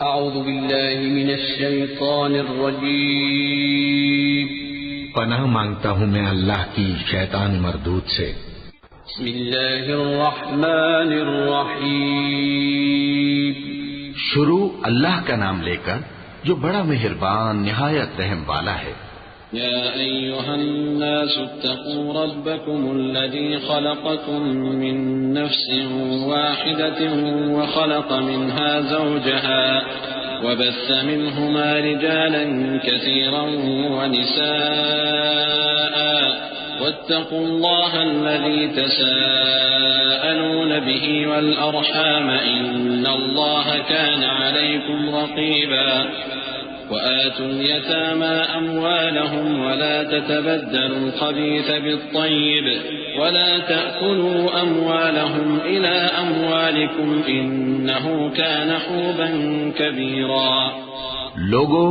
اعوذ باللہ من الشیطان الرجیم پناہ مانگتا ہوں میں اللہ کی شیطان مردود سے۔ بسم اللہ الرحمن الرحیم شروع اللہ کا نام لے کر جو بڑا مہربان نہایت رحم والا ہے۔ یا ایہا الناس اتقوا ربکم الذی خلقکم من نفس واحدة وخلق منها زوجها وبث منهما رجالا كثيرا ونساء واتقوا الله الذي تساءلون به والأرحام إن الله كان عليكم رقيبا وآتوا اليتامى أموالهم ولا تتبدلوا الخبيث بالطيب ولا تأكلوا أموالهم إلى أموالكم إنه كان حوبا كبيرا۔ لوگو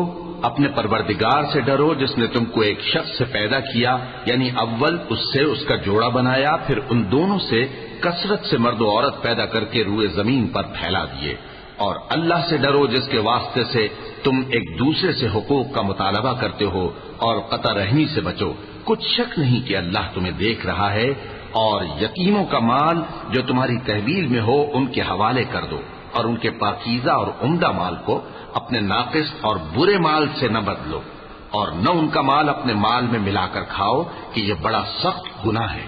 اپنے پروردگار سے ڈرو جس نے تم کو ایک شخص سے پیدا کیا، یعنی اول اس سے اس کا جوڑا بنایا، پھر ان دونوں سے کثرت سے مرد و عورت پیدا کر کے روئے زمین پر پھیلا دیے، اور اللہ سے ڈرو جس کے واسطے سے تم ایک دوسرے سے حقوق کا مطالبہ کرتے ہو، اور قطع رحمی سے بچو، کچھ شک نہیں کہ اللہ تمہیں دیکھ رہا ہے۔ اور یتیموں کا مال جو تمہاری تحویل میں ہو ان کے حوالے کر دو، اور ان کے پاکیزہ اور عمدہ مال کو اپنے ناقص اور برے مال سے نہ بدلو، اور نہ ان کا مال اپنے مال میں ملا کر کھاؤ کہ یہ بڑا سخت گناہ ہے۔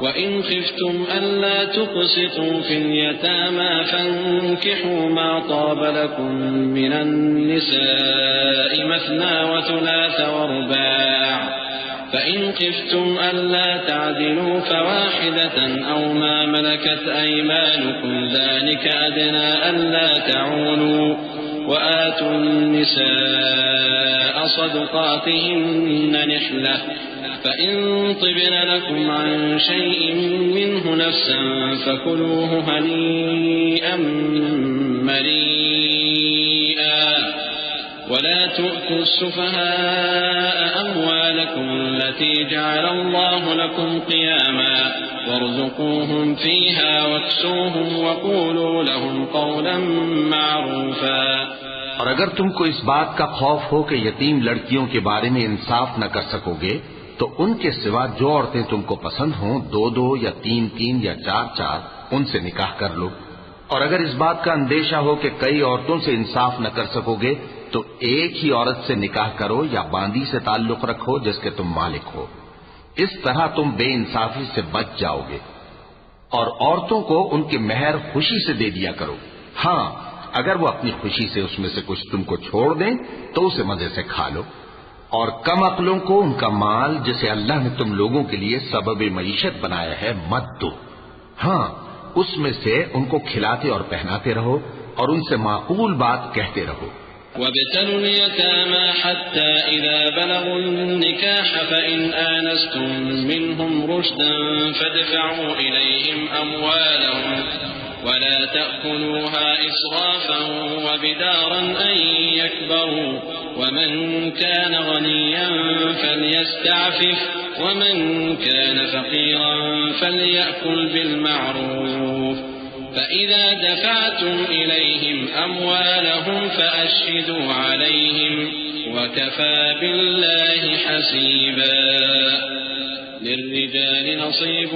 وَإِنْ خِفْتُمْ أَلَّا تُقْسِطُوا فِي الْيَتَامَى فَانكِحُوا مَا طَابَ لَكُم مِّنَ النِّسَاءِ مَثْنَىٰ وَثُلَاثَ وَرُبَاعَ فَإِنْ خِفْتُمْ أَلَّا تَعْدِلُوا فَوَاحِدَةً أَوْ مَا مَلَكَتْ أَيْمَانُكُمْ ذَلِكَ أَدْنَىٰ أَلَّا تَعُولُوا وَآتُوا النِّسَاءَ صَدُقَاتِهِنَّ نِحْلَةً فَإِن طِبْنَ لَكُمْ عَن شَيْءٍ مِّنْهُ نَفْسًا فَكُلُوهُ هَنِيئًا مَّرِيئًا وَلَا تُؤْتُوا السُّفَهَاءَ أَمْوَالَكُمْ الَّتِي جَعَلَ اللَّهُ لَكُمْ قِيَامًا وَارْزُقُوهُمْ فِيهَا وَاكْسُوهُمْ وَقُولُوا لَهُمْ قَوْلًا مَّعْرُوفًا۔ اور اگر تم کو اس بات کا خوف ہو کہ یتیم لڑکیوں کے بارے میں انصاف نہ کر سکو گے تو ان کے سوا جو عورتیں تم کو پسند ہوں، دو دو یا تین تین یا چار چار، ان سے نکاح کر لو۔ اور اگر اس بات کا اندیشہ ہو کہ کئی عورتوں سے انصاف نہ کر سکو گے تو ایک ہی عورت سے نکاح کرو یا باندی سے تعلق رکھو جس کے تم مالک ہو، اس طرح تم بے انصافی سے بچ جاؤ گے۔ اور عورتوں کو ان کے مہر خوشی سے دے دیا کرو، ہاں اگر وہ اپنی خوشی سے اس میں سے کچھ تم کو چھوڑ دیں تو اسے مزے سے کھا لو۔ اور کم عقلوں کو ان کا مال جسے اللہ نے تم لوگوں کے لیے سبب معیشت بنایا ہے مت دو، ہاں اس میں سے ان کو کھلاتے اور پہناتے رہو اور ان سے معقول بات کہتے رہو۔ وَابْتَلُوا الْيَتَامَى حَتَّى إِذَا بَلَغُوا النِّكَاحَ فَإِنْ آنَسْتُم مِّنْهُمْ رُشْدًا فَادْفَعُوا إِلَيْهِمْ أَمْوَالَهُمْ ولا تأكلوها إسرافا وبدارا أن يكبروا ومن كان غنيا فليستعفف ومن كان فقيرا فليأكل بالمعروف فإذا دفعتم إليهم أموالهم فأشهدوا عليهم وكفى بالله حسيبا۔ للرجال نصيب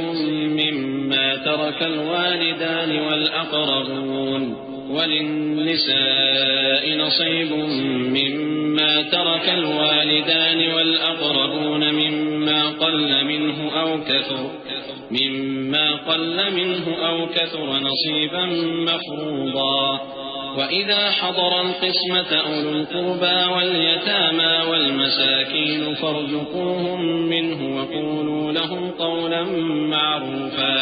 مما ترك الوالدان والأقربون وللنساء نصيب مما ترك الوالدان والأقربون مما قل منه أو كثر نصيبا مفروضا۔ وَإِذَا حَضَرَ الْقِسْمَةَ أُولُو الْقُرْبَى وَالْيَتَامَى وَالْمَسَاكِينُ فَارْزُقُوهُم مِّنْهُ وَقُولُوا لَهُمْ قَوْلًا مَّعْرُوفًا۔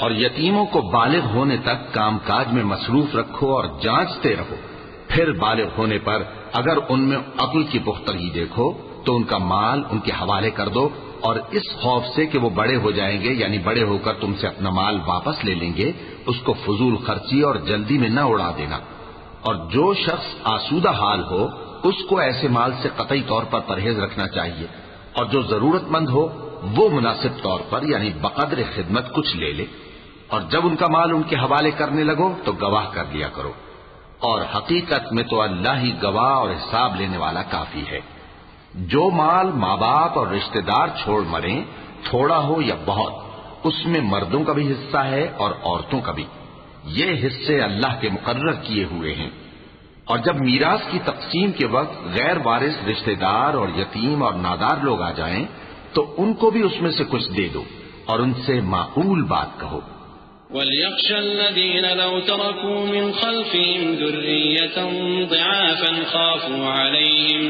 اور یتیموں کو بالغ ہونے تک کام کاج میں مصروف رکھو اور جانچتے رہو، پھر بالغ ہونے پر اگر ان میں عقل کی پختگی دیکھو تو ان کا مال ان کے حوالے کر دو، اور اس خوف سے کہ وہ بڑے ہو جائیں گے یعنی بڑے ہو کر تم سے اپنا مال واپس لے لیں گے، اس کو فضول خرچی اور جلدی میں نہ اڑا دینا۔ اور جو شخص آسودہ حال ہو اس کو ایسے مال سے قطعی طور پر پرہیز رکھنا چاہیے، اور جو ضرورت مند ہو وہ مناسب طور پر یعنی بقدر خدمت کچھ لے لے، اور جب ان کا مال ان کے حوالے کرنے لگو تو گواہ کر لیا کرو۔ اور حقیقت میں تو اللہ ہی گواہ اور حساب لینے والا کافی ہے۔ جو مال ماں باپ اور رشتہ دار چھوڑ مریں، تھوڑا ہو یا بہت، اس میں مردوں کا بھی حصہ ہے اور عورتوں کا بھی۔ یہ حصے اللہ کے مقرر کیے ہوئے ہیں۔ اور جب میراث کی تقسیم کے وقت غیر وارث رشتہ دار اور یتیم اور نادار لوگ آ جائیں تو ان کو بھی اس میں سے کچھ دے دو اور ان سے معقول بات کہو۔ وَلْيَخْشَ الَّذِينَ لَوْ تَرَكُوا مِنْ خَلْفِهِمْ ذُرِّيَّةً ضِعَافًا خَافُوا عَلَيْهِمْ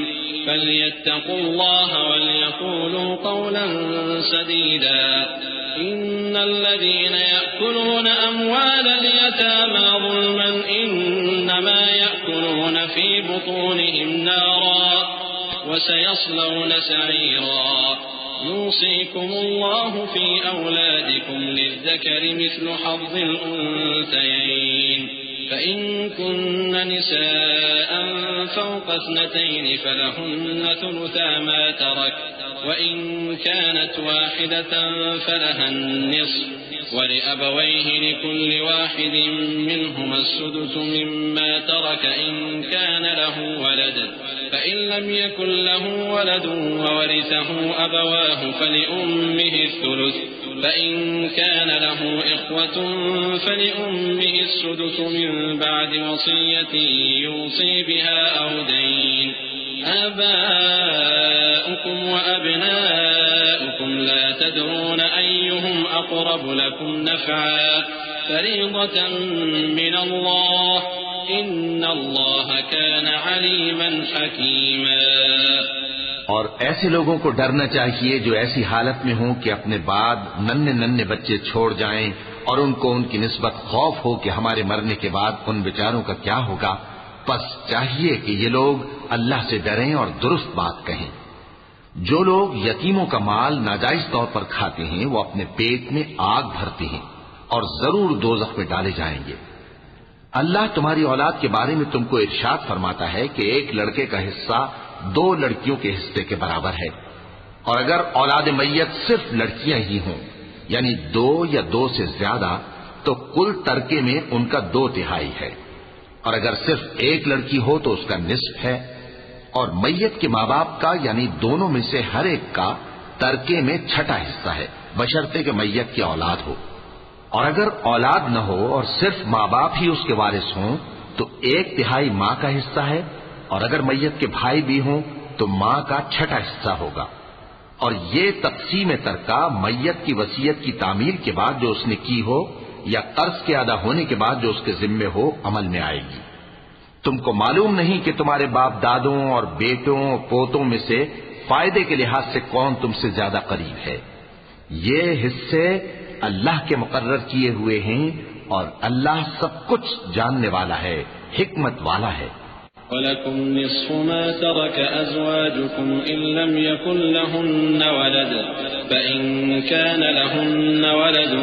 فَلْيَتَّقُوا اللَّهَ وَلْيَقُولُوا قَوْلًا سَدِيدًا إِنَّ الَّذِينَ يَأْكُلُونَ أَمْوَالَ الْيَتَامَى ظُلْمًا إِنَّمَا يَأْكُلُونَ فِي بُطُونِهِمْ نَارًا وَسَيَصْلَوْنَ سَعِيرًا يوصيكم الله في أولادكم للذكر مثل حظ الأنثيين فإن كن نساء فوق 2 فلهن ثلثا ما ترك وإن كانت واحدة فلها النصف ولأبويه لكل واحد منهما السدس مما ترك إن كان له ولد فإن لم يكن له ولد وورثه أبواه فلأمه الثلث فإن كان له إخوة فلأمه السدس من بعد وصية يوصي بها أو دين آباؤكم وأبناؤكم لا تدرون أيهم أقرب لكم نفعا فريضة من الله إن الله كان عليما حكيما۔ اور ایسے لوگوں کو ڈرنا چاہیے جو ایسی حالت میں ہوں کہ اپنے بعد ننھے بچے چھوڑ جائیں اور ان کو ان کی نسبت خوف ہو کہ ہمارے مرنے کے بعد ان بیچاروں کا کیا ہوگا، پس چاہیے کہ یہ لوگ اللہ سے ڈریں اور درست بات کہیں۔ جو لوگ یتیموں کا مال ناجائز طور پر کھاتے ہیں وہ اپنے پیٹ میں آگ بھرتے ہیں اور ضرور دوزخ میں ڈالے جائیں گے۔ اللہ تمہاری اولاد کے بارے میں تم کو ارشاد فرماتا ہے کہ ایک لڑکے کا حصہ 2 لڑکیوں کے حصے کے برابر ہے، اور اگر اولاد میت صرف لڑکیاں ہی ہوں یعنی 2 یا 2 سے زیادہ تو کل ترکے میں ان کا 2/3 ہے، اور اگر صرف ایک لڑکی ہو تو اس کا نصف ہے، اور میت کے ماں باپ کا یعنی دونوں میں سے ہر ایک کا ترکے میں 6واں حصہ ہے بشرطے کہ میت کی اولاد ہو، اور اگر اولاد نہ ہو اور صرف ماں باپ ہی اس کے وارث ہوں تو 1/3 ماں کا حصہ ہے، اور اگر میت کے بھائی بھی ہوں تو ماں کا 6واں حصہ ہوگا۔ اور یہ تقسیم ترکہ میت کی وصیت کی تعمیل کے بعد جو اس نے کی ہو یا قرض کے ادا ہونے کے بعد جو اس کے ذمے ہو عمل میں آئے گی۔ تم کو معلوم نہیں کہ تمہارے باپ دادوں اور بیٹوں پوتوں میں سے فائدے کے لحاظ سے کون تم سے زیادہ قریب ہے۔ یہ حصے اللہ کے مقرر کیے ہوئے ہیں اور اللہ سب کچھ جاننے والا ہے، حکمت والا ہے۔ وَلَكُمْ نِصْفُ مَا تَرَكَ أَزْوَاجُكُمْ إِن لَّمْ يَكُن لَّهُنَّ وَلَدٌ فَإِن كَانَ لَهُنَّ وَلَدٌ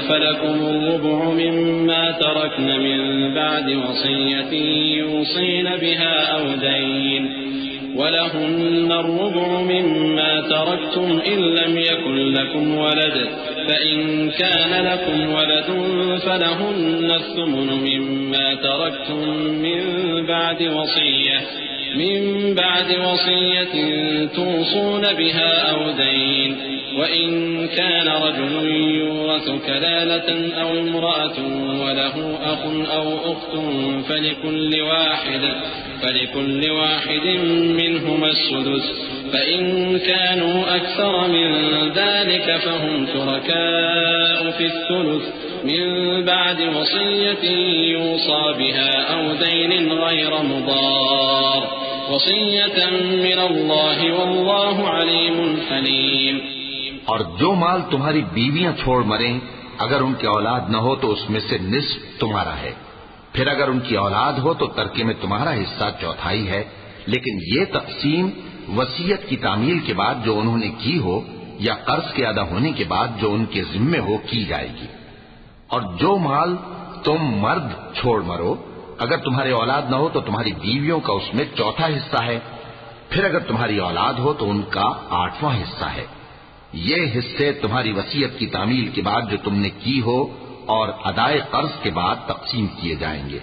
فَلَكُمُ الرُّبُعُ مِمَّا تَرَكْنَ مِن بَعْدِ وَصِيَّةٍ يُوصِينَ بِهَا أَوْ دَيْنٍ وَلَهُنَّ الرُّبُعُ مِمَّا تَرَكْتُمْ إِن لَّمْ يَكُن لَّكُمْ وَلَدٌ فَإِن كَانَ لَكُمْ وَلَدٌ فَلَهُنَّ الثُّمُنُ مِمَّا تَرَكْتُم مِّن بعد وصية توصون بها أو دين وإن كان رجل يورث كلالة أو امرأة وله أخ أو أخت فلكل واحد منهما السدس فإن كانوا أكثر من ذلك فهم شركاء في الثلث من بعد وصية يوصى بها أو دين غير مضار وصية من الله والله عليم حليم۔ اور جو مال تمہاری بیویاں چھوڑ مریں اگر ان کی اولاد نہ ہو تو اس میں سے نصف تمہارا ہے، پھر اگر ان کی اولاد ہو تو ترکے میں تمہارا حصہ 1/4 ہے، لیکن یہ تقسیم وصیت کی تعمیل کے بعد جو انہوں نے کی ہو یا قرض کے ادا ہونے کے بعد جو ان کے ذمے ہو کی جائے گی۔ اور جو مال تم مرد چھوڑ مرو اگر تمہارے اولاد نہ ہو تو تمہاری بیویوں کا اس میں 1/4 حصہ ہے، پھر اگر تمہاری اولاد ہو تو ان کا 8واں حصہ ہے۔ یہ حصے تمہاری وصیت کی تعمیل کے بعد جو تم نے کی ہو اور ادائے قرض کے بعد تقسیم کیے جائیں گے۔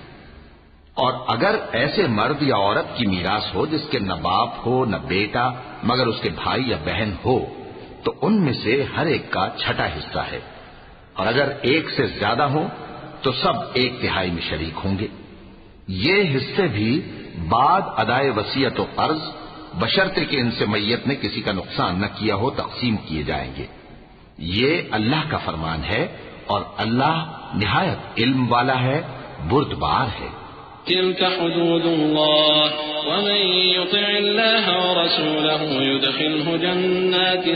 اور اگر ایسے مرد یا عورت کی میراث ہو جس کے نہ باپ ہو نہ بیٹا مگر اس کے بھائی یا بہن ہو تو ان میں سے ہر ایک کا چھٹا حصہ ہے، اور اگر ایک سے زیادہ ہو تو سب 1/3 میں شریک ہوں گے۔ یہ حصے بھی بعد ادائے وصیت و قرض بشرطے کہ ان سے میت نے کسی کا نقصان نہ کیا ہو تقسیم کیے جائیں گے۔ یہ اللہ کا فرمان ہے اور اللہ نہایت علم والا ہے، بردبار ہے۔ تلك حدود الله ومن يطع الله ورسوله يدخله جنات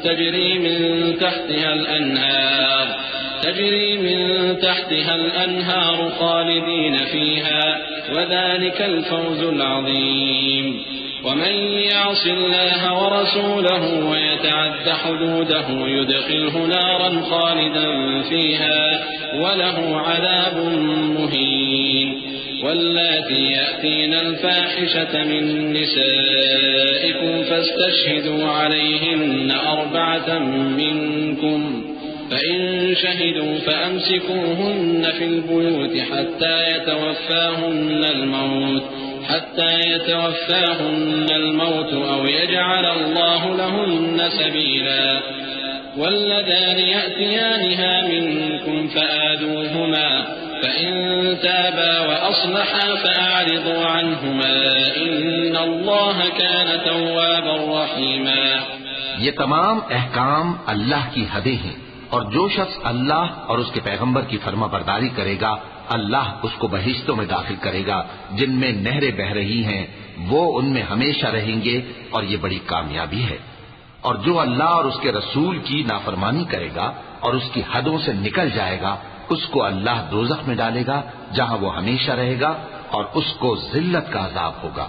تجري من تحتها الأنهار خالدين فيها وذلك الفوز العظيم ومن يعص الله ورسوله ويتعد حدوده يدخله نارا خالدا فيها وله عذاب مهين واللاتي يأتين الفاحشة من نسائكم فاستشهدوا عليهن 4 منكم فإن شهدوا فأمسكوهن في البيوت حتى يتوفاهن الموت أو يجعل الله لهن سبيلا واللذان يأتيانها منكم فآذوهما فإن تابا وأصلحا فأعرضوا عنهما إن الله كان توابا رحيما۔ یہ تمام احکام اللہ کی حدیں ہیں، اور جو شخص اللہ اور اس کے پیغمبر کی فرما برداری کرے گا اللہ اس کو بہشتوں میں داخل کرے گا جن میں نہریں بہ رہی ہیں، وہ ان میں ہمیشہ رہیں گے، اور یہ بڑی کامیابی ہے۔ اور جو اللہ اور اس کے رسول کی نافرمانی کرے گا اور اس کی حدوں سے نکل جائے گا اس کو اللہ دوزخ میں ڈالے گا جہاں وہ ہمیشہ رہے گا، اور اس کو ذلت کا عذاب ہوگا۔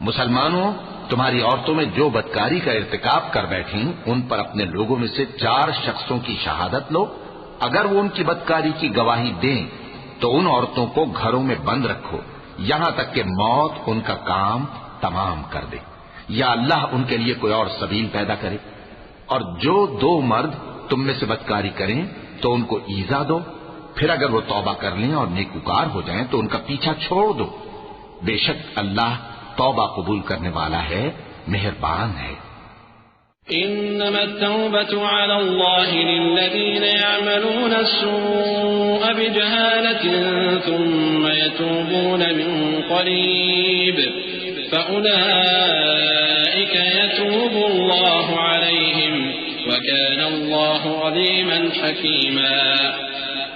مسلمانوں، تمہاری عورتوں میں جو بدکاری کا ارتکاب کر بیٹھیں ان پر اپنے لوگوں میں سے 4 شخصوں کی شہادت لو۔ اگر وہ ان کی بدکاری کی گواہی دیں تو ان عورتوں کو گھروں میں بند رکھو یہاں تک کہ موت ان کا کام تمام کر دے، یا اللہ ان کے لیے کوئی اور سبیل پیدا کرے۔ اور جو 2 مرد تم میں سے بدکاری کریں تو ان کو ایذا دو، پھر اگر وہ توبہ کر لیں اور نیکوکار ہو جائیں تو ان کا پیچھا چھوڑ دو، بے شک اللہ توبہ قبول کرنے والا ہے، مہربان ہے۔ إنما التوبة على الله للذين يعملون السوء بجهالة ثم يتوبون من قريب فأولئك يتوب الله عليهم وكان الله عليما حكيما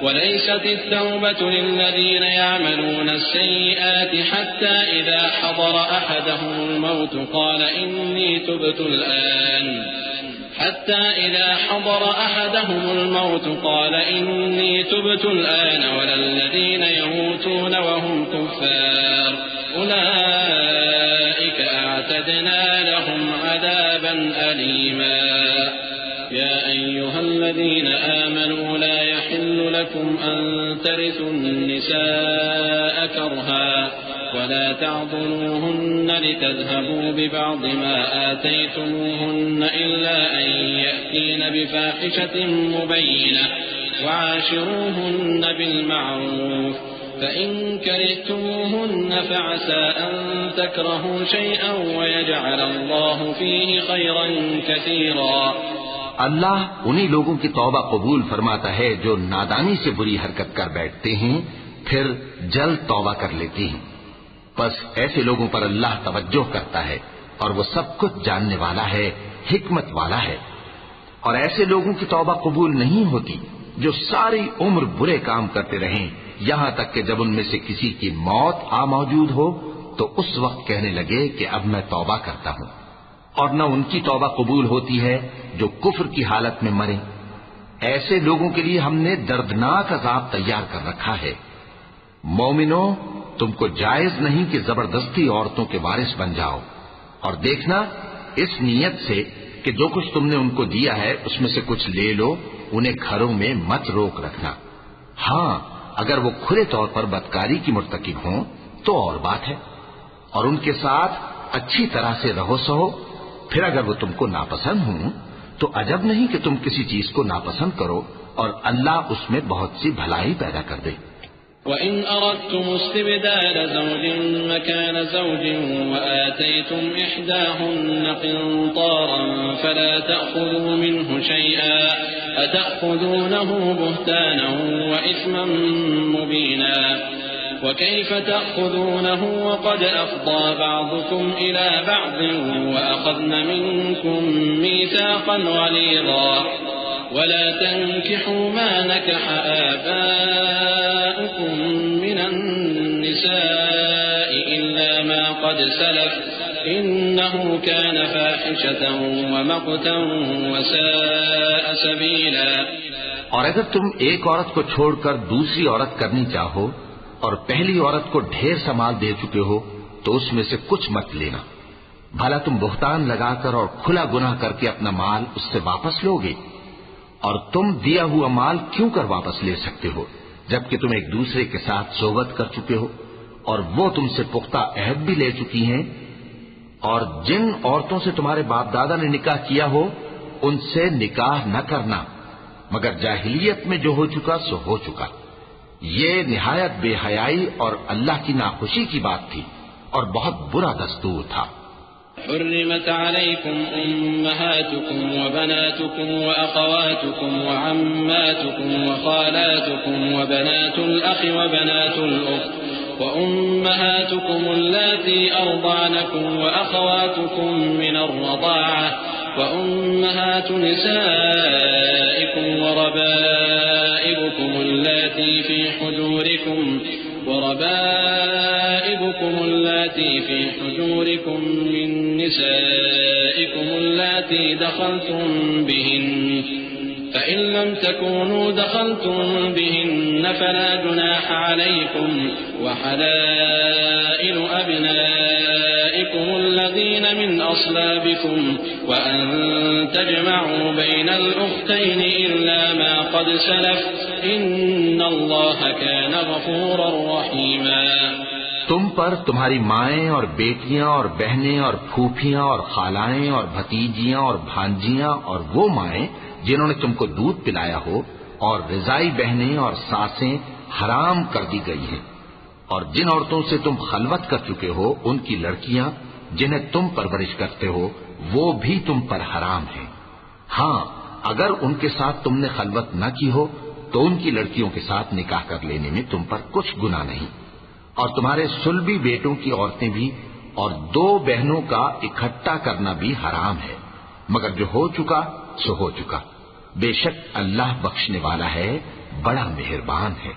وليست التوبة للذين يعملون السيئات حتى إذا حضر أحدهم الموت قال إني تبت الآن ولا الذين يموتون وهم كفار أولئك أعتدنا لهم عذابا أليما يا أيها الذين آمنوا لا يحل لكم أن ترثوا النساء كرها ولا تعضلوهن لتذهبوا ببعض ما آتيتموهن إلا أن يأتين بفاحشة مبينة وعاشروهن بالمعروف فإن كرهتموهن فعسى أن تكرهوا شيئا ويجعل الله فيه خيرا كثيرا۔ اللہ انہی لوگوں کی توبہ قبول فرماتا ہے جو نادانی سے بری حرکت کر بیٹھتے ہیں پھر جلد توبہ کر لیتے ہیں، بس ایسے لوگوں پر اللہ توجہ کرتا ہے اور وہ سب کچھ جاننے والا ہے، حکمت والا ہے۔ اور ایسے لوگوں کی توبہ قبول نہیں ہوتی جو ساری عمر برے کام کرتے رہیں یہاں تک کہ جب ان میں سے کسی کی موت آ موجود ہو تو اس وقت کہنے لگے کہ اب میں توبہ کرتا ہوں، اور نہ ان کی توبہ قبول ہوتی ہے جو کفر کی حالت میں مرے۔ ایسے لوگوں کے لیے ہم نے دردناک عذاب تیار کر رکھا ہے۔ مومنوں، تم کو جائز نہیں کہ زبردستی عورتوں کے وارث بن جاؤ، اور دیکھنا اس نیت سے کہ جو کچھ تم نے ان کو دیا ہے اس میں سے کچھ لے لو، انہیں گھروں میں مت روک رکھنا۔ ہاں، اگر وہ کھلے طور پر بدکاری کی مرتکب ہوں تو اور بات ہے، اور ان کے ساتھ اچھی طرح سے رہو سہو۔ پھر اگر وہ تم کو ناپسند ہوں تو عجب نہیں کہ تم کسی چیز کو ناپسند کرو اور اللہ اس میں بہت سی بھلائی پیدا کر دے۔ وإن أردتم استبدال زوج مكان زوج وآتيتم إحداهن قنطارا فلا تأخذوا منه شيئا أتأخذونه بهتانا وإثما مبينا وكيف تأخذونه وقد أفضى بعضكم إلى بعض وأخذن منكم ميثاقا غليظا ولا تنكحوا ما نكح آباؤكم من النساء إلا ما قد سلف إنه كان فاحشة ومقتا وساء سبيلا. اور اگر تم ایک عورت کو چھوڑ کر دوسری عورت کرنی چاہو اور پہلی عورت کو ڈھیر سا مال دے چکے ہو تو اس میں سے کچھ مت لینا. بھلا تم بہتان لگا کر اور کھلا گناہ کر کے اپنا مال اس سے واپس لو گے؟ اور تم دیا ہوا مال کیوں کر واپس لے سکتے ہو جبکہ تم ایک دوسرے کے ساتھ صحبت کر چکے ہو اور وہ تم سے پختہ عہد بھی لے چکی ہیں؟ اور جن عورتوں سے تمہارے باپ دادا نے نکاح کیا ہو ان سے نکاح نہ کرنا مگر جاہلیت میں جو ہو چکا سو ہو چکا. یہ نہایت بے حیائی اور اللہ کی ناخوشی کی بات تھی اور بہت برا دستور تھا. حرمت عليكم أمهاتكم وبناتكم وأخواتكم وعماتكم وخالاتكم وبنات الأخ وبنات الأخت وأمهاتكم اللاتي أرضعنكم وأخواتكم من الرضاعة وأمهات نسائكم وربائبكم اللاتي في حجوركم من نسائكم اللاتي دخلتم بهن فإن لم تكونوا دخلتم بهن فلا جناح عليكم وحلائل أبنائكم الذين من أصلابكم وأن تجمعوا بين الأختين إلا ما قد سلف إن الله كان غفورا رحيما. تم پر تمہاری مائیں اور بیٹیاں اور بہنیں اور پھوپھیاں اور خالائیں اور بھتیجیاں اور بھانجیاں اور وہ مائیں جنہوں نے تم کو دودھ پلایا ہو اور رضائی بہنیں اور ساسیں حرام کر دی گئی ہیں. اور جن عورتوں سے تم خلوت کر چکے ہو ان کی لڑکیاں جنہیں تم پرورش کرتے ہو وہ بھی تم پر حرام ہیں. ہاں اگر ان کے ساتھ تم نے خلوت نہ کی ہو تو ان کی لڑکیوں کے ساتھ نکاح کر لینے میں تم پر کچھ گناہ نہیں. اور تمہارے سلبی بیٹوں کی عورتیں بھی اور دو بہنوں کا اکٹھا کرنا بھی حرام ہے مگر جو ہو چکا سو ہو چکا. بے شک اللہ بخشنے والا ہے بڑا مہربان ہے.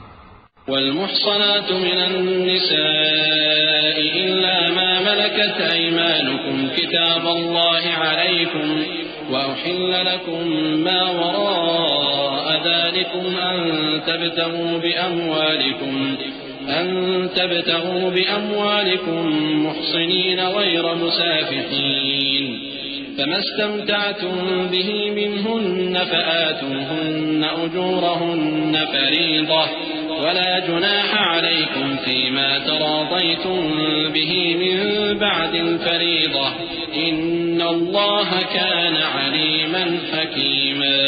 والمحصنات من النساء إلا ما ملكت أيمانكم كتاب الله عليكم وأحل لكم ما وراء ذلكم أن تبتغوا بأموالكم محصنين غير مسافحين فما استمتعتم به منهن فآتوهن أجورهن فريضة ولا جناح عليكم فيما تراضيتم به من بعد الفريضة إن الله كان عليما حكيما.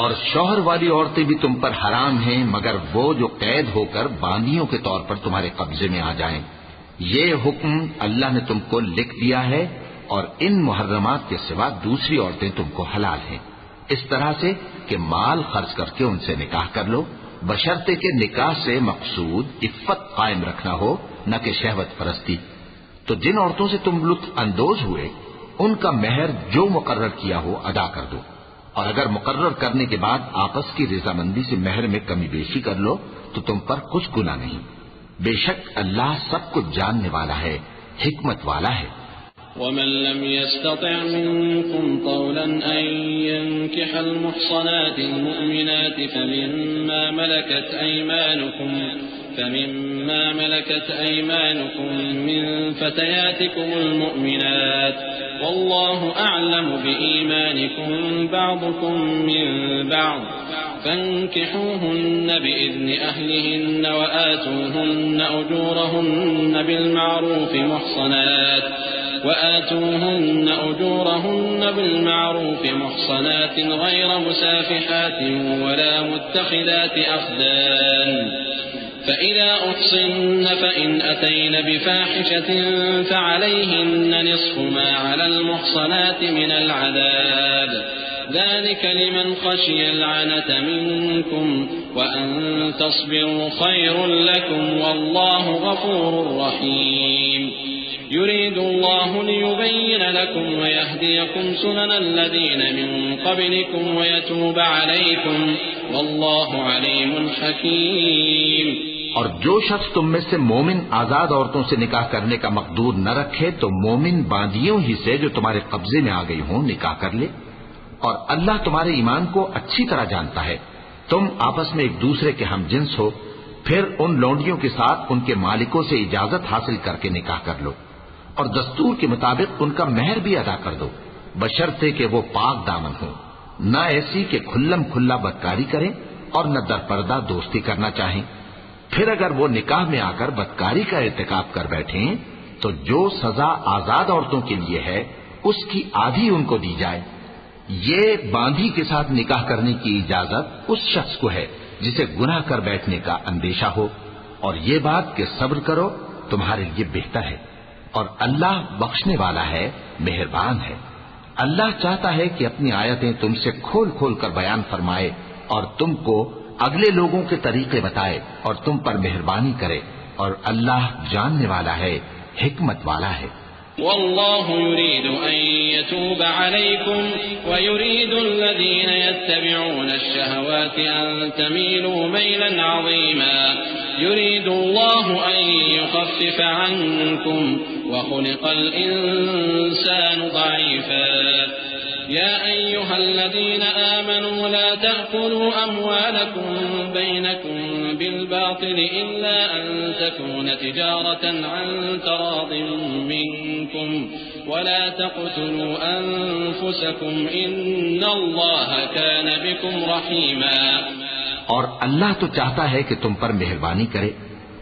اور شوہر والی عورتیں بھی تم پر حرام ہیں مگر وہ جو قید ہو کر باندیوں کے طور پر تمہارے قبضے میں آ جائیں. یہ حکم اللہ نے تم کو لکھ دیا ہے اور ان محرمات کے سوا دوسری عورتیں تم کو حلال ہیں اس طرح سے کہ مال خرچ کر کے ان سے نکاح کر لو بشرطے کہ نکاح سے مقصود عفت قائم رکھنا ہو نہ کہ شہوت پرستی. تو جن عورتوں سے تم لطف اندوز ہوئے ان کا مہر جو مقرر کیا ہو ادا کر دو اور اگر مقرر کرنے کے بعد آپس کی رضامندی سے مہر میں کمی بیشی کر لو تو تم پر کچھ گناہ نہیں. بے شک اللہ سب کچھ جاننے والا ہے حکمت والا ہے. ومن لم يستطع منكم طولا أن ينكح المحصنات المؤمنات فمما ملكت أيمانكم من فتياتكم المؤمنات والله أعلم بإيمانكم بعضكم من بعض فانكحوهن بإذن أهلهن وآتوهن أجورهن بالمعروف محصنات غير مسافحات ولا متخذات أخدان فإذا أحصن فإن أتين بفاحشة فعليهن نصف ما على المحصنات من العذاب ذلك لمن خشي العنة منكم وأن تصبروا خير لكم والله غفور رحيم يريد الله ليبين لكم ويهديكم سنن الذين من قبلكم ويتوب عليكم والله عليم حكيم. اور جو شخص تم میں سے مومن آزاد عورتوں سے نکاح کرنے کا مقدور نہ رکھے تو مومن باندیوں ہی سے جو تمہارے قبضے میں آ گئی ہوں نکاح کر لے. اور اللہ تمہارے ایمان کو اچھی طرح جانتا ہے. تم آپس میں ایک دوسرے کے ہم جنس ہو، پھر ان لونڈیوں کے ساتھ ان کے مالکوں سے اجازت حاصل کر کے نکاح کر لو اور دستور کے مطابق ان کا مہر بھی ادا کر دو، بشرطے کہ وہ پاک دامن ہو، نہ ایسی کہ کھلم کھلا بدکاری کریں اور نہ درپردہ دوستی کرنا چاہیں. پھر اگر وہ نکاح میں آ کر بدکاری کا ارتکاب کر بیٹھیں تو جو سزا آزاد عورتوں کے لیے ہے اس کی آدھی ان کو دی جائے. یہ باندھی کے ساتھ نکاح کرنے کی اجازت اس شخص کو ہے جسے گناہ کر بیٹھنے کا اندیشہ ہو، اور یہ بات کہ صبر کرو تمہارے لیے بہتر ہے، اور اللہ بخشنے والا ہے، مہربان ہے. اللہ چاہتا ہے کہ اپنی آیتیں تم سے کھول کھول کر بیان فرمائے اور تم کو اگلے لوگوں کے طریقے بتائے اور تم پر مہربانی کرے، اور اللہ جاننے والا ہے، حکمت والا ہے. والله يريد أن يتوب عليكم ويريد الذين يتبعون الشهوات أن تميلوا ميلا عظيما يريد الله أن يخفف عنكم وخلق الإنسان ضعيفا يا أيها الذين آمنوا لا تأكلوا أموالكم بينكم بالباطل إلا أن تكون تجارة عن تراض منكم ولا تقتلوا أنفسكم إن الله كان بكم رحيما. اور اللہ تو چاہتا ہے کہ تم پر مہربانی کرے،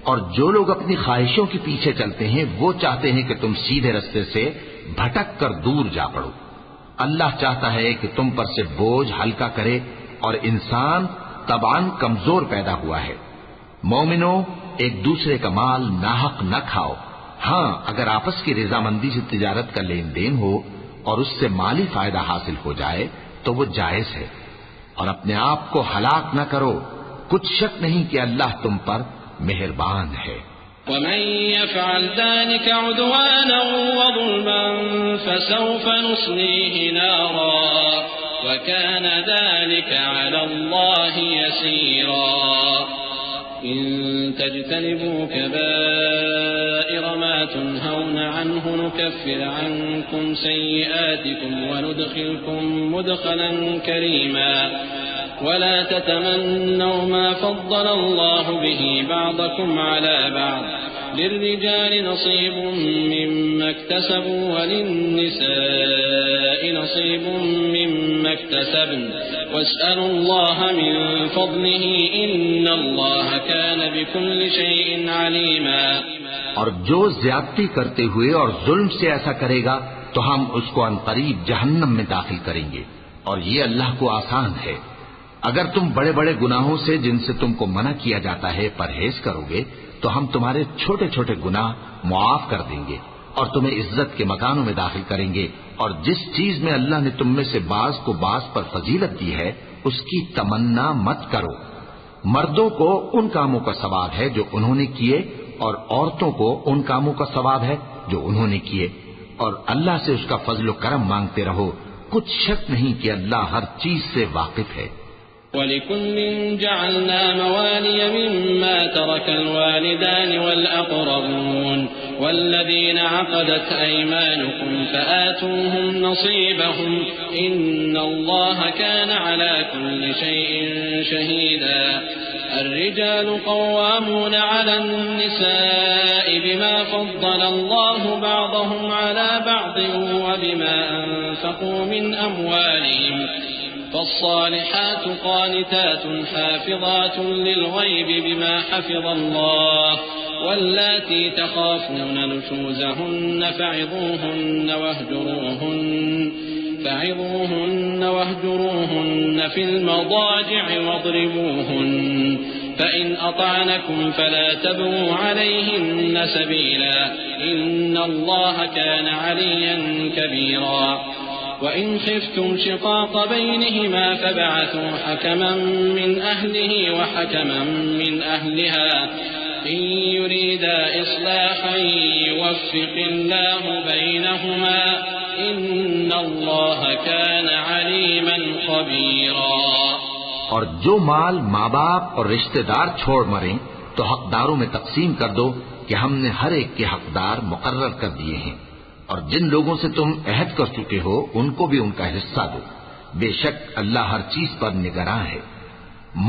اور جو لوگ اپنی خواہشوں کے پیچھے چلتے ہیں وہ چاہتے ہیں کہ تم سیدھے رستے سے بھٹک کر دور جا پڑو. اللہ چاہتا ہے کہ تم پر سے بوجھ ہلکا کرے، اور انسان طبعاً کمزور پیدا ہوا ہے. مومنوں، ایک دوسرے کا مال ناحق نہ کھاؤ. ہاں، اگر آپس کی رضامندی سے تجارت کا لین دین ہو اور اس سے مالی فائدہ حاصل ہو جائے تو وہ جائز ہے. اور اپنے آپ کو ہلاک نہ کرو، کچھ شک نہیں کہ اللہ تم پر مہربان ہے. ومن يفعل ذلك عدوانا وظلما فسوف نصليه نارا وكان ذلك على الله يسيرا. إن تجتنبوا كبائر ما تنهون عنه نكفر عنكم سيئاتكم وندخلكم مدخلا كريما. ولا تتمنوا ما فضل الله به بعضكم على بعض للرجال نصيب مما اكتسبوا وللنساء نصيب مما اكتسبن واسألوا الله من فضله إن الله كان بكل شيء عليما. اور جو زیادتی کرتے ہوئے اور ظلم سے ایسا کرے گا تو ہم اس کو عنقریب جہنم میں داخل کریں گے، اور یہ اللہ کو آسان ہے. اگر تم بڑے بڑے گناہوں سے جن سے تم کو منع کیا جاتا ہے پرہیز کرو گے تو ہم تمہارے چھوٹے چھوٹے گناہ معاف کر دیں گے اور تمہیں عزت کے مکانوں میں داخل کریں گے. اور جس چیز میں اللہ نے تم میں سے بعض کو بعض پر فضیلت دی ہے اس کی تمنا مت کرو. مردوں کو ان کاموں کا ثواب ہے جو انہوں نے کیے، اور عورتوں کو ان کاموں کا ثواب ہے جو انہوں نے کیے، اور اللہ سے اس کا فضل و کرم مانگتے رہو. کچھ شک نہیں کہ اللہ ہر چیز سے واقف ہے. وَلِكُلٍّ جَعَلْنَا مَوَالِيَ مِمَّا تَرَكَ الْوَالِدَانِ وَالْأَقْرَبُونَ وَالَّذِينَ عَقَدَتْ أَيْمَانُكُمْ فَآتُوهُمْ نَصِيبَهُمْ إِنَّ اللَّهَ كَانَ عَلَى كُلِّ شَيْءٍ شَهِيدًا. الرِّجَالُ قَوَّامُونَ عَلَى النِّسَاءِ بِمَا فَضَّلَ اللَّهُ بَعْضَهُمْ عَلَى بَعْضٍ وَبِمَا أَنفَقُوا مِنْ أَمْوَالِهِمْ. فالصالحات قانتات حافظات للغيب بما حفظ الله واللاتي تخافون نشوزهن فعظوهن واهجروهن في المضاجع واضربوهن فإن أطعنكم فلا تبغوا عليهن سبيلا إن الله كان عليا كبيرا وإن خفتم شقاق بينهما فابعثوا حكما من أهله وحكما من أهلها إن يريدا إصلاحا يوفق الله بينهما إن الله كان عليما خبيرا۔ اور جو مال ماں باپ اور رشتہ دار چھوڑ مریں تو حقداروں میں تقسیم کر دو کہ ہم نے ہر ایک کے حقدار مقرر کر دیے ہیں، اور جن لوگوں سے تم عہد کر چکے ہو ان کو بھی ان کا حصہ دو، بے شک اللہ ہر چیز پر نگراں ہے۔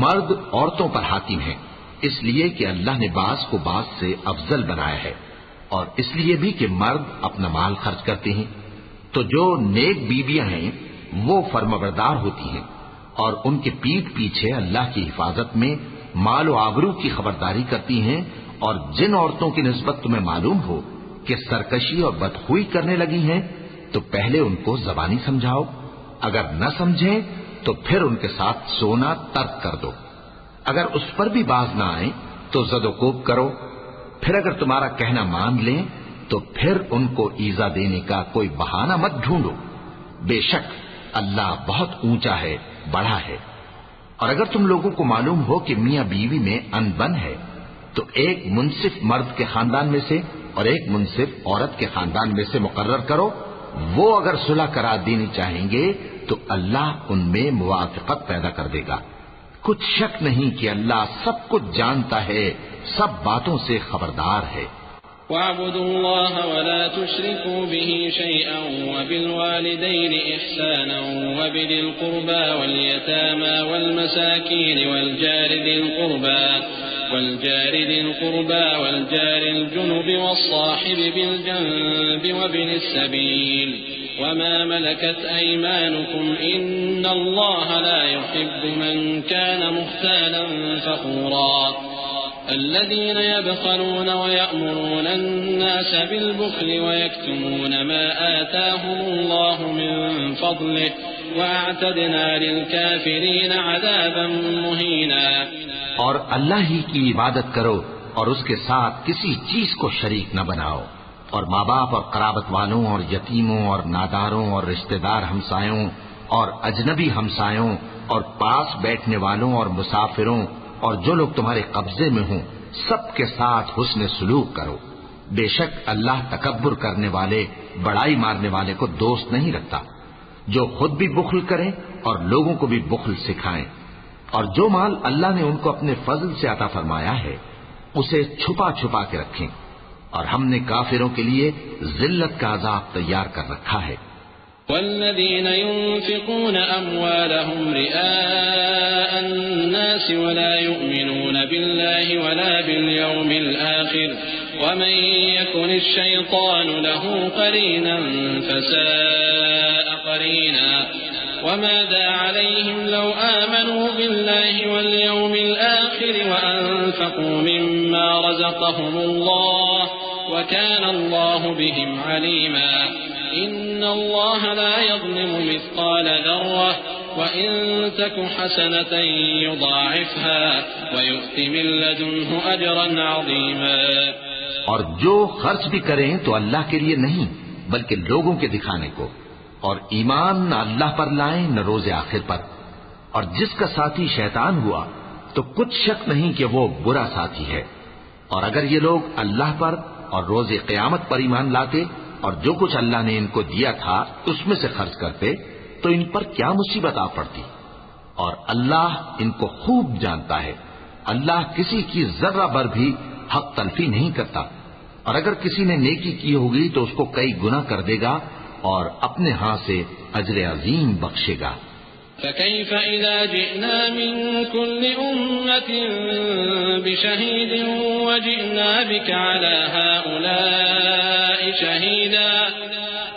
مرد عورتوں پر حاکم ہیں اس لیے کہ اللہ نے بعض کو بعض سے افضل بنایا ہے، اور اس لیے بھی کہ مرد اپنا مال خرچ کرتے ہیں، تو جو نیک بیویاں ہیں وہ فرمانبردار ہوتی ہیں، اور ان کے پیٹھ پیچھے اللہ کی حفاظت میں مال و آبرو کی خبرداری کرتی ہیں، اور جن عورتوں کی نسبت تمہیں معلوم ہو کہ سرکشی اور بدخوئی کرنے لگی ہیں تو پہلے ان کو زبانی سمجھاؤ، اگر نہ سمجھیں تو پھر ان کے ساتھ سونا ترک کر دو، اگر اس پر بھی باز نہ آئیں تو زد و کوب کرو، پھر اگر تمہارا کہنا مان لیں تو پھر ان کو ایذا دینے کا کوئی بہانہ مت ڈھونڈو، بے شک اللہ بہت اونچا ہے، بڑا ہے۔ اور اگر تم لوگوں کو معلوم ہو کہ میاں بیوی میں انبن ہے تو ایک منصف مرد کے خاندان میں سے اور ایک منصف عورت کے خاندان میں سے مقرر کرو، وہ اگر صلح کرا دینی چاہیں گے تو اللہ ان میں موافقت پیدا کر دے گا، کچھ شک نہیں کہ اللہ سب کچھ جانتا ہے، سب باتوں سے خبردار ہے۔ وَاعْبُدُوا اللَّهَ وَلَا تُشْرِكُوا بِهِ شَيْئًا وَبِالْوَالِدَيْنِ إِحْسَانًا وَبِذِي الْقُرْبَى وَالْيَتَامَى وَالْمَسَاكِينِ وَالْجَارِ ذِي الْقُرْبَى وَالْجَارِ الْجُنُبِ وَالصَّاحِبِ بِالْجَنبِ وَابْنِ السَّبِيلِ وَمَا مَلَكَتْ أَيْمَانُكُمْ إِنَّ اللَّهَ لَا يُحِبُّ مَنْ كَانَ مُخْتَالًا فَخُورًا۔ الذين يبخلون ويأمرون الناس بالبخل ويكتمون ما آتاهم الله من فضله وأعتدنا للكافرين عذابا مهينا۔ اور اللہ ہی کی عبادت کرو اور اس کے ساتھ کسی چیز کو شریک نہ بناؤ، اور ماں باپ اور قرابت والوں اور یتیموں اور ناداروں اور رشتہ دار ہمسایوں اور اجنبی ہمسایوں اور پاس بیٹھنے والوں اور مسافروں اور جو لوگ تمہارے قبضے میں ہوں سب کے ساتھ حسن سلوک کرو، بے شک اللہ تکبر کرنے والے بڑائی مارنے والے کو دوست نہیں رکھتا، جو خود بھی بخل کریں اور لوگوں کو بھی بخل سکھائیں، اور جو مال اللہ نے ان کو اپنے فضل سے عطا فرمایا ہے اسے چھپا چھپا کے رکھیں، اور ہم نے کافروں کے لیے ذلت کا عذاب تیار کر رکھا ہے۔ والذين ينفقون أموالهم رئاء الناس ولا يؤمنون بالله ولا باليوم الآخر ومن يكن الشيطان له قرينا فساء قرينا وماذا عليهم لو آمنوا بالله واليوم الآخر وأنفقوا مما رزقهم الله وكان الله بهم عليما إن الله لا يظلم مثقال ذرة وإن تك حسنة يضاعفها ويؤت من لدنه أجرا عظيما۔ اور جو خرچ بھی کریں تو اللہ کے لیے نہیں بلکہ لوگوں کے دکھانے کو، اور ایمان نہ اللہ پر لائیں نہ روز آخر پر، اور جس کا ساتھی شیطان ہوا تو کچھ شک نہیں کہ وہ برا ساتھی ہے، اور اگر یہ لوگ اللہ پر اور روز قیامت پر ایمان لاتے اور جو کچھ اللہ نے ان کو دیا تھا اس میں سے خرچ کرتے تو ان پر کیا مصیبت آ پڑتی، اور اللہ ان کو خوب جانتا ہے، اللہ کسی کی ذرہ بھر بھی حق تلفی نہیں کرتا، اور اگر کسی نے نیکی کی ہوگی تو اس کو کئی گنا کر دے گا اور اپنے ہاں سے اجر عظیم بخشے گا۔ فكيف إذا جئنا من كل أمة بشهيد وجئنا بك على هؤلاء شهيدا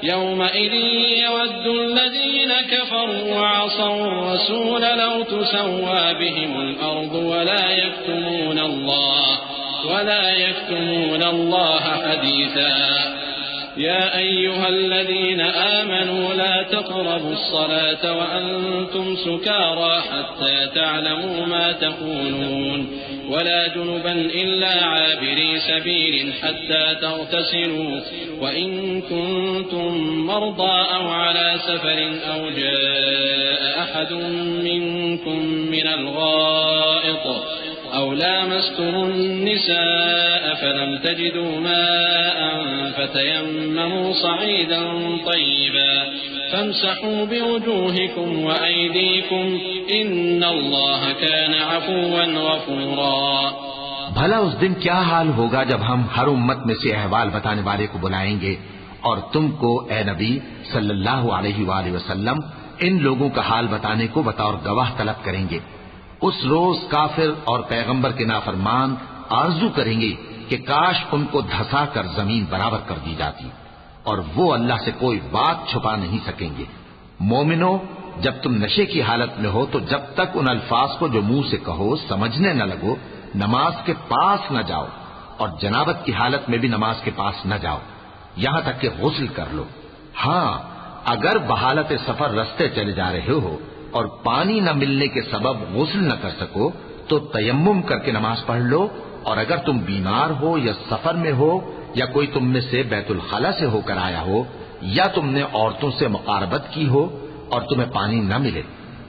يومئذ يود الذين كفروا وعصوا الرسول لو تسوى بهم الأرض ولا يكتمون الله حديثا۔ يا أيها الذين آمنوا لا تقربوا الصلاة وأنتم سكارى حتى تعلموا ما تقولون ولا جنبا إلا عابري سبيل حتى تغتسلوا وإن كنتم مرضى أو على سفر أو جاء أحد منكم من الغائط أو لامستم النساء فلم تجدوا ماء فتيمموا صعيدا طيبا فامسحوا بوجوهكم وأيديكم إن الله كان عفوا غفورا. بھلا اس دن کیا حال ہوگا جب ہم ہر امت میں سے احوال بتانے والے کو بلائیں گے اور تم کو اے نبی صلی اللہ علیہ وآلہ وسلم ان لوگوں کا حال بتانے کو بطور گواہ طلب کریں گے. اس روز کافر اور پیغمبر کے نافرمان آرزو کریں گے کہ کاش ان کو دھسا کر زمین برابر کر دی جاتی اور وہ اللہ سے کوئی بات چھپا نہیں سکیں گے. مومنو، جب تم نشے کی حالت میں ہو تو جب تک ان الفاظ کو جو منہ سے کہو سمجھنے نہ لگو نماز کے پاس نہ جاؤ، اور جنابت کی حالت میں بھی نماز کے پاس نہ جاؤ یہاں تک کہ غسل کر لو. ہاں، اگر بحالت سفر رستے چلے جا رہے ہو اور پانی نہ ملنے کے سبب غسل نہ کر سکو تو تیمم کر کے نماز پڑھ لو، اور اگر تم بیمار ہو یا سفر میں ہو یا کوئی تم میں سے بیت الخلا سے ہو کر آیا ہو یا تم نے عورتوں سے مقاربت کی ہو اور تمہیں پانی نہ ملے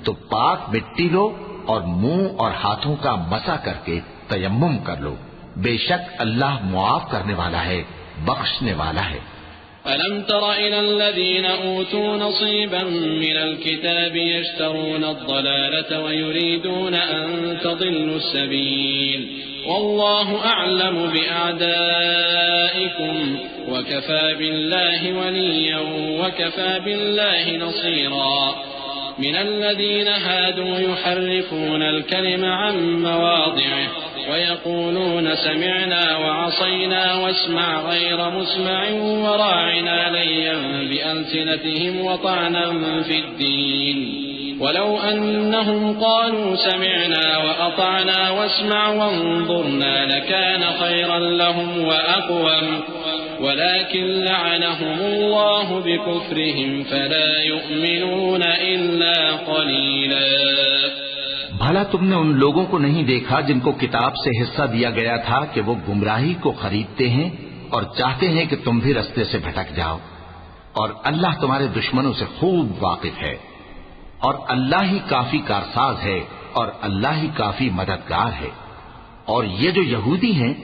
تو پاک مٹی لو اور منہ اور ہاتھوں کا مسح کر کے تیمم کر لو. بے شک اللہ معاف کرنے والا ہے، بخشنے والا ہے. ألم تر إلى الذين أوتوا نصيبا من الكتاب يشترون الضلالة ويريدون أن تضلوا السبيل والله أعلم بأعدائكم وكفى بالله وليا وكفى بالله نصيرا. من الذين هادوا يحرفون الكلم عن مواضعه ويقولون سمعنا وعصينا واسمع غير مسمع وراعنا ليا بألسنتهم وطعنا في الدين ولو أنهم قالوا سمعنا وأطعنا واسمع وانظرنا لكان خيرا لهم وأقوم ولكن لعنهم الله بكفرهم فلا يؤمنون إلا قليلا. بھلا تم نے ان لوگوں کو نہیں دیکھا جن کو کتاب سے حصہ دیا گیا تھا کہ وہ گمراہی کو خریدتے ہیں اور چاہتے ہیں کہ تم بھی رستے سے بھٹک جاؤ، اور اللہ تمہارے دشمنوں سے خوب واقف ہے، اور اللہ ہی کافی کارساز ہے اور اللہ ہی کافی مددگار ہے. اور یہ جو یہودی ہیں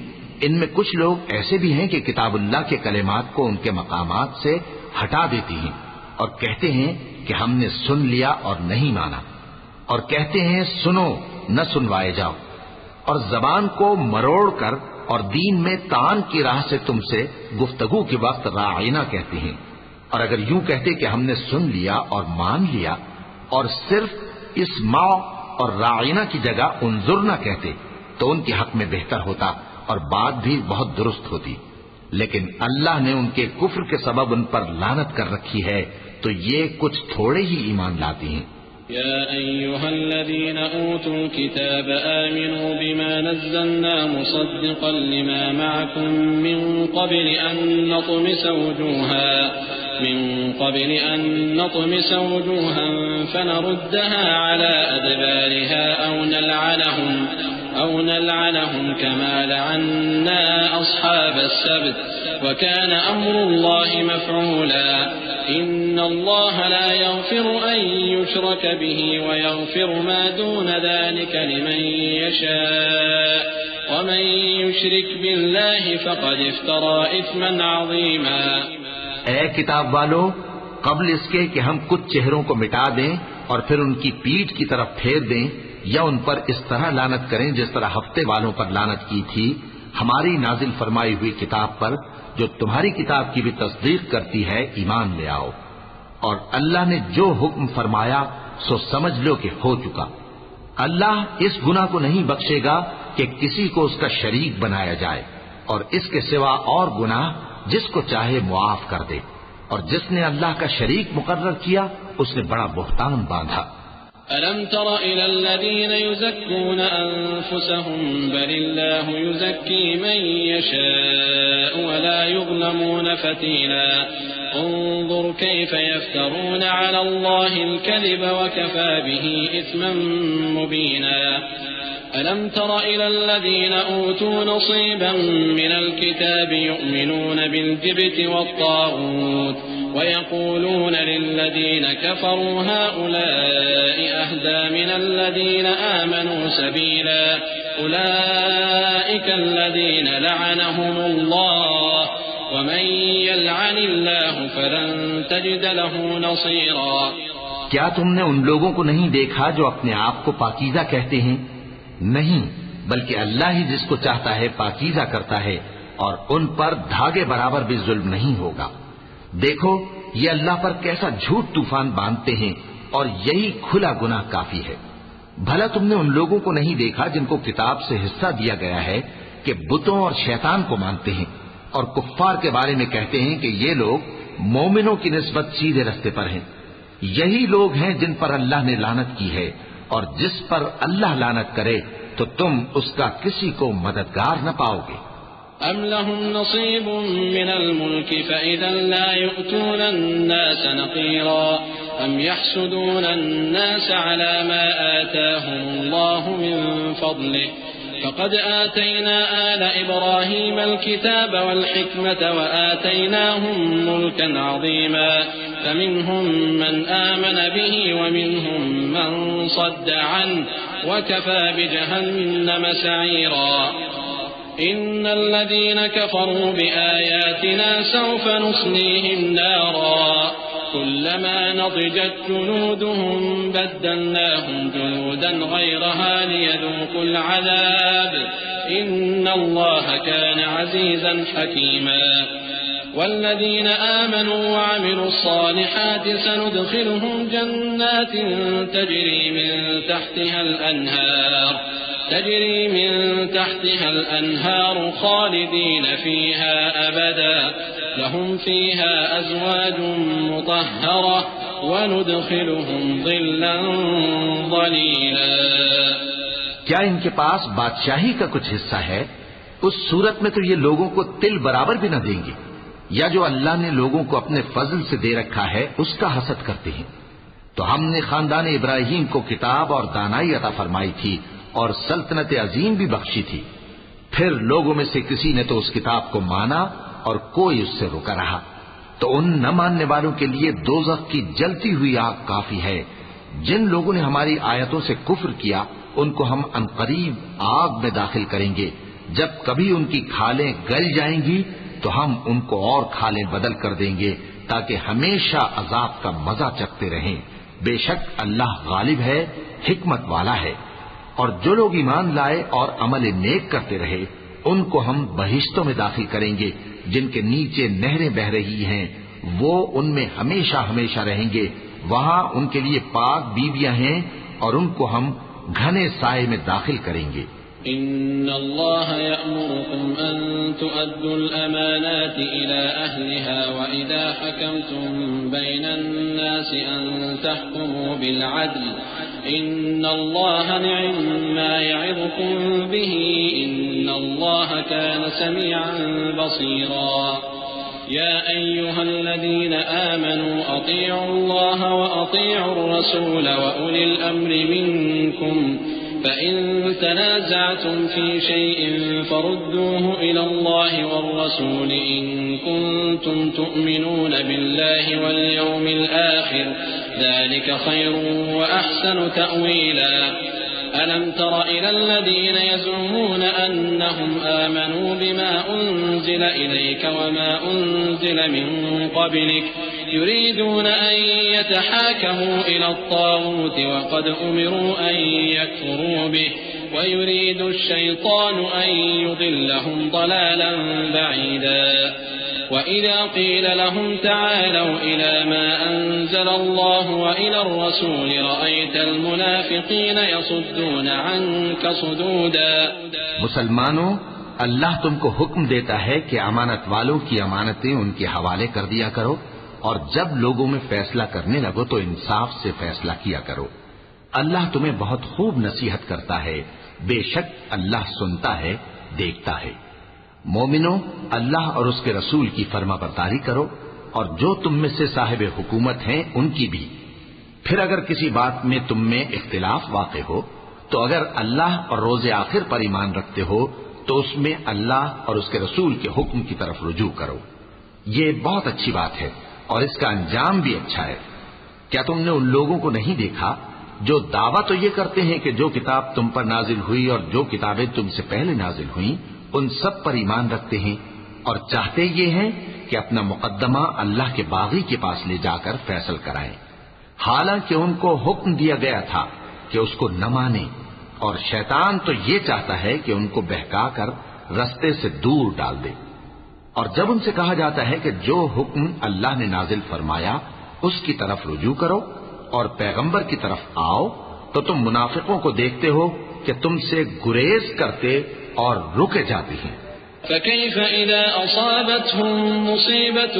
ان میں کچھ لوگ ایسے بھی ہیں کہ کتاب اللہ کے کلمات کو ان کے مقامات سے ہٹا دیتی ہیں اور کہتے ہیں کہ ہم نے سن لیا اور نہیں مانا، اور کہتے ہیں سنو نہ سنوائے جاؤ، اور زبان کو مروڑ کر اور دین میں تان کی راہ سے تم سے گفتگو کے وقت راعینا کہتے ہیں. اور اگر یوں کہتے کہ ہم نے سن لیا اور مان لیا اور صرف اسمع اور راعینا کی جگہ انظر نہ کہتے تو ان کے حق میں بہتر ہوتا اور بات بھی بہت درست ہوتی. لیکن اللہ نے ان کے کفر کے سبب ان پر لعنت کر رکھی ہے تو یہ کچھ تھوڑے ہی ایمان لاتی ہیں. يا أيها الذين أوتوا الكتاب آمنوا بما نزلنا مصدقا لما معكم من قبل أن نطمس وجوها فنردها على أدبارها أو نلعنهم كما لعنا أصحاب السبت وكان أمر الله مفعولا. إن الله لا يغفر أن يشرك به ويغفر ما دون ذلك لمن يشاء ومن يشرك بالله فقد افترى إثما عظيما. اے کتاب والو، قبل اس کے کہ ہم کچھ چہروں کو مٹا دیں اور پھر ان کی پیٹھ کی طرف پھیر دیں یا ان پر اس طرح لعنت کریں جس طرح ہفتے والوں پر لعنت کی تھی، ہماری نازل فرمائی ہوئی کتاب پر جو تمہاری کتاب کی بھی تصدیق کرتی ہے ایمان لے آؤ. اور اللہ نے جو حکم فرمایا سو سمجھ لو کہ ہو چکا. اللہ اس گناہ کو نہیں بخشے گا کہ کسی کو اس کا شریک بنایا جائے، اور اس کے سوا اور گناہ جس کو چاہے معاف کر دے، اور جس نے اللہ کا شریک مقرر کیا اس نے بڑا بہتان باندھا. ألم تر إلى الذين يزكون أنفسهم بل الله يزكي من يشاء ولا يظلمون فتيلا انظر كيف يفترون على الله الكذب وكفى به إثما مبينا ألم تر إلى الذين أوتوا نصيبا من الكتاب يؤمنون بالجبت والطاغوت ويقولون للذين كفروا هؤلاء أهدى من الذين آمنوا سبيلا أولئك الذين لعنهم الله ومن يلعن الله فلن تجد له نصيرا. کیا تم نے ان لوگوں کو نہیں دیکھا جو اپنے آپ کو پاکیزہ کہتے ہیں؟ نہیں، بلکہ اللہ ہی جس کو چاہتا ہے پاکیزہ کرتا ہے، اور ان پر دھاگے برابر بھی ظلم نہیں ہوگا. دیکھو یہ اللہ پر کیسا جھوٹ طوفان باندھتے ہیں، اور یہی کھلا گناہ کافی ہے. بھلا تم نے ان لوگوں کو نہیں دیکھا جن کو کتاب سے حصہ دیا گیا ہے کہ بتوں اور شیطان کو مانتے ہیں، اور کفار کے بارے میں کہتے ہیں کہ یہ لوگ مومنوں کی نسبت سیدھے رستے پر ہیں. یہی لوگ ہیں جن پر اللہ نے لعنت کی ہے، اور جس پر اللہ لعنت کرے تو تم اس کا کسی کو مددگار نہ پاؤ گے. أم لهم نصيب من الملك فإذا لا يؤتون الناس نقيرا أم يحسدون الناس على ما آتاهم الله من فضله فقد آتينا آل إبراهيم الكتاب والحكمة وآتيناهم ملكا عظيما فمنهم من آمن به ومنهم من صد عنه وكفى بجهنم سعيرا. إن الذين كفروا بآياتنا سوف نصليهم نارا كلما نضجت جلودهم بدلناهم جلودا غيرها ليذوقوا العذاب إن الله كان عزيزا حكيما. والذين آمنوا وعملوا الصالحات سندخلهم جنات تجري من تحتها الأنهار خالدين فيها أبدا لهم فيها أزواج مطهرة وندخلهم ظلا ظليلا. کیا ان کے پاس بادشاہی کا کچھ حصہ ہے؟ اس صورت میں تو یہ لوگوں کو تل برابر بھی نہ دیں گے. یا جو اللہ نے لوگوں کو اپنے فضل سے دے رکھا ہے اس کا حسد کرتے ہیں. تو ہم نے خاندان ابراہیم کو کتاب اور دانائی عطا فرمائی تھی اور سلطنت عظیم بھی بخشی تھی. پھر لوگوں میں سے کسی نے تو اس کتاب کو مانا اور کوئی اس سے رکا رہا. تو ان نہ ماننے والوں کے لیے دوزخ کی جلتی ہوئی آگ کافی ہے. جن لوگوں نے ہماری آیتوں سے کفر کیا ان کو ہم عنقریب آگ میں داخل کریں گے. جب کبھی ان کی کھالیں گل جائیں گی تو ہم ان کو اور کھالیں بدل کر دیں گے تاکہ ہمیشہ عذاب کا مزہ چکھتے رہیں. بے شک اللہ غالب ہے، حکمت والا ہے. اور جو لوگ ایمان لائے اور عمل نیک کرتے رہے ان کو ہم بہشتوں میں داخل کریں گے جن کے نیچے نہریں بہ رہی ہیں. وہ ان میں ہمیشہ ہمیشہ رہیں گے. وہاں ان کے لیے پاک بیویاں ہیں اور ان کو ہم گھنے سائے میں داخل کریں گے. إن الله يأمركم أن تؤدوا الأمانات إلى أهلها وإذا حكمتم بين الناس أن تحكموا بالعدل إن الله نعم ما يعظكم به إن الله كان سميعا بصيرا. يا أيها الذين آمنوا أطيعوا الله وأطيعوا الرسول وأولي الأمر منكم فإن تنازعتم في شيء فردوه إلى الله والرسول إن كنتم تؤمنون بالله واليوم الآخر ذلك خير وأحسن تأويلا. ألم تر إلى الذين يزعمون أنهم آمنوا بما أنزل إليك وما أنزل من قبلك يريدون أن يتحاكموا إلى الطاغوت وقد أمروا أن يكفروا به ويريد الشيطان أن يضلهم ضلالا بعيدا. وإذا قيل لهم تعالوا إلى ما أنزل الله وإلى الرسول رأيت المنافقين يصدون عنك صدودا. مسلمانوں، اللہ تم کو حکم دیتا ہے کہ امانت والوں کی امانتیں ان کے حوالے کر دیا کرو اور جب لوگوں میں فیصلہ کرنے لگو تو انصاف سے فیصلہ کیا کرو. اللہ تمہیں بہت خوب نصیحت کرتا ہے، بے شک اللہ سنتا ہے، دیکھتا ہے۔ مومنو، اللہ اور اس کے رسول کی فرما برداری کرو، اور جو تم میں سے صاحب حکومت ہیں ان کی بھی۔ پھر اگر کسی بات میں تم میں اختلاف واقع ہو تو اگر اللہ اور روز آخر پر ایمان رکھتے ہو تو اس میں اللہ اور اس کے رسول کے حکم کی طرف رجوع کرو۔ یہ بہت اچھی بات ہے اور اس کا انجام بھی اچھا ہے۔ کیا تم نے ان لوگوں کو نہیں دیکھا جو دعویٰ تو یہ کرتے ہیں کہ جو کتاب تم پر نازل ہوئی اور جو کتابیں تم سے پہلے نازل ہوئیں ان سب پر ایمان رکھتے ہیں، اور چاہتے یہ ہیں کہ اپنا مقدمہ اللہ کے باغی کے پاس لے جا کر فیصل کرائیں، حالانکہ ان کو حکم دیا گیا تھا کہ اس کو نہ مانیں، اور شیطان تو یہ چاہتا ہے کہ ان کو بہکا کر رستے سے دور ڈال دے۔ اور جب ان سے کہا جاتا ہے کہ جو حکم اللہ نے نازل فرمایا اس کی طرف رجوع کرو اور پیغمبر کی طرف آؤ، تو تم منافقوں کو دیکھتے ہو کہ تم سے گریز کرتے اور رکے جاتے ہیں۔ فكيف إذا أصابتهم مصيبة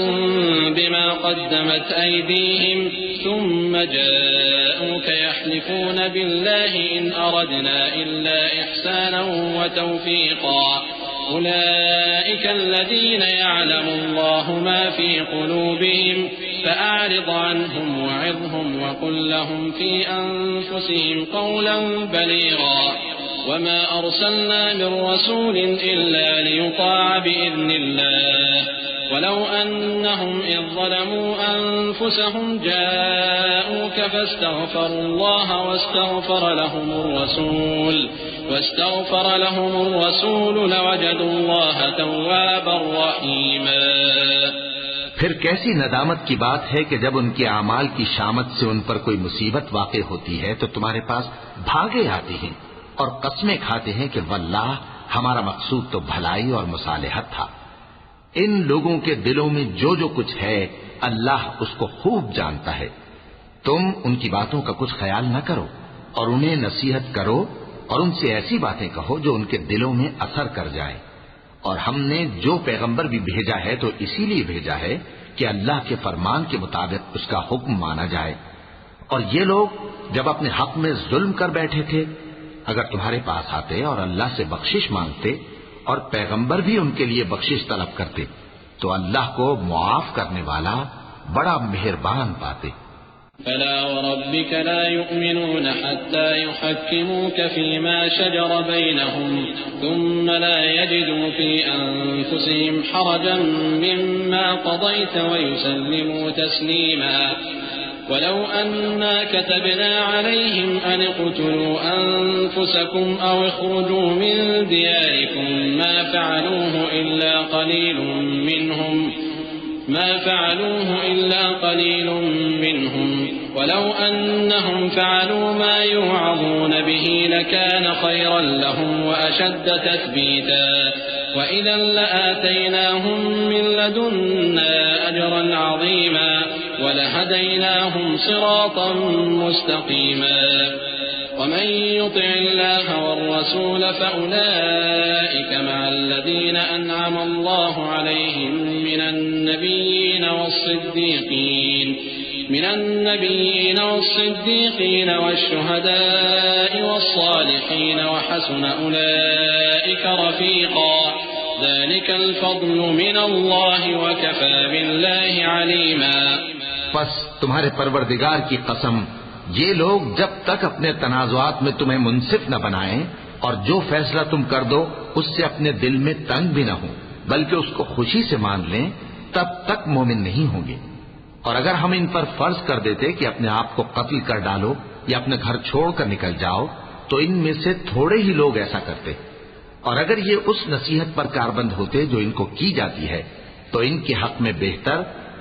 بما قدمت أيديهم ثم جاءوك يحلفون بالله إن أردنا إلا إحسانا وتوفيقا أولئك الذين يعلم الله ما في قلوبهم فأعرض عنهم وعظهم وقل لهم في أنفسهم قولا بليغا وما أرسلنا من رسول إلا ليطاع بإذن الله ولو أنهم إذ ظلموا أنفسهم جاءوك فاستغفروا الله واستغفر لهم الرسول لوجدوا الله توابا رحيما۔ پھر کیسی ندامت کی بات ہے کہ جب ان کے اعمال کی شامت سے ان پر کوئی مصیبت واقع ہوتی ہے تو تمہارے پاس بھاگے آتے ہیں اور قسمیں کھاتے ہیں کہ واللہ ہمارا مقصود تو بھلائی اور مصالحت تھا۔ ان لوگوں کے دلوں میں جو جو کچھ ہے اللہ اس کو خوب جانتا ہے۔ تم ان کی باتوں کا کچھ خیال نہ کرو اور انہیں نصیحت کرو اور ان سے ایسی باتیں کہو جو ان کے دلوں میں اثر کر جائے۔ اور ہم نے جو پیغمبر بھی بھیجا ہے تو اسی لیے بھیجا ہے کہ اللہ کے فرمان کے مطابق اس کا حکم مانا جائے۔ اور یہ لوگ جب اپنے حق میں ظلم کر بیٹھے تھے، اگر تمہارے پاس آتے اور اللہ سے بخشش مانگتے اور پیغمبر بھی ان کے لیے بخشش طلب کرتے تو اللہ کو معاف کرنے والا بڑا مہربان پاتے۔ فلا وربك لا يؤمنون حتى يحكموك فيما شجر بينهم ثم لا يجدوا في أنفسهم حرجا مما قضيت ويسلموا تسليما ولو أنا كتبنا عليهم أن اقتلوا أنفسكم أو اخرجوا من دياركم ما فعلوه إلا قليل منهم ولو أنهم فعلوا ما يوعظون به لكان خيرا لهم وأشد تثبيتا وإذا لآتيناهم من لدنا أجرا عظيما ولهديناهم صراطا مستقيما ومن يطع الله والرسول فأولئك مع الذين أنعم الله عليهم من النبيين والصديقين والشهداء والصالحين وحسن أولئك رفيقا ذلك الفضل من الله وكفى بالله عليما۔ پس تمہارے پروردگار کی قسم، یہ لوگ جب تک اپنے تنازعات میں تمہیں منصف نہ بنائیں اور جو فیصلہ تم کر دو اس سے اپنے دل میں تنگ بھی نہ ہو بلکہ اس کو خوشی سے مان لیں، تب تک مومن نہیں ہوں گے۔ اور اگر ہم ان پر فرض کر دیتے کہ اپنے آپ کو قتل کر ڈالو یا اپنے گھر چھوڑ کر نکل جاؤ تو ان میں سے تھوڑے ہی لوگ ایسا کرتے، اور اگر یہ اس نصیحت پر کاربند ہوتے جو ان کو کی جاتی ہے تو ان کے حق میں بہتر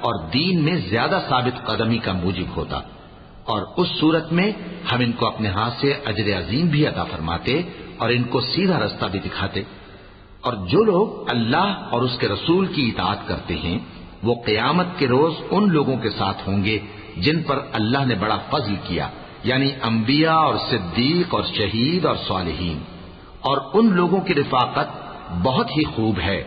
اور دین میں زیادہ ثابت قدمی کا موجب ہوتا، اور اس صورت میں ہم ان کو اپنے ہاتھ سے اجر عظیم بھی عطا فرماتے اور ان کو سیدھا رستہ بھی دکھاتے۔ اور جو لوگ اللہ اور اس کے رسول کی اطاعت کرتے ہیں وہ قیامت کے روز ان لوگوں کے ساتھ ہوں گے جن پر اللہ نے بڑا فضل کیا، یعنی انبیاء اور صدیق اور شہید اور صالحین، اور ان لوگوں کی رفاقت بہت ہی خوب ہے۔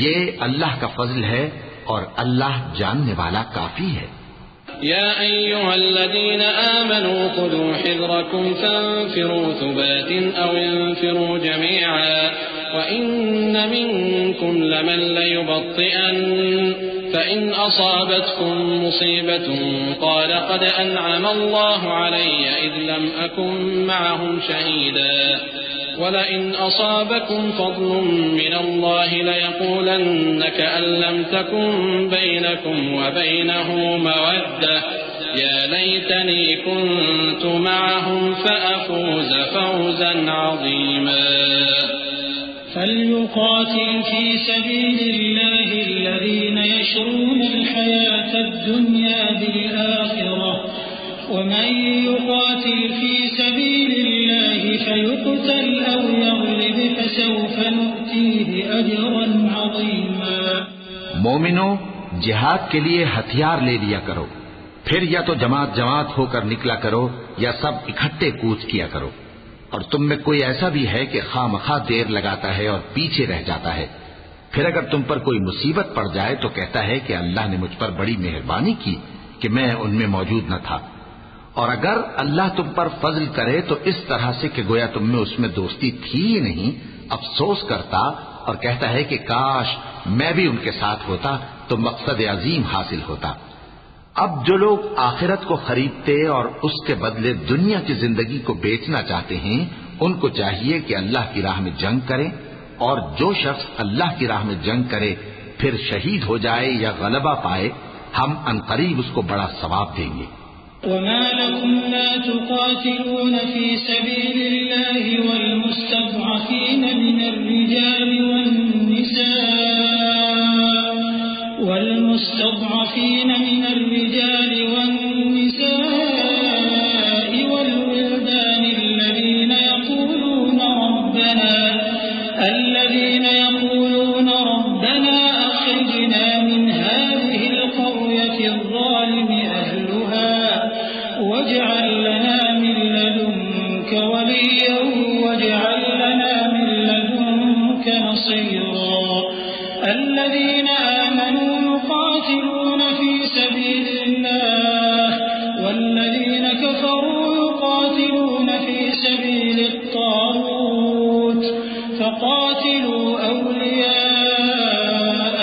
یہ اللہ کا فضل ہے اور اللہ جاننے والا کافی ہے۔ يا أيها الذين آمنوا خذوا حذركم فانفروا ثبات أو انفروا جميعا وإن منكم لمن ليبطئن فإن أصابتكم مصيبة قال قد أنعم الله علي إذ لم أكن معهم شهيدا ولئن أصابكم فضل من الله ليقولن كأن لم تكن بينكم وبينه مودة يا ليتني كنت معهم فأفوز فوزا عظيما فليقاتل في سبيل الله الذين يشرون الحياة الدنيا بالآخرة ومن يقاتل في سبيل الله فيقتل أو يغلب فسوف نؤتيه أجرا عظيما. مومنو، جہاد کے لیے ہتھیار لے لیا کرو، پھر یا تو جماعت جماعت ہو کر نکلا کرو یا سب اکٹھے کوچ کیا کرو. اور تم میں کوئی ایسا بھی ہے کہ خواہ مخواہ دیر لگاتا ہے اور پیچھے رہ جاتا ہے، پھر اگر تم پر کوئی مصیبت پڑ جائے تو کہتا ہے کہ اللہ نے مجھ پر بڑی مہربانی کی کہ میں ان میں موجود نہ تھا. اور اگر اللہ تم پر فضل کرے تو اس طرح سے کہ گویا تم میں اس میں دوستی تھی ہی نہیں، افسوس کرتا اور کہتا ہے کہ کاش میں بھی ان کے ساتھ ہوتا تو مقصد عظیم حاصل ہوتا. اب جو لوگ آخرت کو خریدتے اور اس کے بدلے دنیا کی زندگی کو بیچنا چاہتے ہیں ان کو چاہیے کہ اللہ کی راہ میں جنگ کریں، اور جو شخص اللہ کی راہ میں جنگ کرے پھر شہید ہو جائے یا غلبہ پائے ہم عنقریب اس کو بڑا ثواب دیں گے. وما لكم لا تقاتلون في سبيل الله والمستضعفين من الرجال والولدان الذين يقولون ربنا أخرجنا من هذه القرية الظالم أهلها واجعل لنا من لدنك وليا واجعل لنا من لدنك نصيرا. الذين آمنوا يقاتلون في سبيل الله والذين كفروا يقاتلون في سبيل الطاغوت فقاتلوا أولياء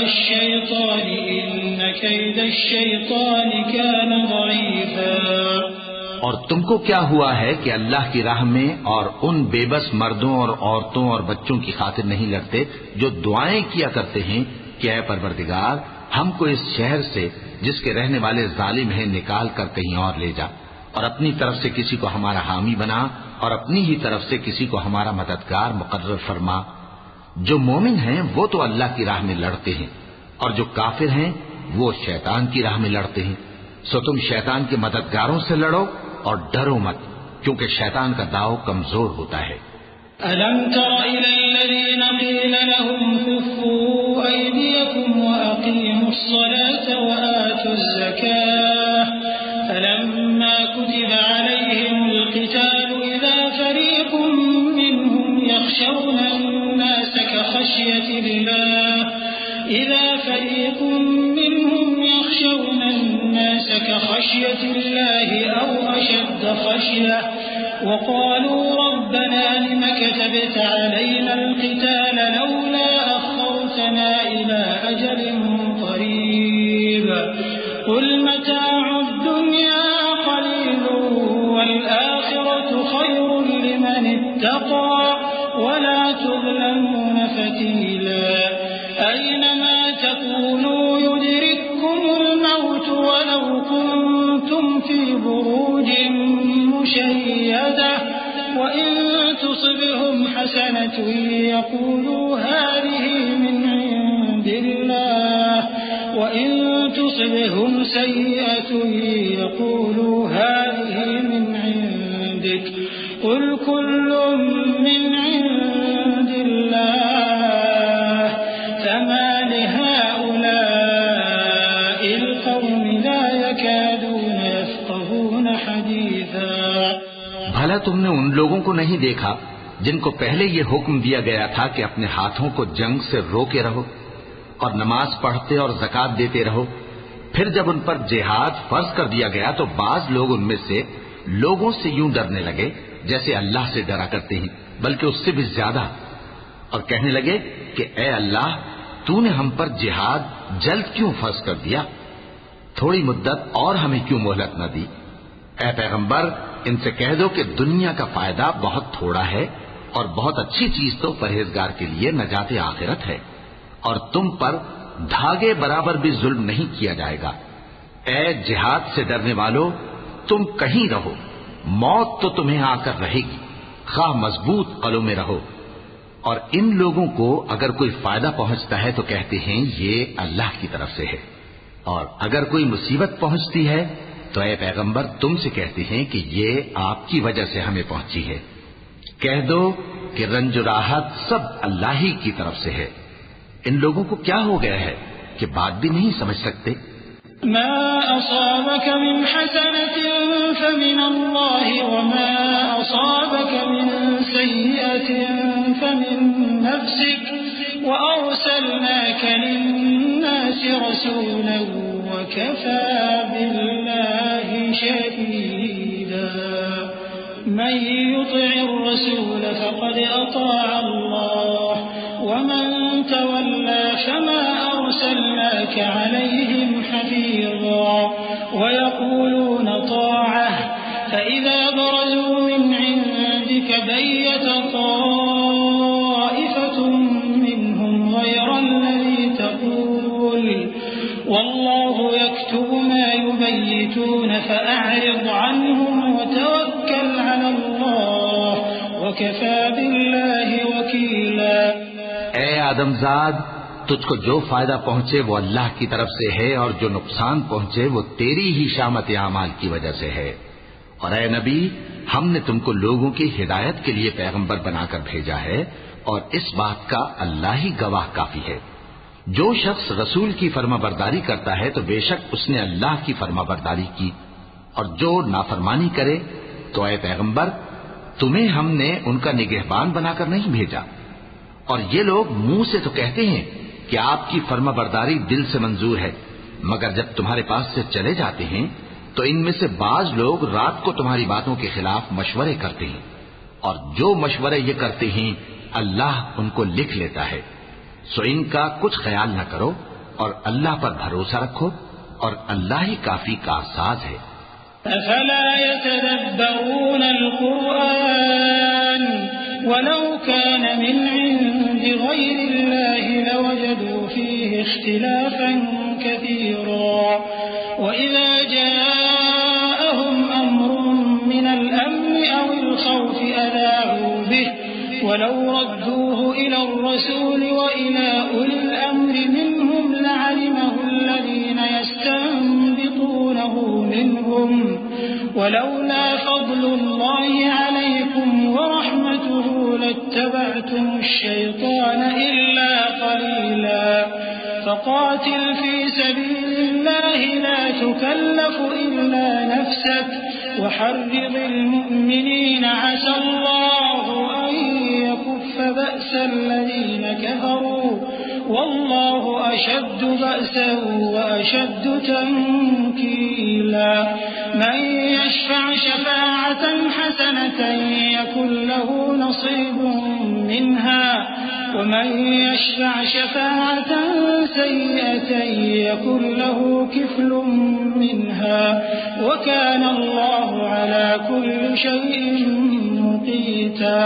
الشيطان إن كيد الشيطان كان ضعيفا. اور تم کو کیا ہوا ہے کہ اللہ کی راہ میں اور ان بے بس مردوں اور عورتوں اور بچوں کی خاطر نہیں لڑتے جو دعائیں کیا کرتے ہیں کہ اے پروردگار ہم کو اس شہر سے جس کے رہنے والے ظالم ہیں نکال کر کہیں اور لے جا، اور اپنی طرف سے کسی کو ہمارا حامی بنا اور اپنی ہی طرف سے کسی کو ہمارا مددگار مقرر فرما. جو مومن ہیں وہ تو اللہ کی راہ میں لڑتے ہیں اور جو کافر ہیں وہ شیطان کی راہ میں لڑتے ہیں. سو تم شیطان کے مددگاروں سے لڑو اور ڈرو مت، کیونکہ شیطان کا داؤ کمزور ہوتا ہے. أَلَمْ تَرَ إِلَى الَّذِينَ قِيلَ لَهُمْ كُفُّوا أَيْدِيَكُمْ وَأَقِيمُوا الصَّلَاةَ وَآتُوا الزَّكَاةَ فَلَمَّا كُتِبَ عَلَيْهِمُ الْقِتَالُ إِذَا فَرِيقٌ مِّنْهُمْ يَخْشَوْنَ النَّاسَ كَخَشْيَةِ اللَّهِ أَوْ أَشَدَّ خَشْيَةً وقالوا ربنا لم كتبت علينا القتال لولا أخرتنا إلى أجل قريب قل متاع الدنيا قليل والآخرة خير لمن اتقى ولا تظلمون فتيلا. أينما تكونوا يدرككم الموت ولو كنتم في بروج مشيدة وإن تصبهم حسنة يقولوا هذه من عند الله وإن تصبهم سيئة يقولوا هذه من عندك قل كل من عند الله فما لهؤلاء القوم لا يكادون يفقهون حديثا. بھلا تم نے ان لوگوں کو نہیں دیکھا جن کو پہلے یہ حکم دیا گیا تھا کہ اپنے ہاتھوں کو جنگ سے روکے رہو اور نماز پڑھتے اور زکات دیتے رہو، پھر جب ان پر جہاد فرض کر دیا گیا تو بعض لوگ ان میں سے لوگوں سے یوں ڈرنے لگے جیسے اللہ سے ڈرا کرتے ہیں، بلکہ اس سے بھی زیادہ، اور کہنے لگے کہ اے اللہ، تو نے ہم پر جہاد جلد کیوں فرض کر دیا؟ تھوڑی مدت اور ہمیں کیوں مہلت نہ دی؟ اے پیغمبر، ان سے کہہ دو کہ دنیا کا فائدہ بہت تھوڑا ہے اور بہت اچھی چیز تو پرہیزگار کے لیے نجات آخرت ہے، اور تم پر دھاگے برابر بھی ظلم نہیں کیا جائے گا۔ اے جہاد سے ڈرنے والو، تم کہیں رہو، موت تو تمہیں آ کر رہے گی، خواہ مضبوط قلعوں میں رہو۔ اور ان لوگوں کو اگر کوئی فائدہ پہنچتا ہے تو کہتے ہیں یہ اللہ کی طرف سے ہے، اور اگر کوئی مصیبت پہنچتی ہے تو اے پیغمبر تم سے کہتے ہیں کہ یہ آپ کی وجہ سے ہمیں پہنچی ہے۔ کہہ دو کہ رنج و راحت سب اللہ ہی کی طرف سے ہے۔ ان لوگوں کو کیا ہو گیا ہے کہ بات بھی نہیں سمجھ سکتے؟ ما أصابك من حسنة فمن الله وما أصابك من سيئة فمن نفسك وأرسلناك للناس رسولا وكفى بالله شهيدا من يطع الرسول فقد أطاع الله ومن تولى فما أرسلناك عليهم حفيظا ويقولون طاعة فإذا برزوا من عندك بيت طائفة منهم غير الذي تقول والله يكتب ما يبيتون فأعرض عنهم وتوكل على الله وكفى بالله وكيلا۔ اے آدمزاد، تجھ کو جو فائدہ پہنچے وہ اللہ کی طرف سے ہے، اور جو نقصان پہنچے وہ تیری ہی شامت اعمال کی وجہ سے ہے۔ اور اے نبی، ہم نے تم کو لوگوں کی ہدایت کے لیے پیغمبر بنا کر بھیجا ہے، اور اس بات کا اللہ ہی گواہ کافی ہے۔ جو شخص رسول کی فرما برداری کرتا ہے تو بے شک اس نے اللہ کی فرما برداری کی، اور جو نافرمانی کرے تو اے پیغمبر تمہیں ہم نے ان کا نگہبان بنا کر نہیں بھیجا۔ اور یہ لوگ منہ سے تو کہتے ہیں کہ آپ کی فرما برداری دل سے منظور ہے، مگر جب تمہارے پاس سے چلے جاتے ہیں تو ان میں سے بعض لوگ رات کو تمہاری باتوں کے خلاف مشورے کرتے ہیں، اور جو مشورے یہ کرتے ہیں اللہ ان کو لکھ لیتا ہے۔ سو ان کا کچھ خیال نہ کرو اور اللہ پر بھروسہ رکھو، اور اللہ ہی کافی کارساز ہے۔ أفلا يتدبرون القرآن ولو كان من عند غير الله لوجدوا فيه اختلافا كثيرا وإذا جاءهم أمر من الأمن أو الخوف أذاعوا به ولو ردوه إلى الرسول وإلى أولي الأمر منهم لعلمه الذين يستنبطونه منهم ولولا فضل الله عليكم ورحمته لاتبعتم الشيطان إلا قليلا فقاتل في سبيل الله لا تكلف إلا نفسك وحرض المؤمنين عسى الله أن يكف بأس الذين كفروا والله أشد بأسا وأشد تنكيلا من يشفع شفاعة حسنة يكن له نصيب منها ومن يشفع شفاعة سيئة يكن له كفل منها وكان الله على كل شيء مقيتا۔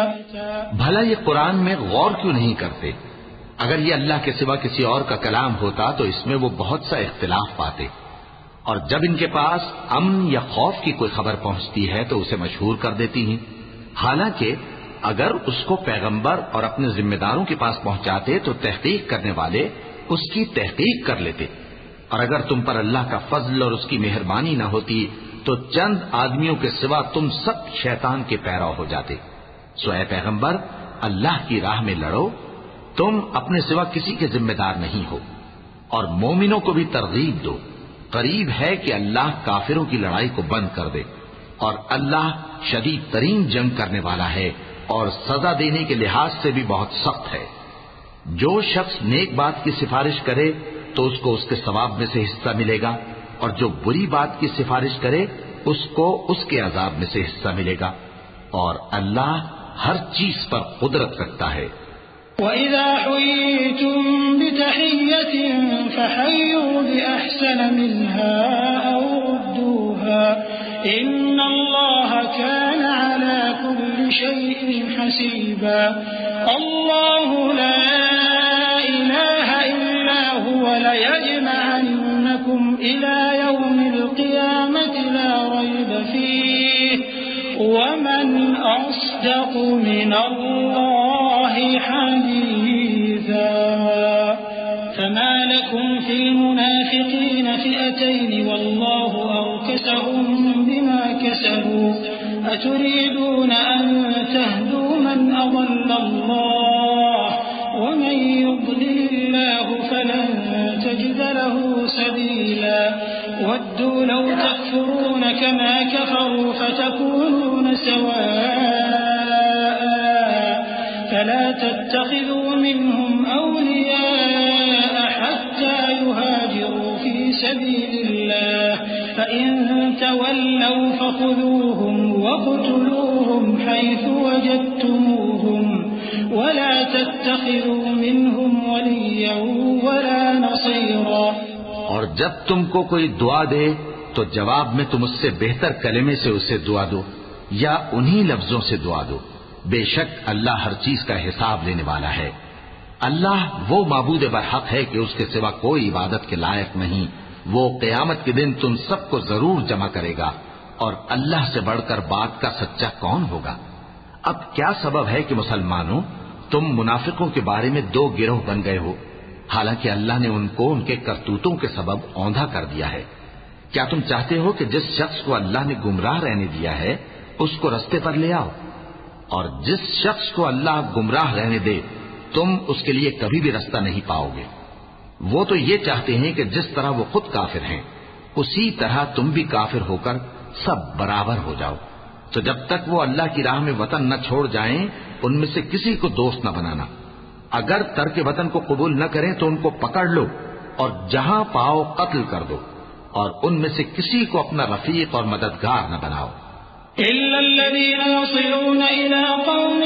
بھلا یہ قرآن میں غور کیوں نہیں کرتے؟ اگر یہ اللہ کے سوا کسی اور کا کلام ہوتا تو اس میں وہ بہت سا اختلاف پاتے، اور جب ان کے پاس امن یا خوف کی کوئی خبر پہنچتی ہے تو اسے مشہور کر دیتی ہیں، حالانکہ اگر اس کو پیغمبر اور اپنے ذمہ داروں کے پاس پہنچاتے تو تحقیق کرنے والے اس کی تحقیق کر لیتے، اور اگر تم پر اللہ کا فضل اور اس کی مہربانی نہ ہوتی تو چند آدمیوں کے سوا تم سب شیطان کے پیرو ہو جاتے۔ سو اے پیغمبر، اللہ کی راہ میں لڑو، تم اپنے سوا کسی کے ذمہ دار نہیں ہو، اور مومنوں کو بھی ترغیب دو، قریب ہے کہ اللہ کافروں کی لڑائی کو بند کر دے، اور اللہ شدید ترین جنگ کرنے والا ہے اور سزا دینے کے لحاظ سے بھی بہت سخت ہے۔ جو شخص نیک بات کی سفارش کرے تو اس کو اس کے ثواب میں سے حصہ ملے گا، اور جو بری بات کی سفارش کرے اس کو اس کے عذاب میں سے حصہ ملے گا، اور اللہ ہر چیز پر قدرت رکھتا ہے۔ وَإِذَا حُيِّيتُم بِتَحِيَّةٍ فَحَيُّوا بِأَحْسَنَ مِنْهَا أَوْ رُدُّوهَا إِنَّ اللَّهَ كَانَ عَلَى كُلِّ شَيْءٍ حَسِيبًا۔ اللَّهُ لَا إِلَٰهَ إِلَّا هُوَ لَيَجْمَعَنَّكُمْ إِلَىٰ يَوْمِ الْقِيَامَةِ لَا رَيْبَ فِيهِ وَمَنْ أَصْدَقُ مِنَ اللَّهِ حَدِيثًا۔ فَمَا لَكُمْ فِي الْمُنَافِقِينَ فِئَتَيْنِ وَاللَّهُ أَرْكَسَهُم بِمَا كَسَبُوا أَتُرِيدُونَ أَن تَهْدُوا مَنْ أَضَلَّ اللَّهُ وَمَن يُضْلِلِ اللَّهُ فَلَن تَجِدَ لَهُ سَبِيلًا وَدُّوا لَوْ تَكْفُرُونَ كَمَا كَفَرُوا فَتَكُونُونَ سَوَاءً فَلَا تَتَّخِذُوا مِنْهُمْ أَوْلِيَاءَ حَتَّى يُهَاجِرُوا فِي سَبِيلِ اللَّهِ فَإِن تَوَلَّوْا فَخُذُوهُمْ وَاقْتُلُوهُمْ حَيْثُ وَجَدتُّمُوهُمْ وَلَا تَتَّخِذُوا مِنْهُمْ وَلِيًّا وَلَا نَصِيرًا۔ اور جب تم کو کوئی دعا دے تو جواب میں تم اس سے بہتر کلمے سے اسے دعا دو یا انہی لفظوں سے دعا دو، بے شک اللہ ہر چیز کا حساب لینے والا ہے۔ اللہ وہ معبود برحق ہے کہ اس کے سوا کوئی عبادت کے لائق نہیں۔ وہ قیامت کے دن تم سب کو ضرور جمع کرے گا، اور اللہ سے بڑھ کر بات کا سچا کون ہوگا؟ اب کیا سبب ہے کہ مسلمانوں تم منافقوں کے بارے میں دو گروہ بن گئے ہو، حالانکہ اللہ نے ان کو ان کے کرتوتوں کے سبب اوندھا کر دیا ہے؟ کیا تم چاہتے ہو کہ جس شخص کو اللہ نے گمراہ رہنے دیا ہے اس کو رستے پر لے آؤ، اور جس شخص کو اللہ گمراہ رہنے دے تم اس کے لیے کبھی بھی رستہ نہیں پاؤ گے۔ وہ تو یہ چاہتے ہیں کہ جس طرح وہ خود کافر ہیں اسی طرح تم بھی کافر ہو کر سب برابر ہو جاؤ۔ تو جب تک وہ اللہ کی راہ میں وطن نہ چھوڑ جائیں ان میں سے کسی کو دوست نہ بنانا۔ اگر ترک وطن کو قبول نہ کریں تو ان کو پکڑ لو اور جہاں پاؤ قتل کر دو، اور ان میں سے کسی کو اپنا رفیق اور مددگار نہ بناؤ۔ إِلَّا الَّذِينَ يَصِلُونَ إِلَىٰ قَوْمٍ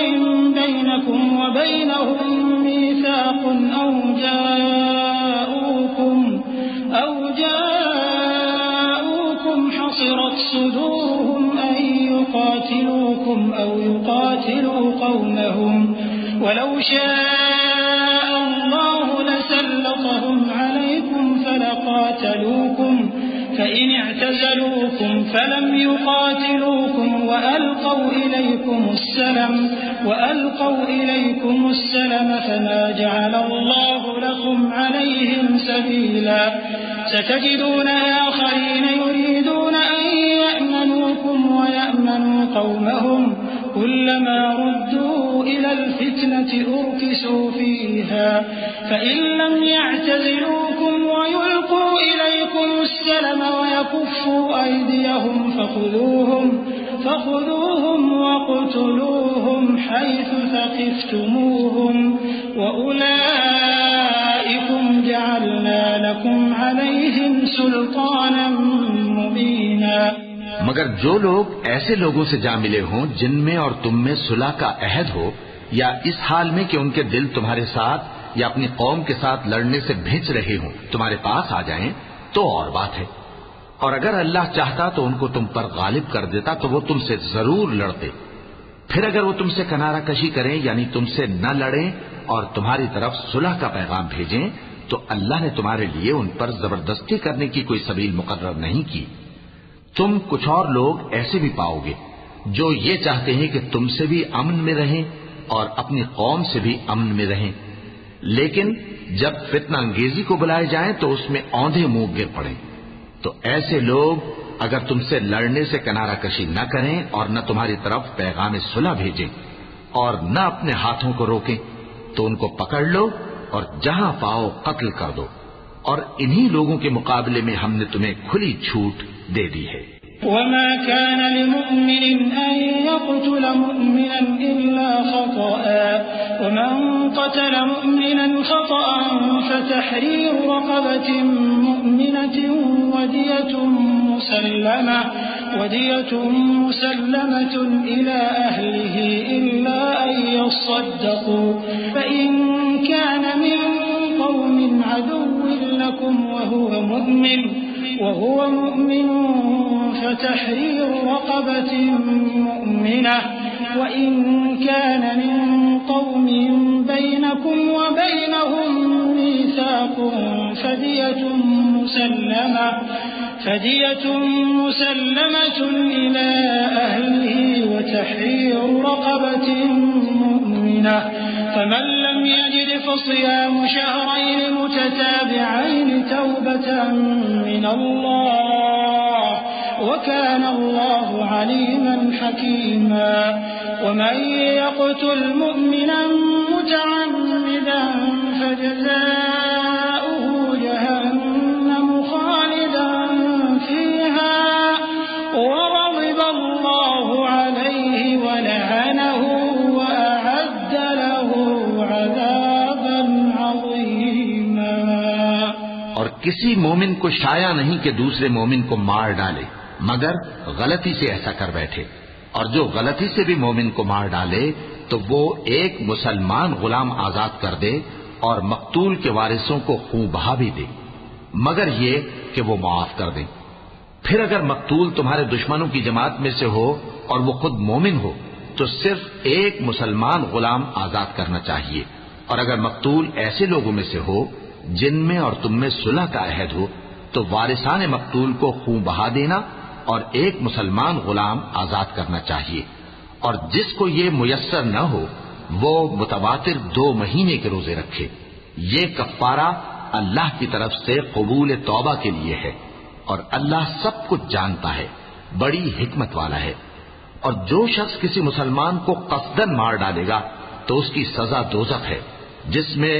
بَيْنَكُمْ وَبَيْنَهُم مِّيثَاقٌ أَوْ جَاءُوكُمْ حَصِرَتْ صُدُورُهُمْ أَن يُقَاتِلُوكُمْ أَوْ يُقَاتِلُوا قَوْمَهُمْ وَلَوْ شَاءَ اللَّهُ لَسَلَّطَهُمْ عَلَيْكُمْ فَلَقَاتَلُوكُمْ فَإِنِ اعْتَزَلُوكُمْ فَلَمْ يُقَاتِلُوكُمْ وَأَلْقَوْا إِلَيْكُمُ السَّلَمَ فَمَا جَعَلَ اللَّهُ لَكُمْ عَلَيْهِمْ سَبِيلًا سَتَجِدُونَ آخَرِينَ يُرِيدُونَ أَن يَأْمَنُوكُمْ وَيَأْمَنُوا قَوْمَهُمْ كُلَّمَا رُدُّوا إِلَى الْفِتْنَةِ أُرْكِسُوا فِيهَا فَإِن لَّمْ يَعْتَزِلُوكُمْ وَيُلْقُوا إِلَيْكُمُ السَّلَمَ وَيَكُفُّوا أَيْدِيَهُمْ فَخُذُوهُمْ وَاقْتُلُوهُمْ حَيْثُ ثَقِفْتُمُوهُمْ وَأُولَٰئِكُمْ جَعَلْنَا لَكُمْ عَلَيْهِمْ سُلْطَانًا مُّبِينًا۔ مگر جو لوگ ایسے لوگوں سے جا ملے ہوں جن میں اور تم میں صلح کا عہد ہو، یا اس حال میں کہ ان کے دل تمہارے ساتھ یا اپنی قوم کے ساتھ لڑنے سے بھج رہے ہوں، تمہارے پاس آ جائیں تو اور بات ہے، اور اگر اللہ چاہتا تو ان کو تم پر غالب کر دیتا تو وہ تم سے ضرور لڑتے۔ پھر اگر وہ تم سے کنارہ کشی کریں یعنی تم سے نہ لڑیں اور تمہاری طرف صلح کا پیغام بھیجیں تو اللہ نے تمہارے لیے ان پر زبردستی کرنے کی کوئی سبیل مقرر نہیں کی۔ تم کچھ اور لوگ ایسے بھی پاؤ گے جو یہ چاہتے ہیں کہ تم سے بھی امن میں رہیں اور اپنی قوم سے بھی امن میں رہیں، لیکن جب فتنہ انگیزی کو بلائے جائیں تو اس میں اوندھے منہ گر پڑیں۔ تو ایسے لوگ اگر تم سے لڑنے سے کنارہ کشی نہ کریں اور نہ تمہاری طرف پیغام صلح بھیجیں اور نہ اپنے ہاتھوں کو روکیں تو ان کو پکڑ لو اور جہاں پاؤ قتل کر دو، اور انہی لوگوں کے مقابلے میں ہم نے تمہیں کھلی چھوٹ دے دی ہے۔ وما كان لمؤمن أن يقتل مؤمنا إلا خطأ ومن قتل مؤمنا خطأ فتحرير رقبة مؤمنة ودية مسلمة إلى أهله إلا أن يصدقوا فإن كان من قوم عدو لكم وهو مؤمن فتحرير رقبة مؤمنة وإن كان من قوم بينكم وبينهم ميثاق فدية مسلمة إلى أهله وتحرير رقبة مؤمنة فمن لم يجد فصيام شهرين متتابعين توبة من الله وكان الله عليما حكيما ومن يقتل مؤمنا متعمدا فجزاؤه جهنم خالدا فيها وغضب الله عليه ولعنه وأعد له عذابا عظيما. اور کسی مومن کو شایع نہیں کہ دوسرے مومن کو مار ڈالے مگر غلطی سے ایسا کر بیٹھے، اور جو غلطی سے بھی مومن کو مار ڈالے تو وہ ایک مسلمان غلام آزاد کر دے اور مقتول کے وارثوں کو خون بہا بھی دے، مگر یہ کہ وہ معاف کر دیں. پھر اگر مقتول تمہارے دشمنوں کی جماعت میں سے ہو اور وہ خود مومن ہو تو صرف ایک مسلمان غلام آزاد کرنا چاہیے، اور اگر مقتول ایسے لوگوں میں سے ہو جن میں اور تم میں صلح کا عہد ہو تو وارثان مقتول کو خون بہا دینا اور ایک مسلمان غلام آزاد کرنا چاہیے. اور جس کو یہ میسر نہ ہو وہ متواتر 2 مہینے کے روزے رکھے. یہ کفارہ اللہ کی طرف سے قبول توبہ کے لیے ہے، اور اللہ سب کچھ جانتا ہے، بڑی حکمت والا ہے. اور جو شخص کسی مسلمان کو قصدن مار ڈالے گا تو اس کی سزا دوزخ ہے جس میں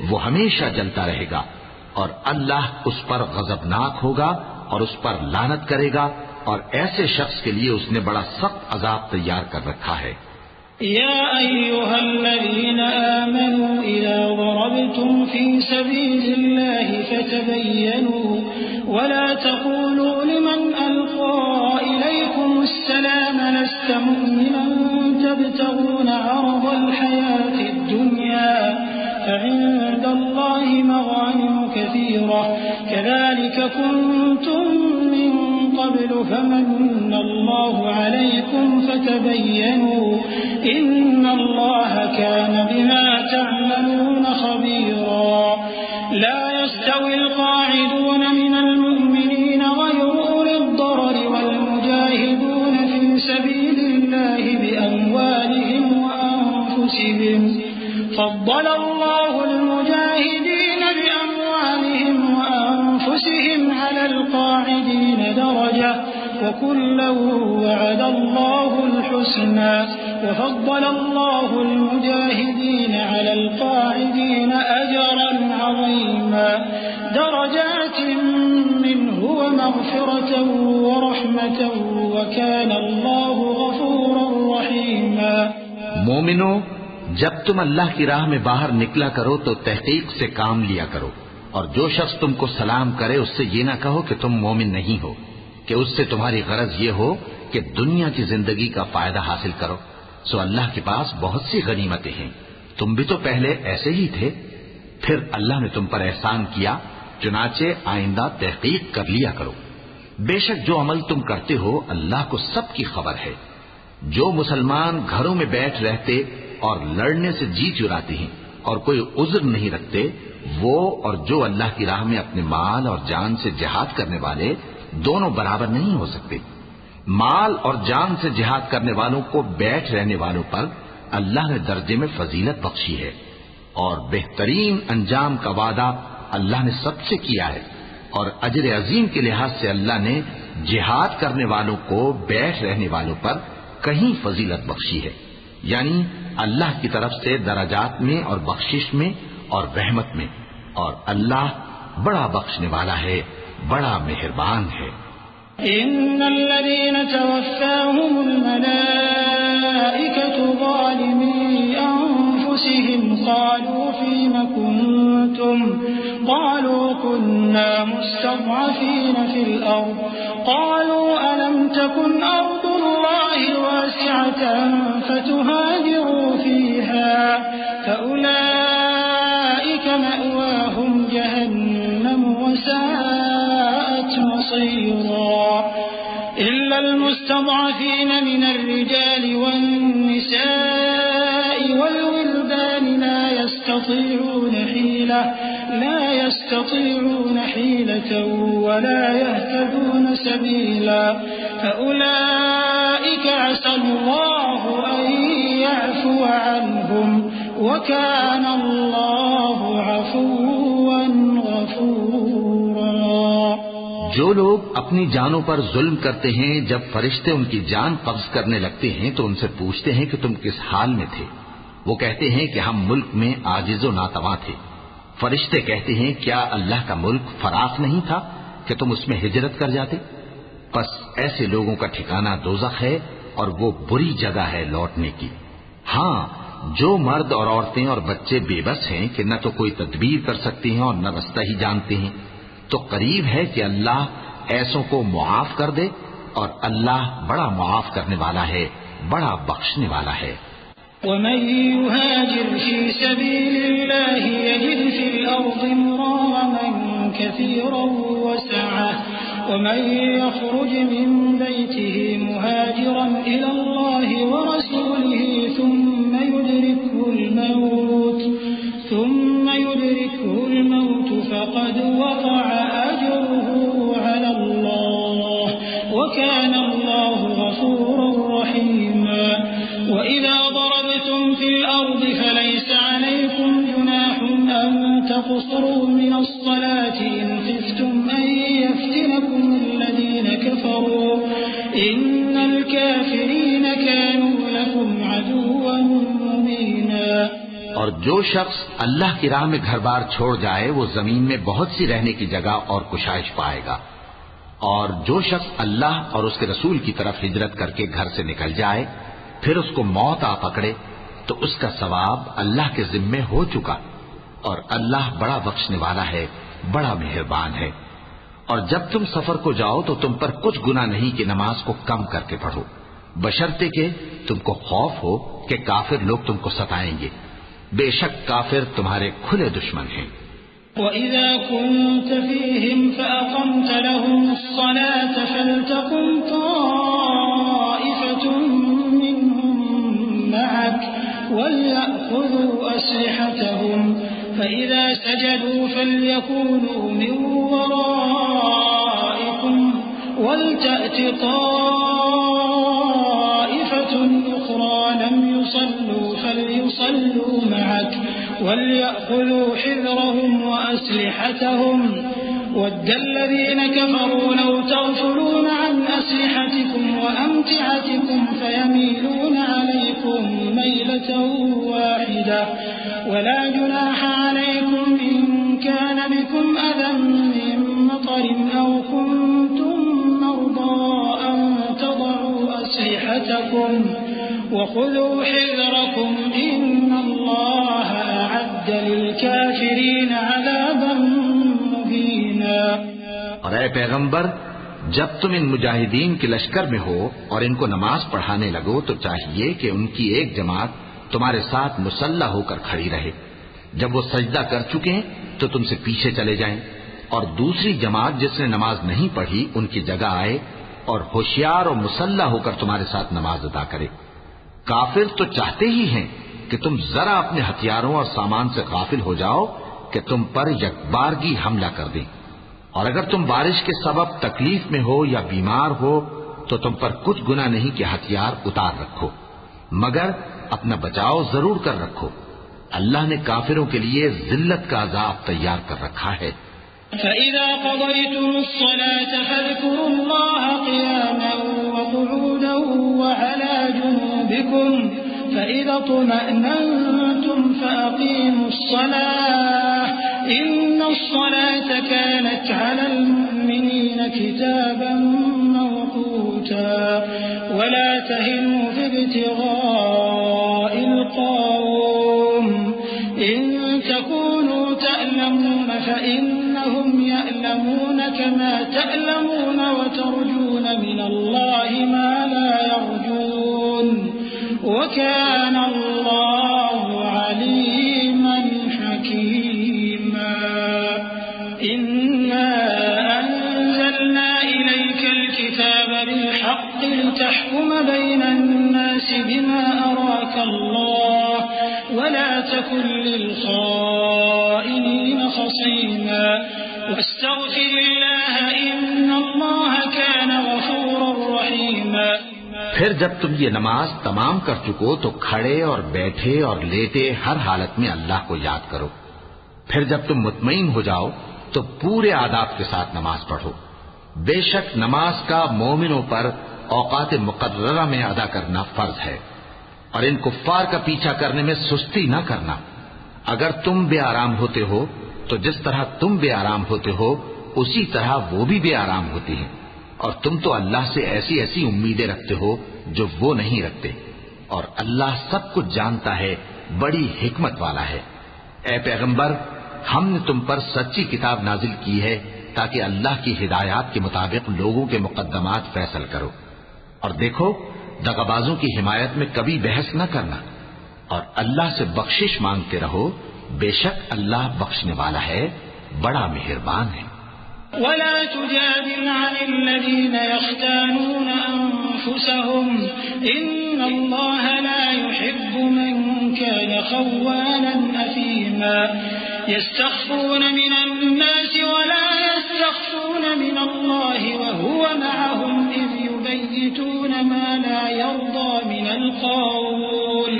وہ ہمیشہ جلتا رہے گا، اور اللہ اس پر غضبناک ہوگا اور اس پر لعنت کرے گا، اور ایسے شخص کے لیے اس نے بڑا سخت عذاب تیار کر رکھا ہے. يا أيها الذين آمنوا إذا ضربتم في سبيل الله فتبينوا ولا تقولوا لمن ألقى إليكم السلام لست مؤمنا تبتغون عرض الحياة الدنيا فعند الله مغانم كثيرة كذلك كنتم من قبل فمن الله عليكم فتبينوا إن الله كان بما تعملون خبيرا. لا يستوي القاعدون من المؤمنين غير أولي الضرر والمجاهدون في سبيل الله بأموالهم وأنفسهم فضل الله المجاهدين بأموالهم وأنفسهم على القاعدين درجة وكلا وعد الله الحسنى وفضل الله المجاهدين على القاعدين أجرا عظيما درجات منه ومغفرة ورحمة وكان الله غفورا رحيما. مومنو، جب تم اللہ کی راہ میں باہر نکلا کرو تو تحقیق سے کام لیا کرو، اور جو شخص تم کو سلام کرے اس سے یہ نہ کہو کہ تم مومن نہیں ہو، کہ اس سے تمہاری غرض یہ ہو کہ دنیا کی زندگی کا فائدہ حاصل کرو. سو اللہ کے پاس بہت سی غنیمتیں ہیں، تم بھی تو پہلے ایسے ہی تھے، پھر اللہ نے تم پر احسان کیا، چنانچہ آئندہ تحقیق کر لیا کرو. بے شک جو عمل تم کرتے ہو اللہ کو سب کی خبر ہے. جو مسلمان گھروں میں بیٹھ رہتے اور لڑنے سے جی چراتے ہیں اور کوئی عذر نہیں رکھتے، وہ اور جو اللہ کی راہ میں اپنے مال اور جان سے جہاد کرنے والے دونوں برابر نہیں ہو سکتے. مال اور جان سے جہاد کرنے والوں کو بیٹھ رہنے والوں پر اللہ نے درجے میں فضیلت بخشی ہے، اور بہترین انجام کا وعدہ اللہ نے سب سے کیا ہے، اور اجر عظیم کے لحاظ سے اللہ نے جہاد کرنے والوں کو بیٹھ رہنے والوں پر کہیں فضیلت بخشی ہے، یعنی اللہ کی طرف سے درجات میں اور بخشش میں اور رحمت میں، اور اللہ بڑا بخشنے والا ہے، بڑا مہربان ہے. إن الذين توفاهم الملائكة ظالمي أنفسهم قالوا فيم كنتم قالوا كنا مستضعفين في الأرض قالوا ألم تكن أرض الله واسعة فتهاجروا فيها فأولئك مأواهم جهنم وساءت مصيرا إلا المستضعفين من الرجال والنساء والولدان لا يستطيعون حيلة ولا يهتدون سبيلا فأولئك عسى الله أن يعفو عنهم وكان الله عفوا غفورا. جو لوگ اپنی جانوں پر ظلم کرتے ہیں جب فرشتے ان کی جان قبض کرنے لگتے ہیں تو ان سے پوچھتے ہیں کہ تم کس حال میں تھے. وہ کہتے ہیں کہ ہم ملک میں عاجز و ناتواں تھے. فرشتے کہتے ہیں کیا اللہ کا ملک فراخ نہیں تھا کہ تم اس میں ہجرت کر جاتے؟ پس ایسے لوگوں کا ٹھکانہ دوزخ ہے اور وہ بری جگہ ہے لوٹنے کی. ہاں، جو مرد اور عورتیں اور بچے بے بس ہیں کہ نہ تو کوئی تدبیر کر سکتے ہیں اور نہ رستہ ہی جانتے ہیں، تو قریب ہے کہ اللہ ایسوں کو معاف کر دے، اور اللہ بڑا معاف کرنے والا ہے، بڑا بخشنے والا ہے. ومن يهاجر في سبيل الله يجد في الأرض مراغما كثيرا وسعة ومن يخرج من بيته مهاجرا إلى الله ورسوله ثم يدركه الموت فقد وقع أجره على الله وكان الله غفورا رحيما. وإذا ضربتم في الأرض فليس عليكم جناح أن تقصروا من الصلاة إن خفتم أن يفتنكم الذين كفروا إن الكافرين كانوا لكم عدوا مبينا. اور جو شخص اللہ کی راہ میں گھر بار چھوڑ جائے وہ زمین میں بہت سی رہنے کی جگہ اور کشائش پائے گا. اور جو شخص اللہ اور اس کے رسول کی طرف ہجرت کر کے گھر سے نکل جائے پھر اس کو موت آ پکڑے تو اس کا ثواب اللہ کے ذمے ہو چکا، اور اللہ بڑا بخشنے والا ہے، بڑا مہربان ہے. اور جب تم سفر کو جاؤ تو تم پر کچھ گناہ نہیں کہ نماز کو کم کر کے پڑھو، بشرطے کہ تم کو خوف ہو کہ کافر لوگ تم کو ستائیں گے. بے شک کافر تمہارے کھلے دشمن ہیں. وَإِذَا كُنْتَ فِيهِمْ فَأَقَمْتَ لَهُمُ الصَّلَاةَ فَلْتَقُمْ طَائِفَةٌ مِّنْهُمْ مَعَكَ وَلْيَأْخُذُوا أَسْلِحَتَهُمْ فَإِذَا سَجَدُوا فَلْيَكُونُوا مِنْ وَرَائِكُمْ وَلْتَأْتِ طَائِفَةٌ أُخْرَى لَمْ يُصَلُّوا فَلْيُصَلُّوا مَعَكَ وَلْيَأْخُذُوا حِذْرَهُمْ وَأَسْلِحَتَهُمْ وَدَّ الَّذِينَ كَفَرُوا لَوْ تَغْفُلُونَ عَنْ أَسْلِحَتِكُمْ وَأَمْتِعَتِكُمْ فَيَمِيلُونَ عَلَيْكُمْ مَيْلَةً وَاحِدَةً وَلَا جُنَاحَ عَلَيْكُمْ إِنْ كَانَ بِكُمْ أَذًى مِّن مَّطَرٍ أَوْ كُنتُم مَّرْضَىٰ أَن تَضَعُوا أَسْلِحَتَكُمْ وَخُذُوا حِذْرَكُمْ إِنَّ اللَّهَ أَعَدَّ لِلْكَافِرِينَ عَذَابًا مُّهِينًا. اور اے پیغمبر، جب تم ان مجاہدین کے لشکر میں ہو اور ان کو نماز پڑھانے لگو تو چاہیے کہ ان کی ایک جماعت تمہارے ساتھ مسلح ہو کر کھڑی رہے. جب وہ سجدہ کر چکے تو تم سے پیچھے چلے جائیں، اور دوسری جماعت جس نے نماز نہیں پڑھی ان کی جگہ آئے اور ہوشیار اور مسلح ہو کر تمہارے ساتھ نماز ادا کرے. کافر تو چاہتے ہی ہیں کہ تم ذرا اپنے ہتھیاروں اور سامان سے غافل ہو جاؤ کہ تم پر یکبارگی حملہ کر دیں. اور اگر تم بارش کے سبب تکلیف میں ہو یا بیمار ہو تو تم پر کچھ گناہ نہیں کہ ہتھیار اتار رکھو، مگر اپنا بچاؤ ضرور کر رکھو. اللہ نے کافروں کے لیے ذلت کا عذاب تیار کر رکھا ہے. فَإِذَا قَضَيْتُمُ الصَّلَاةَ فَاذْكُرُوا اللَّهَ قِيَامًا وَقُعُودًا وَعَلَى جُنُوبِكُمْ فَإِذَا اطْمَأْنَنتُمْ فَأَقِيمُوا الصَّلَاةَ إِنَّ الصَّلَاةَ كَانَتْ عَلَى الْمُؤْمِنِينَ كِتَابًا مَّوْقُوتًا وَلَا تَهِنُوا فِي ابْتِغَاءِ الْقَوْمِ وكان الله عليما حكيما إنا أنزلنا إليك الكتاب بالحق لتحكم بين الناس بما أراك الله ولا تكن للخائنين خصيما واستغفر الله إن الله كان غفورا رحيما پھر جب تم یہ نماز تمام کر چکو تو کھڑے اور بیٹھے اور لیٹے ہر حالت میں اللہ کو یاد کرو. پھر جب تم مطمئن ہو جاؤ تو پورے آداب کے ساتھ نماز پڑھو. بے شک نماز کا مومنوں پر اوقات مقررہ میں ادا کرنا فرض ہے، اور ان کفار کا پیچھا کرنے میں سستی نہ کرنا. اگر تم بے آرام ہوتے ہو تو جس طرح تم بے آرام ہوتے ہو اسی طرح وہ بھی بے آرام ہوتی ہیں، اور تم تو اللہ سے ایسی ایسی امیدیں رکھتے ہو جو وہ نہیں رکھتے، اور اللہ سب کچھ جانتا ہے، بڑی حکمت والا ہے. اے پیغمبر، ہم نے تم پر سچی کتاب نازل کی ہے تاکہ اللہ کی ہدایات کے مطابق لوگوں کے مقدمات فیصل کرو. اور دیکھو، دغابازوں کی حمایت میں کبھی بحث نہ کرنا، اور اللہ سے بخشش مانگتے رہو، بے شک اللہ بخشنے والا ہے، بڑا مہربان ہے. ولا تجادل عن الذين يختانون أنفسهم إن الله لا يحب من كان خوانا أثيما يستخفون من الناس ولا يستخفون من الله وهو معهم إذ يبيتون ما لا يرضى من القول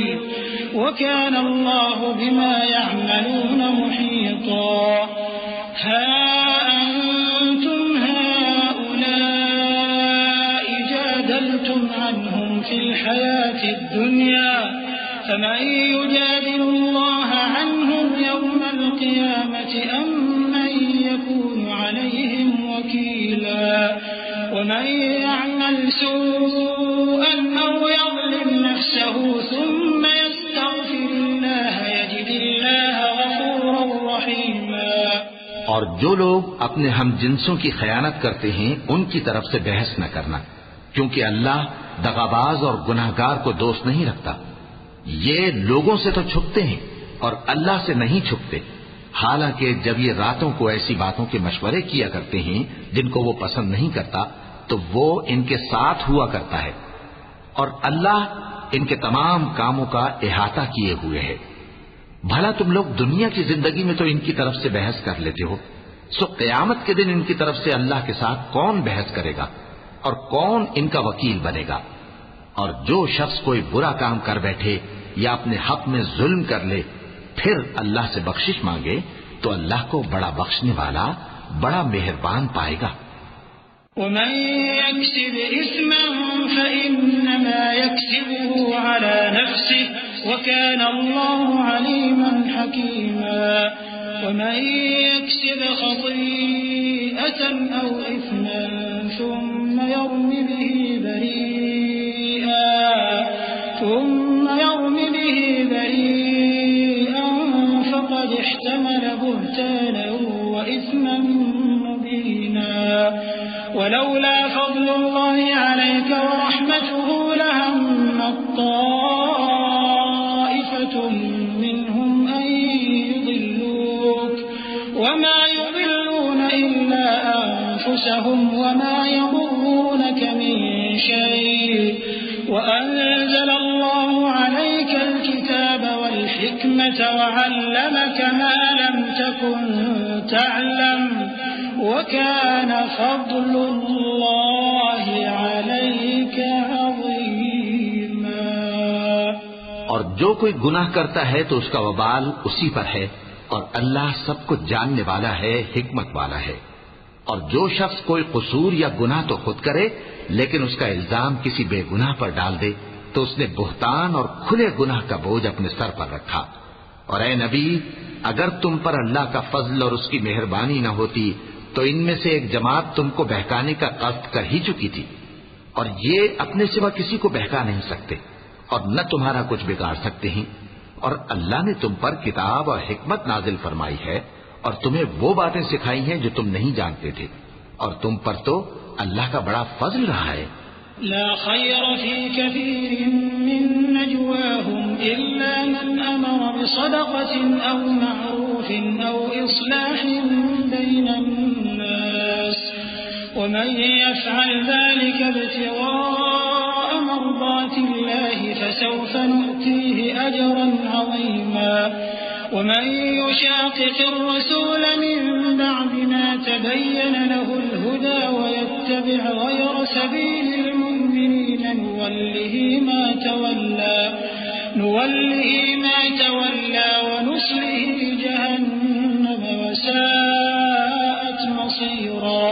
وكان الله بما يعملون محيطا. عنهم في الحياة الدنيا فمن يجادل الله عنهم يوم القيامة أم من يكون عليهم وكيلا ومن يعمل سوءا أو يظلم نفسه ثم يستغفر الله يجد الله غفورا رحيما. اور جو لوگ اپنے ہم جنسوں کی خیانت کرتے ہیں ان کی طرف سے بحث نہ کرنا، کیونکہ اللہ دغاباز اور گناہگار کو دوست نہیں رکھتا. یہ لوگوں سے تو چھپتے ہیں اور اللہ سے نہیں چھپتے، حالانکہ جب یہ راتوں کو ایسی باتوں کے مشورے کیا کرتے ہیں جن کو وہ پسند نہیں کرتا تو وہ ان کے ساتھ ہوا کرتا ہے، اور اللہ ان کے تمام کاموں کا احاطہ کیے ہوئے ہے. بھلا تم لوگ دنیا کی زندگی میں تو ان کی طرف سے بحث کر لیتے ہو، سو قیامت کے دن ان کی طرف سے اللہ کے ساتھ کون بحث کرے گا اور کون ان کا وکیل بنے گا؟ اور جو شخص کوئی برا کام کر بیٹھے یا اپنے حق میں ظلم کر لے پھر اللہ سے بخشش مانگے تو اللہ کو بڑا بخشنے والا، بڑا مہربان پائے گا. ومن يكسب إثما فإنما يكسبه على نفسه وكان الله عليما حكيما. ومن يكسب خطيئة أو إثما ثم يرم به بريئا فقد احتمل بهتانا وإثما مبينا. ولولا فضل الله عليك ورحمته لهم طائفة منهم أن يضلوك وما يضلون إلا أنفسهم وما يضرونك من شيء وأنزل الله عليك الكتاب والحكمة وعلمك ما لم تكن تعلم وكان فضل الله عليك عظيما. اور جو کوئی گناہ کرتا ہے تو اس کا وبال اسی پر ہے، اور اللہ سب کچھ جاننے والا ہے، حکمت والا ہے. اور جو شخص کوئی قصور یا گناہ تو خود کرے لیکن اس کا الزام کسی بے گناہ پر ڈال دے تو اس نے بہتان اور کھلے گناہ کا بوجھ اپنے سر پر رکھا. اور اے نبی، اگر تم پر اللہ کا فضل اور اس کی مہربانی نہ ہوتی تو ان میں سے ایک جماعت تم کو بہکانے کا قصد کر ہی چکی تھی، اور یہ اپنے سوا کسی کو بہکا نہیں سکتے اور نہ تمہارا کچھ بگاڑ سکتے ہیں. اور اللہ نے تم پر کتاب اور حکمت نازل فرمائی ہے اور تمہیں وہ باتیں سکھائی ہیں جو تم نہیں جانتے تھے، اور تم پر تو اللہ کا بڑا فضل رہا ہے، لا خير في كثير من نجواهم إلا من أمر بصدقة أو معروف أو إصلاح بين الناس ومن يفعل ذلك ابتغاء مرضات الله فسوف نؤتيه أجرا عظيما ومن يشاقق الرسول من بعد ما تبين له الهدى ويتبع غير سبيل المؤمنين نوله ما تولى ونصله جهنم وساءت مصيرا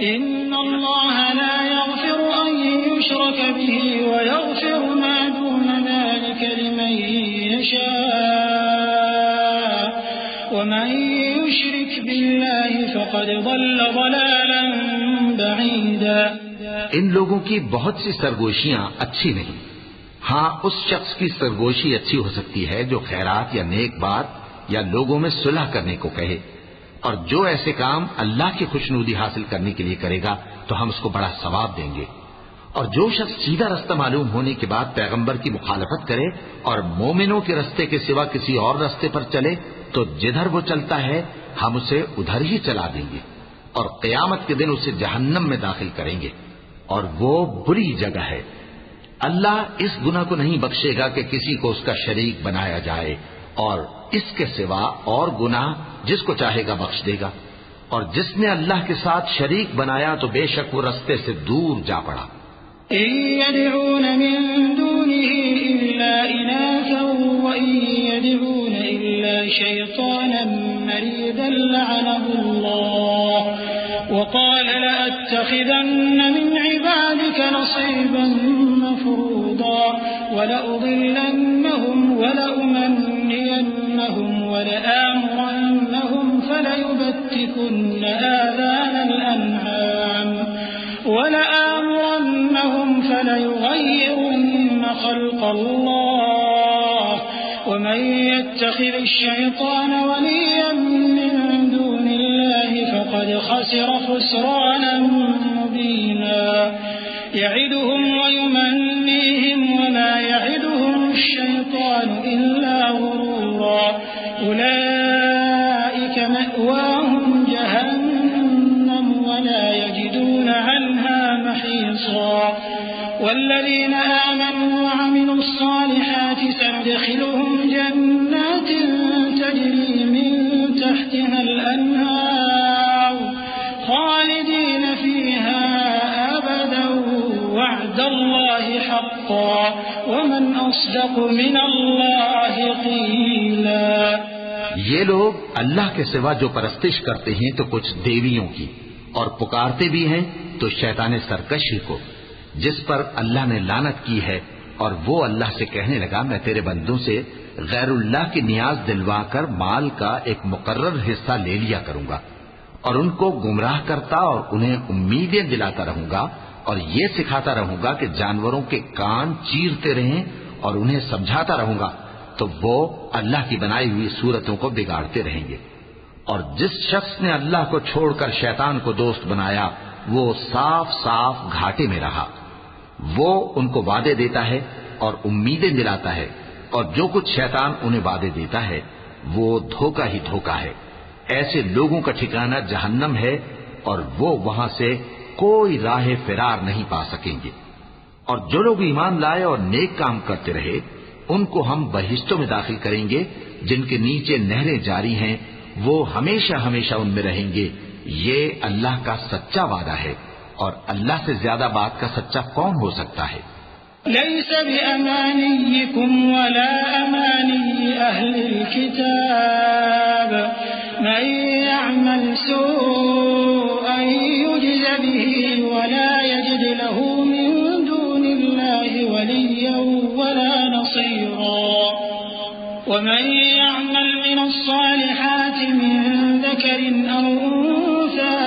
إن الله لا يغفر أن يشرك به ويغفر ما دون ذلك لمن يشاء ومن يشرك بالله فقد ضل ضلالا بعيدا. ان لوگوں کی بہت سی سرگوشیاں اچھی نہیں. ہاں اس شخص کی سرگوشی اچھی ہو سکتی ہے جو خیرات یا نیک بات یا لوگوں میں صلح کرنے کو کہے، اور جو ایسے کام اللہ کی خوشنودی حاصل کرنے کے لیے کرے گا تو ہم اس کو بڑا ثواب دیں گے. اور جو شخص سیدھا رستہ معلوم ہونے کے بعد پیغمبر کی مخالفت کرے اور مومنوں کے رستے کے سوا کسی اور رستے پر چلے تو جدھر وہ چلتا ہے ہم اسے ادھر ہی چلا دیں گے اور قیامت کے دن اسے جہنم میں داخل کریں گے، اور وہ بری جگہ ہے. اللہ اس گناہ کو نہیں بخشے گا کہ کسی کو اس کا شریک بنایا جائے، اور اس کے سوا اور گناہ جس کو چاہے گا بخش دے گا، اور جس نے اللہ کے ساتھ شریک بنایا تو بے شک وہ رستے سے دور جا پڑا. إن يدعون من دونه إلا إناثا وإن يدعون إلا شيطانا مريدا لعنه الله وقال لأتخذن من عبادك نصيبا مفروضا ولأضلنهم ولأمنينهم ولآمرنهم فليبتكن آذان الأنعام فليغيرن خلق الله ومن يتخذ الشيطان وليا من دون الله فقد خسر خسرانا مبينا. يعدهم ويمنيهم وما يعدهم الشيطان إلا غرورا. أولئك مأواهم جهنم ولا يجدون عنها محيصا. والذين آمنوا وعملوا الصالحات سندخلهم جنات تجري من تحتها الأنهار خالدين فيها أبدا وعد الله حقا ومن أصدق من الله قيلا. یہ لوگ اللہ کے سوا جو پرستش کرتے ہیں تو کچھ دیویوں کی، اور پکارتے بھی ہیں تو شیطان سرکشی کو جس پر اللہ نے لعنت کی ہے، اور وہ اللہ سے کہنے لگا میں تیرے بندوں سے غیر اللہ کی نیاز دلوا کر مال کا ایک مقرر حصہ لے لیا کروں گا، اور ان کو گمراہ کرتا اور انہیں امیدیں دلاتا رہوں گا، اور یہ سکھاتا رہوں گا کہ جانوروں کے کان چیرتے رہیں اور انہیں سمجھاتا رہوں گا، تو وہ اللہ کی بنائی ہوئی صورتوں کو بگاڑتے رہیں گے. اور جس شخص نے اللہ کو چھوڑ کر شیطان کو دوست بنایا وہ صاف صاف گھاٹے میں رہا. وہ ان کو وعدے دیتا ہے اور امیدیں دلاتا ہے، اور جو کچھ شیطان انہیں وعدے دیتا ہے وہ دھوکہ ہی دھوکہ ہے. ایسے لوگوں کا ٹھکانہ جہنم ہے، اور وہ وہاں سے کوئی راہ فرار نہیں پا سکیں گے. اور جو لوگ ایمان لائے اور نیک کام کرتے رہے ان کو ہم بہشتوں میں داخل کریں گے جن کے نیچے نہریں جاری ہیں، وہ ہمیشہ ہمیشہ ان میں رہیں گے. یہ اللہ کا سچا وعدہ ہے، اور اللہ سے زیادہ بات کا سچا کون ہو سکتا ہے؟ ليس بأمانيكم ولا أماني أهل الكتاب من يعمل سوءا يجز به ولا يجد له من دون الله وليا ولا نصيرا. ومن يعمل من الصالحات من ذكر أو أنثى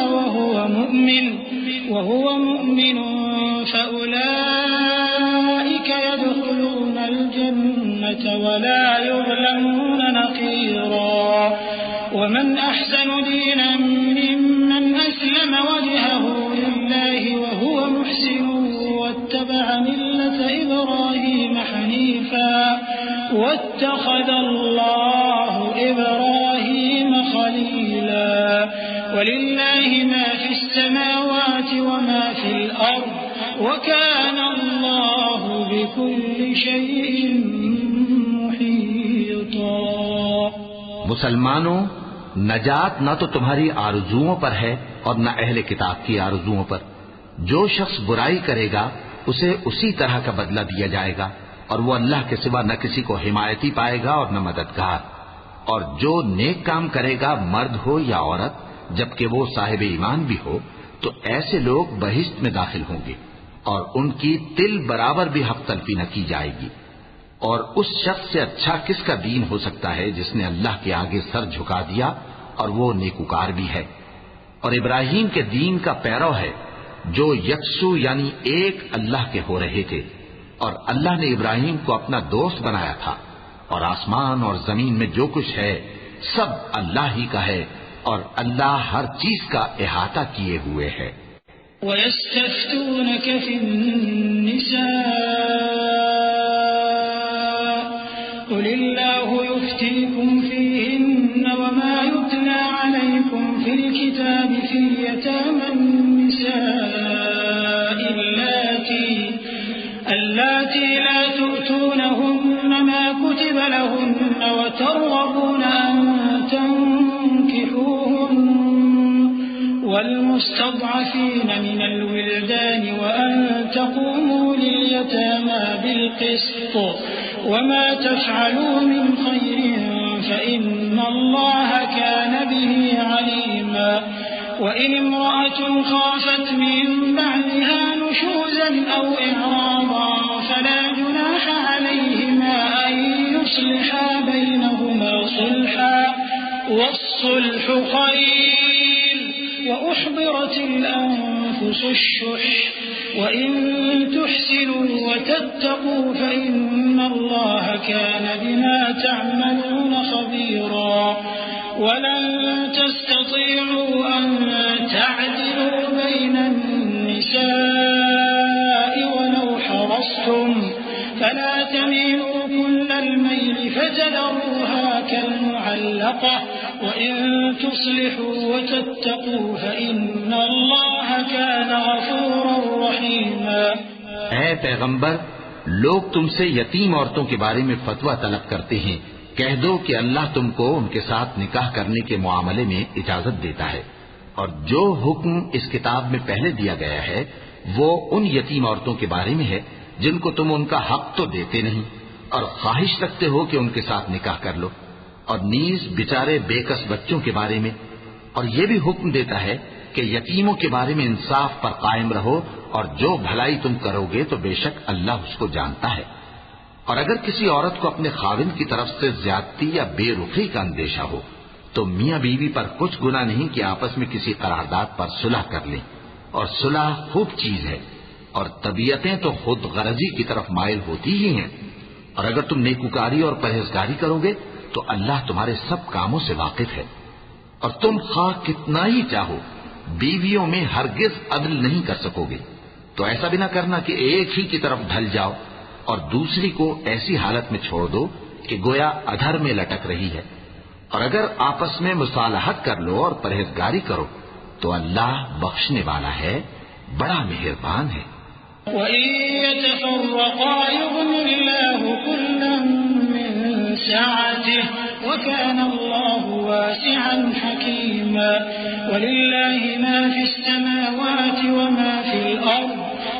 وهو مؤمن فأولئك يدخلون الجنة ولا يظلمون نقيرا. ومن أحسن دينا ممن أسلم وجهه لله وهو محسن واتبع ملة إبراهيم حنيفا واتخذ الله إبراهيم خليلا ولله ما في السماوات وما في الأرض وكان الله بكل شيء محيطا۔ مسلمانوں، نجات نہ تو تمہاری آرزوؤں پر ہے اور نہ اہل کتاب کی آرزوؤں پر۔ جو شخص برائی کرے گا اسے اسی طرح کا بدلہ دیا جائے گا، اور وہ اللہ کے سوا نہ کسی کو حمایتی پائے گا اور نہ مددگار۔ اور جو نیک کام کرے گا، مرد ہو یا عورت، جبکہ وہ صاحب ایمان بھی ہو، تو ایسے لوگ بہشت میں داخل ہوں گے اور ان کی تل برابر بھی حق تلفی نہ کی جائے گی۔ اور اس شخص سے اچھا کس کا دین ہو سکتا ہے جس نے اللہ کے آگے سر جھکا دیا اور وہ نیکوکار بھی ہے۔ اور ابراہیم کے دین کا پیرو ہے جو یکسو یعنی ایک اللہ کے ہو رہے تھے، اور اللہ نے ابراہیم کو اپنا دوست بنایا تھا، اور آسمان اور زمین میں جو کچھ ہے سب اللہ ہی کا ہے، اور اللہ ہر چیز کا احاطہ کیے ہوئے ہے۔ وَيَسْتَفْتُونَكَ فِي النِّسَاءِ قُلِ اللَّهُ يُفْتِيكُمْ فِيهِنَّ وَمَا يُتْلَى عَلَيْكُمْ فِي الْكِتَابِ فِي يَتَامَى النِّسَاءِ اللَّاتِي لَا تُؤْتُونَهُنَّ مَا كُتِبَ لَهُنَّ وَتَرْغَبُونَ أَن تَنكِحُوهُنَّ والمستضعفين من الولدان وأن تقوموا لليتامى بالقسط وما تفعلوا من خير فإن الله كان به عليما وإن امرأة خافت من بعلها نشوزا أو إعراضا فلا جناح عليهما أن يصلحا بينهما صلحا والصلح خير وأحضرت الأنفس الشح وإن تحسنوا وتتقوا فإن الله كان بما تعملون خبيرا ولن تستطيعوا أن تعدلوا بين النساء ولو حرصتم فلا تميلوا كل الميل فتذروها كالمعلقة وإن تصلحوا وتتقوا فإن الله كان غفورا رحيما۔ اے پیغمبر، لوگ تم سے یتیم عورتوں کے بارے میں فتویٰ طلب کرتے ہیں، کہہ دو کہ اللہ تم کو ان کے ساتھ نکاح کرنے کے معاملے میں اجازت دیتا ہے، اور جو حکم اس کتاب میں پہلے دیا گیا ہے وہ ان یتیم عورتوں کے بارے میں ہے جن کو تم ان کا حق تو دیتے نہیں اور خواہش رکھتے ہو کہ ان کے ساتھ نکاح کر لو، اور نیز بیچارے بے کس بچوں کے بارے میں، اور یہ بھی حکم دیتا ہے کہ یتیموں کے بارے میں انصاف پر قائم رہو، اور جو بھلائی تم کرو گے تو بے شک اللہ اس کو جانتا ہے۔ اور اگر کسی عورت کو اپنے خاوند کی طرف سے زیادتی یا بے رخی کا اندیشہ ہو تو میاں بیوی پر کچھ گناہ نہیں کہ آپس میں کسی قرارداد پر صلح کر لیں، اور صلح خوب چیز ہے، اور طبیعتیں تو خود غرضی کی طرف مائل ہوتی ہی ہیں، اور اگر تم نیکوکاری اور پرہیزگاری کرو گے تو اللہ تمہارے سب کاموں سے واقف ہے۔ اور تم خواہ کتنا ہی چاہو بیویوں میں ہرگز عدل نہیں کر سکو گے، تو ایسا بھی نہ کرنا کہ ایک ہی کی طرف ڈھل جاؤ اور دوسری کو ایسی حالت میں چھوڑ دو کہ گویا ادھر میں لٹک رہی ہے، اور اگر آپس میں مصالحت کر لو اور پرہیزگاری کرو تو اللہ بخشنے والا ہے، بڑا مہربان ہے۔ وَإِن يَتَفَرَّقَا يُغْنِ اللَّهُ كُلًّا مِّن سَعَتِهِ وَكَانَ اللَّهُ وَاسِعًا حَكِيمًا وَلِلَّهِ مَا فِي السَّمَاوَاتِ وَمَا فِي الْأَرْضِ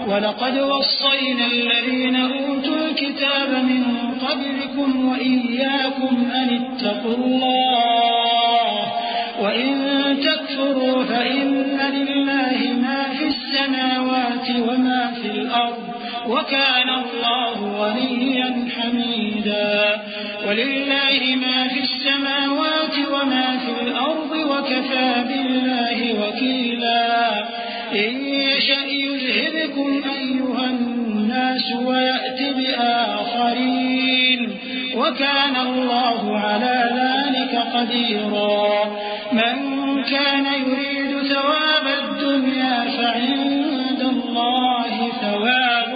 وَلَقَدْ وَصَّيْنَا الَّذِينَ أُوتُوا الْكِتَابَ مِن قَبْلِكُمْ وَإِيَّاكُمْ أَنِ اتَّقُوا اللَّهَ وَإِن تَكْفُرُوا فَإِنَّ لِلَّهِ مَا فِي السَّمَاوَاتِ وَمَا فِي الْأَرْضِ وَكَانَ اللَّهُ غَنِيًّا حَمِيدًا وَلِلَّهِ مَا فِي السَّمَاوَاتِ وَمَا فِي الْأَرْضِ وَكَفَى بِاللَّهِ وَكِيلًا إِن يَشَأْ يُذْهِبْكُمْ أَيُّهَا النَّاسُ وَيَأْتِ بِآخَرِينَ وَكَانَ اللَّهُ عَلَى ذَلِكَ قَدِيرًا مَنْ كَانَ يُرِيدُ ثَوَابَ الدُّنْيَا فَعِندَ اللَّهِ ثَوَابُ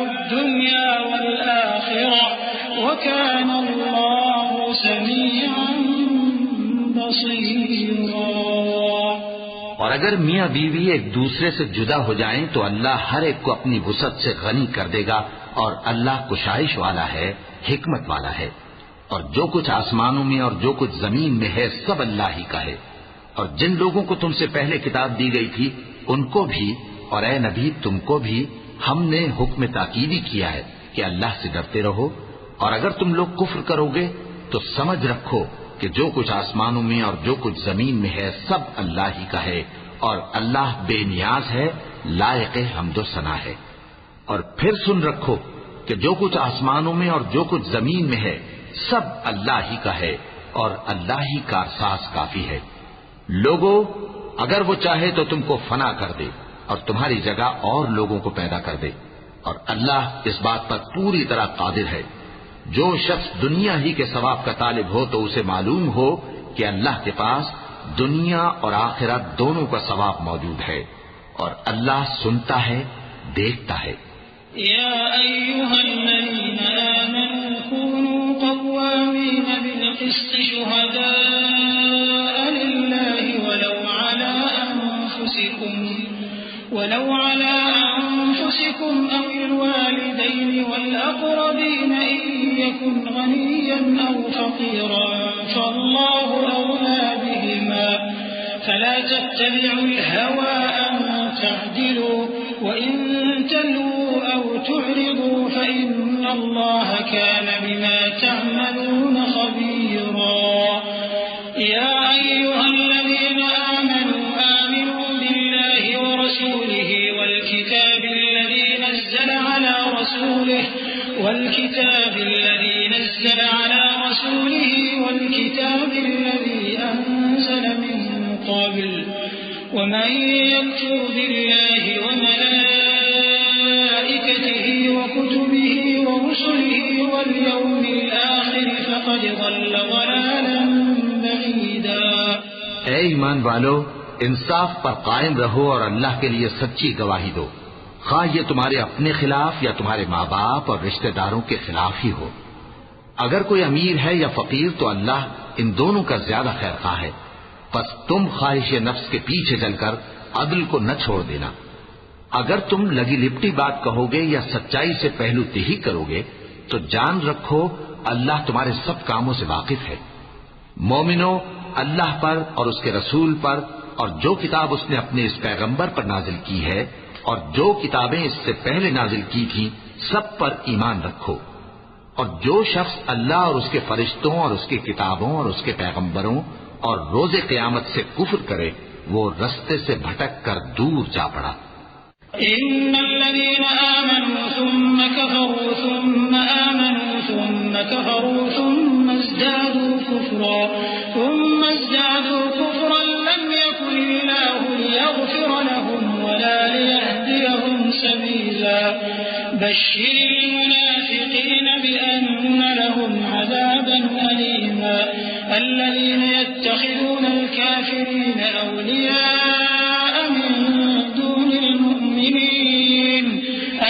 وكان الله سميعا بصيرا۔ اور اگر میاں بیوی ایک دوسرے سے جدا ہو جائیں تو اللہ ہر ایک کو اپنی وسعت سے غنی کر دے گا، اور اللہ کشائش والا ہے، حکمت والا ہے۔ اور جو کچھ آسمانوں میں اور جو کچھ زمین میں ہے سب اللہ ہی کا ہے۔ اور جن لوگوں کو تم سے پہلے کتاب دی گئی تھی ان کو بھی اور اے نبی تم کو بھی ہم نے حکم تاکیدی کیا ہے کہ اللہ سے ڈرتے رہو، اور اگر تم لوگ کفر کرو گے تو سمجھ رکھو کہ جو کچھ آسمانوں میں اور جو کچھ زمین میں ہے سب اللہ ہی کا ہے، اور اللہ بے نیاز ہے، لائق حمد و ثنا ہے۔ اور پھر سن رکھو کہ جو کچھ آسمانوں میں اور جو کچھ زمین میں ہے سب اللہ ہی کا ہے، اور اللہ ہی کارساز کافی ہے۔ لوگو اگر وہ چاہے تو تم کو فنا کر دے اور تمہاری جگہ اور لوگوں کو پیدا کر دے، اور اللہ اس بات پر پوری طرح قادر ہے۔ جو شخص دنیا ہی کے ثواب کا طالب ہو تو اسے معلوم ہو کہ اللہ کے پاس دنیا اور آخرت دونوں کا ثواب موجود ہے، اور اللہ سنتا ہے، دیکھتا ہے۔ يا أيها الذين آمنوا كونوا قوامين بالقسط شهداء لله ولو على أنفسكم أو الوالدين والأقربين إن يكن غنيا أو فقيرا فالله أولى بهما فلا تتبعوا الهوى أن تعدلوا وإن تلووا أو تعرضوا فإن الله كان بما تعملون خبيرا يا أيها الذين آمنوا بالله ورسوله والكتاب الذي نزل على رسوله والكتاب الذي أنزل من قبل ومن يكفر بالله وملائكته وكتبه ورسله واليوم الآخر فقد ضل ضلالا بعيدا۔ اے ایمان والو، انصاف پر قائم رہو اور اللہ کے لیے سچی گواہی دو، خواہ یہ تمہارے اپنے خلاف یا تمہارے ماں باپ اور رشتہ داروں کے خلاف ہی ہو۔ اگر کوئی امیر ہے یا فقیر تو اللہ ان دونوں کا زیادہ خیر خواہ ہے، پس تم خواہش نفس کے پیچھے چل کر عدل کو نہ چھوڑ دینا۔ اگر تم لگی لپٹی بات کہو گے یا سچائی سے پہلو تہی کرو گے تو جان رکھو اللہ تمہارے سب کاموں سے واقف ہے۔ مومنو، اللہ پر اور اس کے رسول پر اور جو کتاب اس نے اپنے اس پیغمبر پر نازل کی ہے اور جو کتابیں اس سے پہلے نازل کی تھیں سب پر ایمان رکھو، اور جو شخص اللہ اور اس کے فرشتوں اور اس کی کتابوں اور اس کے پیغمبروں اور روز قیامت سے کفر کرے وہ رستے سے بھٹک کر دور جا پڑا۔ ان الذين آمنوا ثم كفروا ثم آمنوا ثم كفروا ثم ازدادوا كفرا لم يكن الله ليغفر لهم ولا ليهديهم سبيلا بشر المنافقين بأن لهم عذابا أليما الذين يتخذون الكافرين أولياء من دون المؤمنين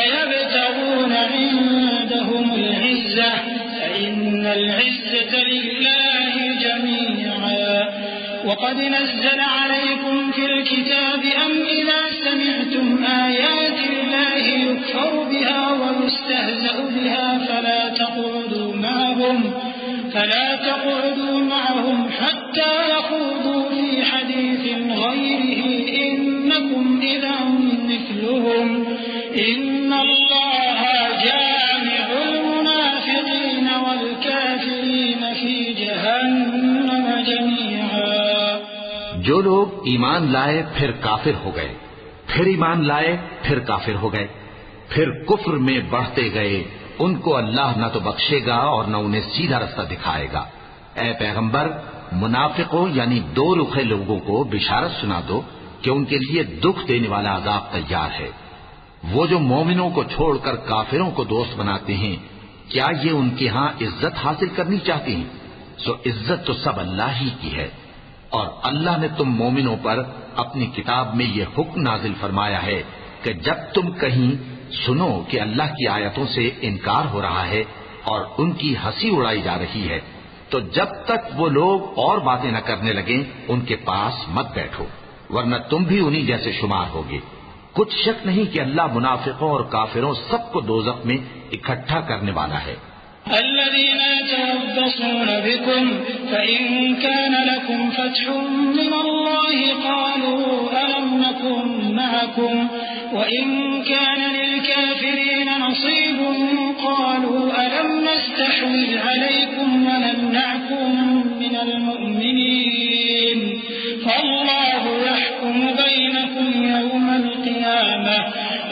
أيبتغون عندهم العزة فإن العزة لله جميعا وقد نزل عليكم في الكتاب أم إذا سمعتم آيات الله يكفر بها ويستهزأ بها فلا تقعدوا معهم حتى يخوضوا في حديث غيره إنكم إذا مثلهم إن الله جامع المنافقين والكافرين في جهنم جميعا۔ جو لوگ ایمان لائے پھر کافر ہو گئے، پھر ایمان لائے پھر کافر ہو گئے، پھر کفر میں بڑھتے گئے، ان کو اللہ نہ تو بخشے گا اور نہ انہیں سیدھا رستہ دکھائے گا۔ اے پیغمبر، منافقوں یعنی دو رخے لوگوں کو بشارت سنا دو کہ ان کے لیے دکھ دینے والا عذاب تیار ہے۔ وہ جو مومنوں کو چھوڑ کر کافروں کو دوست بناتے ہیں، کیا یہ ان کے ہاں عزت حاصل کرنی چاہتے ہیں؟ سو عزت تو سب اللہ ہی کی ہے، اور اللہ نے تم مومنوں پر اپنی کتاب میں یہ حکم نازل فرمایا ہے کہ جب تم کہیں سنو کہ اللہ کی آیتوں سے انکار ہو رہا ہے اور ان کی ہنسی اڑائی جا رہی ہے، تو جب تک وہ لوگ اور باتیں نہ کرنے لگیں ان کے پاس مت بیٹھو، ورنہ تم بھی انہی جیسے شمار ہوگے۔ کچھ شک نہیں کہ اللہ منافقوں اور کافروں سب کو دوزخ میں اکٹھا کرنے والا ہے۔ الذين يتربصون بكم فإن كان لكم فتح من الله قالوا ألم نكن معكم وإن كان للكافرين نصيب قالوا ألم نستحوذ عليكم ونمنعكم من المؤمنين فالله يحكم بينكم يوم القيامة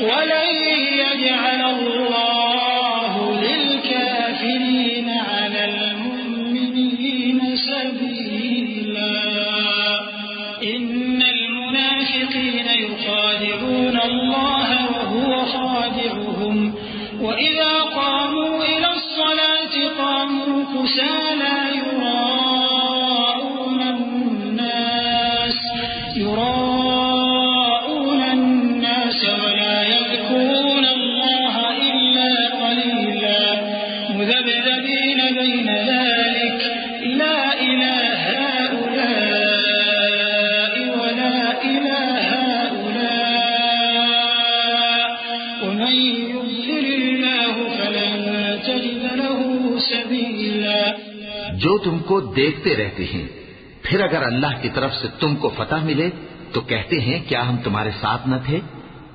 ولن يجعل الله للكافرين على المؤمنين سبيلا إن المنافقين يخادعون الله وهو خادعهم وإذا قاموا إلى الصلاة قاموا كسالى يراءون الناس ولا يذكرون الله إلا قليلا مذبذبين بين ذلك لا إلى هؤلاء ولا إلى هؤلاء ومن يضلل الله فلن تجد له سبيلا۔ جو تم کو دیکھتے رہتے ہیں، پھر اگر اللہ کی طرف سے تم کو فتح ملے تو کہتے ہیں کیا ہم تمہارے ساتھ نہ تھے،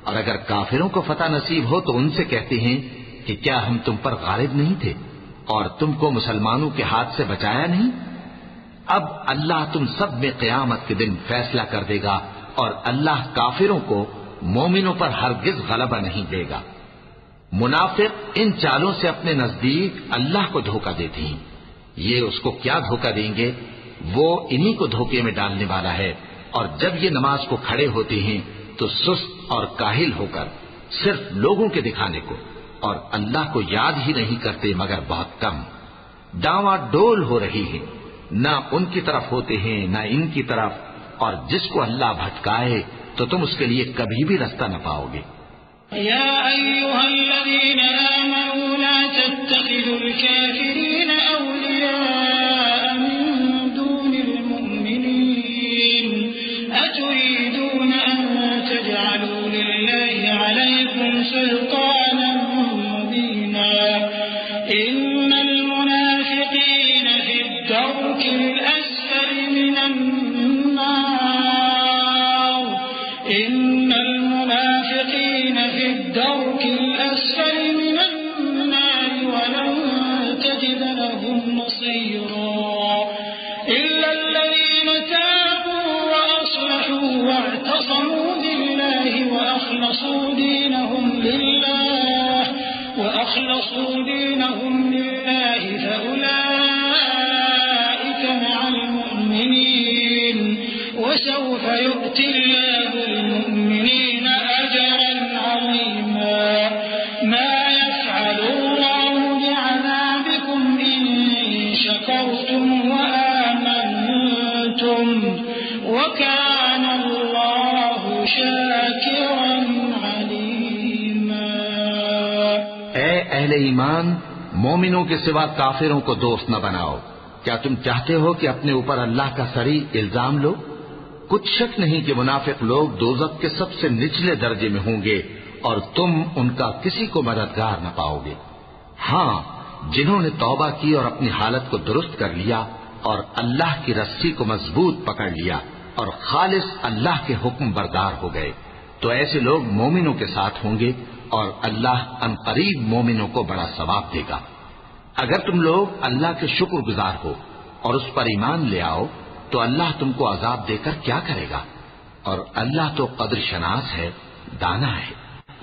اور اگر کافروں کو فتح نصیب ہو تو ان سے کہتے ہیں کہ کیا ہم تم پر غالب نہیں تھے اور تم کو مسلمانوں کے ہاتھ سے بچایا نہیں۔ اب اللہ تم سب میں قیامت کے دن فیصلہ کر دے گا، اور اللہ کافروں کو مومنوں پر ہرگز غلبہ نہیں دے گا۔ منافق ان چالوں سے اپنے نزدیک اللہ کو دھوکہ دیتے ہیں، یہ اس کو کیا دھوکہ دیں گے، وہ انہی کو دھوکے میں ڈالنے والا ہے۔ اور جب یہ نماز کو کھڑے ہوتے ہیں تو سست اور کاہل ہو کر صرف لوگوں کے دکھانے کو اور اللہ کو یاد ہی نہیں کرتے مگر بہت کم۔ ڈاواں ڈول ہو رہی ہے، نہ ان کی طرف ہوتے ہیں نہ ان کی طرف، اور جس کو اللہ بھٹکائے تو تم اس کے لیے کبھی بھی رستہ نہ پاؤ گے۔ يا أيها الذين آمنوا لا تتخذوا الكافرين أولياء من دون المؤمنين أتريدون أن تجعلوا لله عليكم سلطانا مبينا إن المنافقين في الدرك الأسفل من النار إن المنافقين في الدرك الأسفل من النار ولن تجد لهم نصيرا إلا الذين تابوا وأصلحوا واعتصموا بالله وأخلصوا دينهم لله فأولئك مع المؤمنين وسوف يؤتي الله المؤمنين أجرا عظيما ما يفعل الله بعذابكم إن شكرتم وآمنتم وكان الله شاكرا عليما۔ اے اہل ایمان، مومنوں کے سوا کافروں کو دوست نہ بناؤ۔ کیا تم چاہتے ہو کہ اپنے اوپر اللہ کا صریح الزام لو؟ کچھ شک نہیں کہ منافق لوگ دوزخ کے سب سے نچلے درجے میں ہوں گے اور تم ان کا کسی کو مددگار نہ پاؤ گے۔ ہاں، جنہوں نے توبہ کی اور اپنی حالت کو درست کر لیا اور اللہ کی رسی کو مضبوط پکڑ لیا اور خالص اللہ کے حکم بردار ہو گئے تو ایسے لوگ مومنوں کے ساتھ ہوں گے اور اللہ عنقریب مومنوں کو بڑا ثواب دے گا۔ اگر تم لوگ اللہ کے شکر گزار ہو اور اس پر ایمان لے آؤ تو اللہ تم کو عذاب دے کر کیا کرے گا، اور اللہ تو قدر شناس ہے، دانا ہے۔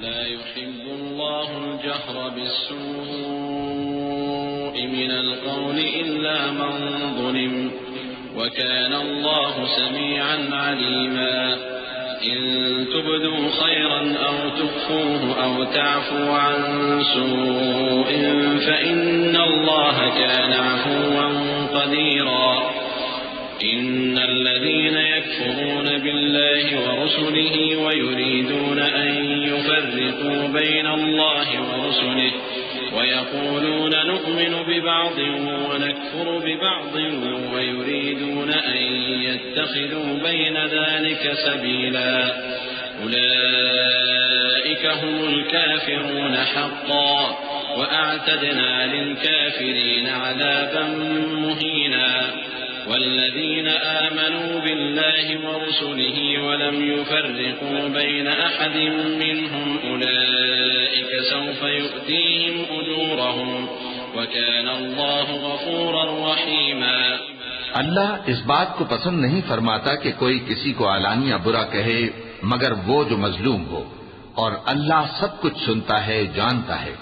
لا يحب الله الجهر بالسوء من القول إلا من ظلم وكان الله سميعا عليما إن تبدوا خيرا أو تخفوه أو تعفوا عن سوء فإن الله كان عفوا قديرا إن الذين يكفرون بالله ورسله ويريدون أن يفرقوا بين الله ورسله ويقولون نؤمن ببعض ونكفر ببعض ويريدون أن يتخذوا بين ذلك سبيلا أولئك هم الكافرون حقا وأعتدنا للكافرين عذابا مهينا والذين آمنوا بالله ورسله ولم يفرقوا بين أحد منهم أولئك سوف يؤتيهم أجورهم وكان الله غفورا رحيما. اللہ اس بات کو پسند نہیں فرماتا کہ کوئی کسی کو علانیہ برا کہے مگر وہ جو مظلوم ہو، اور اللہ سب کچھ سنتا ہے، جانتا ہے.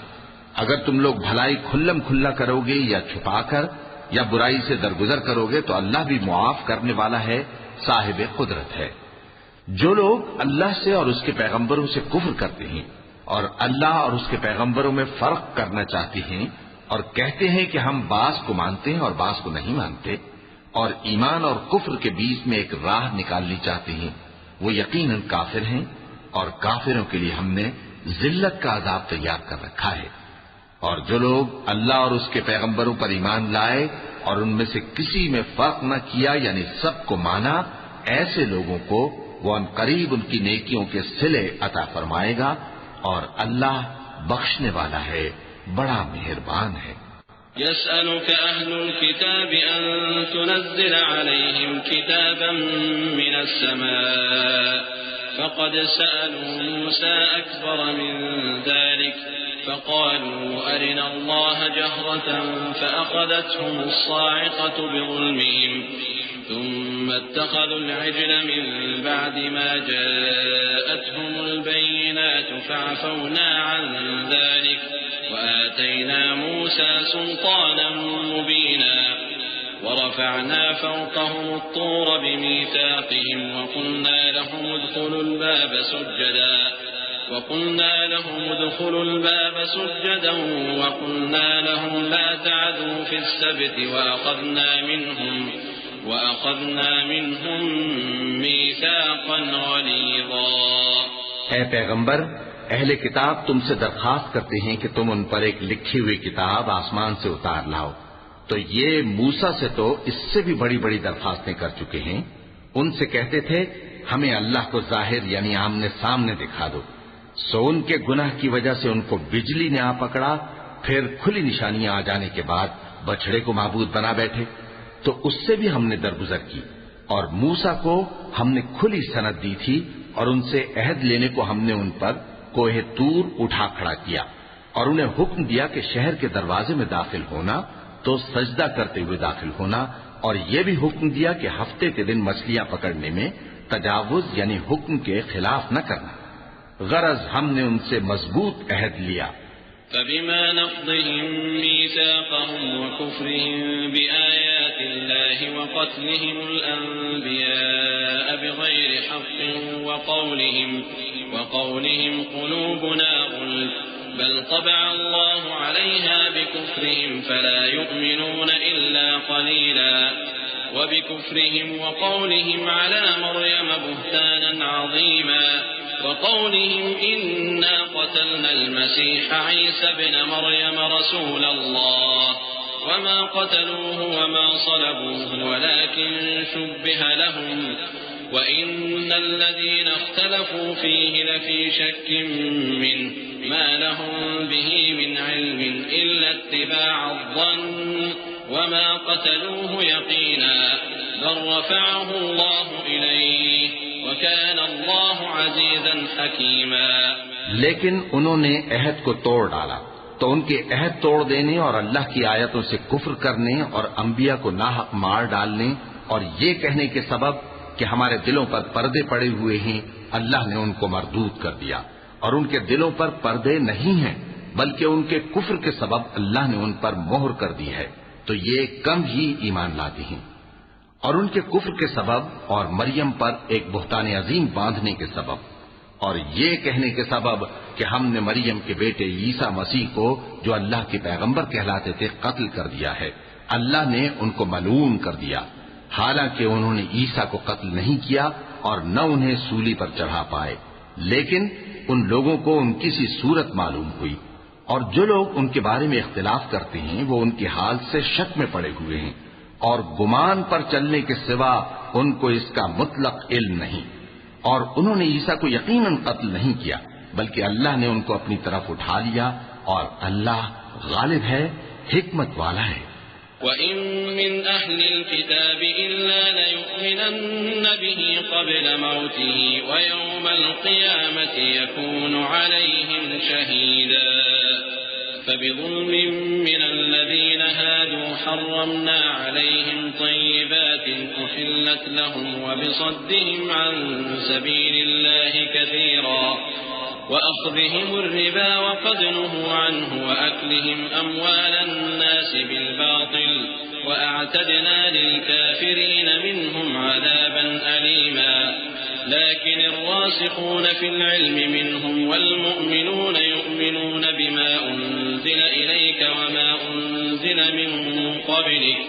اگر تم لوگ بھلائی کھلم کھلا کرو گے یا چھپا کر یا برائی سے درگزر کرو گے تو اللہ بھی معاف کرنے والا ہے، صاحب قدرت ہے. جو لوگ اللہ سے اور اس کے پیغمبروں سے کفر کرتے ہیں اور اللہ اور اس کے پیغمبروں میں فرق کرنا چاہتے ہیں اور کہتے ہیں کہ ہم بعض کو مانتے ہیں اور بعض کو نہیں مانتے، اور ایمان اور کفر کے بیچ میں ایک راہ نکالنی چاہتے ہیں، وہ یقیناً کافر ہیں، اور کافروں کے لیے ہم نے ذلت کا عذاب تیار کر رکھا ہے. اور جو لوگ اللہ اور اس کے پیغمبروں پر ایمان لائے اور ان میں سے کسی میں فرق نہ کیا یعنی سب کو مانا، ایسے لوگوں کو وہ ان قریب ان کی نیکیوں کے صلے عطا فرمائے گا، اور اللہ بخشنے والا ہے، بڑا مہربان ہے. يسألك أهل الكتاب أن تنزل عليهم كتابا من السماء فقد سألوا موسى أكبر من ذلك فقالوا أرنا الله جهرة فأخذتهم الصاعقة بظلمهم ثم اتخذوا العجل من بعد ما جاءتهم البينات فعفونا عن ذلك وآتينا موسى سلطانا مبينا ورفعنا فوقهم الطور بميثاقهم وقلنا لهم ادخلوا الباب سجدا وقلنا لهم لا تعدوا في السبت وأخذنا منهم ميثاقا غليظا. اے پیغمبر، اہل کتاب تم سے درخواست کرتے ہیں کہ تم ان پر ایک لکھی ہوئی کتاب آسمان سے اتار لاؤ. تو یہ موسیٰ سے تو اس سے بھی بڑی بڑی درخواستیں کر چکے ہیں. ان سے کہتے تھے ہمیں اللہ کو ظاہر یعنی آمنے سامنے دکھا دو. سو ان کے گناہ کی وجہ سے ان کو بجلی نے آ پکڑا، پھر کھلی نشانیاں آ جانے کے بعد بچڑے کو معبود بنا بیٹھے. تو اس سے بھی ہم نے درگزر کی، اور موسیٰ کو ہم نے کھلی سند دی تھی، اور ان سے عہد لینے کو ہم نے ان پر کوہ طور اٹھا کھڑا کیا، اور انہیں حکم دیا کہ شہر کے دروازے میں داخل ہونا تو سجدہ کرتے ہوئے داخل ہونا، اور یہ بھی حکم دیا کہ ہفتے کے دن مچھلیاں پکڑنے میں تجاوز یعنی حکم کے خلاف نہ کرنا. غرض ہم نے ان سے مضبوط عہد لیا. فبما نقضهم ميثاقهم وكفرهم بآيات الله وقتلهم الأنبياء بغير حق وقولهم قلوبنا غلف بل طبع الله عليها بكفرهم فلا يؤمنون إلا قليلا وبكفرهم وقولهم على مريم بهتانا عظيما وقولهم إنا قتلنا المسيح عيسى ابن مريم رسول الله وما قتلوه وما صلبوه ولكن شبه لهم وإن الذين اختلفوا فيه لفي شك منه ما لهم به من علم إلا اتباع الظن وما قتلوه يقينا بل رفعه الله إليه وكان الله عزيزا حكيما. لیکن انہوں نے عہد کو توڑ ڈالا تو ان کے عہد توڑ دینے اور اللہ کی آیتوں سے کفر کرنے اور انبیاء کو ناحق مار ڈالنے اور یہ کہنے کے سبب کہ ہمارے دلوں پر پردے پڑے ہوئے ہیں، اللہ نے ان کو مردود کر دیا. اور ان کے دلوں پر پردے نہیں ہیں بلکہ ان کے کفر کے سبب اللہ نے ان پر مہر کر دی ہے، تو یہ کم ہی ایمان لاتے ہیں. اور ان کے کفر کے سبب اور مریم پر ایک بہتان عظیم باندھنے کے سبب اور یہ کہنے کے سبب کہ ہم نے مریم کے بیٹے عیسیٰ مسیح کو جو اللہ کے پیغمبر کہلاتے تھے قتل کر دیا ہے، اللہ نے ان کو ملعون کر دیا. حالانکہ انہوں نے عیسیٰ کو قتل نہیں کیا اور نہ انہیں سولی پر چڑھا پائے، لیکن ان لوگوں کو ان کی سی صورت معلوم ہوئی، اور جو لوگ ان کے بارے میں اختلاف کرتے ہیں وہ ان کے حال سے شک میں پڑے ہوئے ہیں، اور گمان پر چلنے کے سوا ان کو اس کا مطلق علم نہیں، اور انہوں نے عیسیٰ کو یقیناً قتل نہیں کیا بلکہ اللہ نے ان کو اپنی طرف اٹھا لیا، اور اللہ غالب ہے، حکمت والا ہے۔ وَإِن مِّنْ أَهْلِ الْكِتَابِ إِلَّا لَيُؤْمِنَنَّ بِهِ قَبْلَ مَوْتِهِ وَيَوْمَ الْقِيَامَةِ يَكُونُ عَلَيْهِمْ شَهِيدًا فَبِظُلْمٍ مِّنَ الَّذِينَ هَادُوا حَرَّمْنَا عَلَيْهِمْ طَيِّبَاتٍ أُحِلَّتْ لَهُمْ وَبِصَدِّهِمْ عَن سَبِيلِ اللَّهِ كَثِيرًا وَأَخْذِهِمُ الرِّبَا وَقَدْ نُهُوا عَنْهُ وَأَكْلِهِمْ أَمْوَالَ النَّاسِ بِالْبَاطِلِ وَأَعْتَدْنَا لِلْكَافِرِينَ مِنْهُمْ عَذَابًا أَلِيمًا لَكِنِ الرَّاسِخُونَ فِي الْعِلْمِ مِنْهُمْ وَالْمُؤْمِنُونَ يُؤْمِنُونَ بِمَا أُنْزِلَ إِلَيْكَ وَمَا أُنْزِلَ مِنْ قَبْلِكَ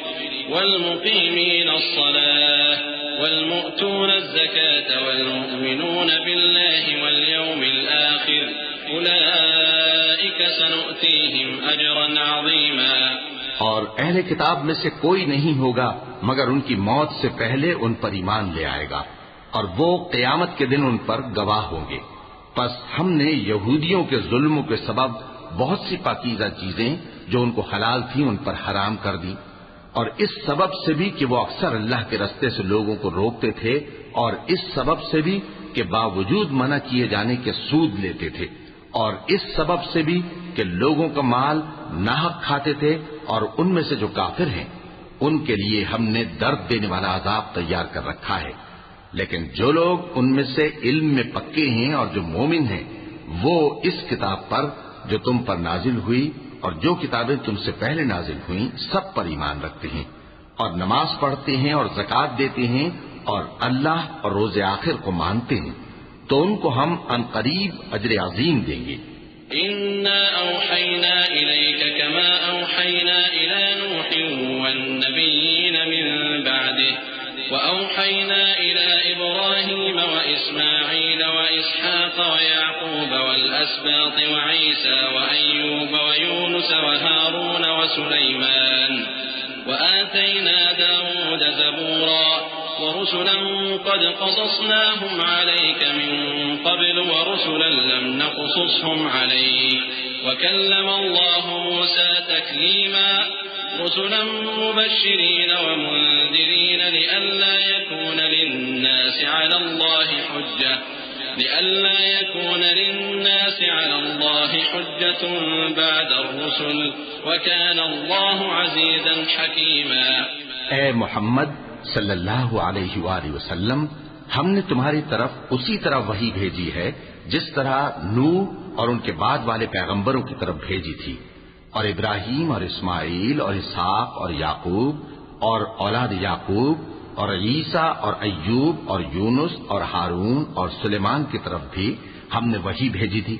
وَالْمُقِيمِينَ الصَّلَاةَ والمؤتون الزكاة والمؤمنون بالله واليوم الآخر أولئك سنؤتيهم أجرا عظيما۔ اور اہل کتاب میں سے کوئی نہیں ہوگا مگر ان کی موت سے پہلے ان پر ایمان لے آئے گا، اور وہ قیامت کے دن ان پر گواہ ہوں گے۔ پس ہم نے یہودیوں کے ظلموں کے سبب بہت سی پاکیزہ چیزیں جو ان کو حلال تھیں ان پر حرام کر دی، اور اس سبب سے بھی کہ وہ اکثر اللہ کے رستے سے لوگوں کو روکتے تھے، اور اس سبب سے بھی کہ باوجود منع کیے جانے کے سود لیتے تھے، اور اس سبب سے بھی کہ لوگوں کا مال ناحق کھاتے تھے، اور ان میں سے جو کافر ہیں ان کے لیے ہم نے درد دینے والا عذاب تیار کر رکھا ہے۔ لیکن جو لوگ ان میں سے علم میں پکے ہیں اور جو مومن ہیں وہ اس کتاب پر جو تم پر نازل ہوئی اور جو کتابیں تم سے پہلے نازل ہوئیں سب پر ایمان رکھتے ہیں، اور نماز پڑھتے ہیں اور زکوٰۃ دیتے ہیں اور اللہ اور روز آخر کو مانتے ہیں، تو ان کو ہم عنقریب اجر عظیم دیں گے۔ إنا أوحينا إليك كما أوحينا إلى نوح والنبيين من بعده وأوحينا إلى إبراهيم وإسماعيل وإسحاق ويعقوب والأسباط وعيسى وأيوب ويونس وهارون وسليمان وآتينا داود زبورا ورسلا قد قصصناهم عليك من قبل ورسلا لم نقصصهم عليك وكلم الله موسى تكليما رسلا مبشرين ومنذرين لئلا يكون للناس على الله حجة بعد الرسل وكان الله عزيزا حكيما۔ اے محمد صلی اللہ علیہ وآلہ وسلم، ہم نے تمہاری طرف اسی طرح وحی بھیجی ہے جس طرح نوح اور ان کے بعد والے پیغمبروں کی طرف بھیجی تھی، اور ابراہیم اور اسماعیل اور اسحاق اور یعقوب اور اولاد یعقوب اور عیسیٰ اور ایوب اور یونس اور ہارون اور سلیمان کی طرف بھی ہم نے وحی بھیجی تھی،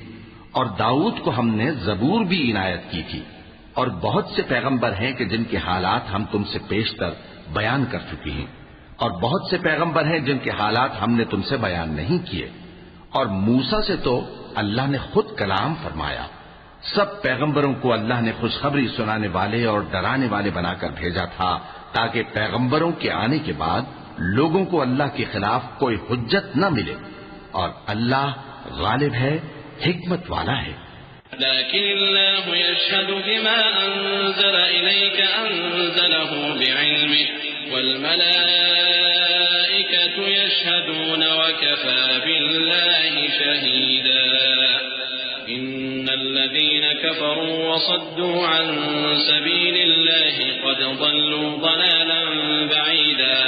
اور داؤد کو ہم نے زبور بھی عنایت کی تھی، اور بہت سے پیغمبر ہیں کہ جن کے حالات ہم تم سے پیشتر بیان کر چکی ہیں، اور بہت سے پیغمبر ہیں جن کے حالات ہم نے تم سے بیان نہیں کیے، اور موسیٰ سے تو اللہ نے خود کلام فرمایا۔ سب پیغمبروں کو اللہ نے خوشخبری سنانے والے اور ڈرانے والے بنا کر بھیجا تھا تاکہ پیغمبروں کے آنے کے بعد لوگوں کو اللہ کے خلاف کوئی حجت نہ ملے، اور اللہ غالب ہے، حکمت والا ہے۔ لكن الله يشهد بما أنزل إليك أنزله بعلمه والملائكة يشهدون وكفى بالله شهيدا إن الذين كفروا وصدوا عن سبيل الله قد ضلوا ضلالا بعيدا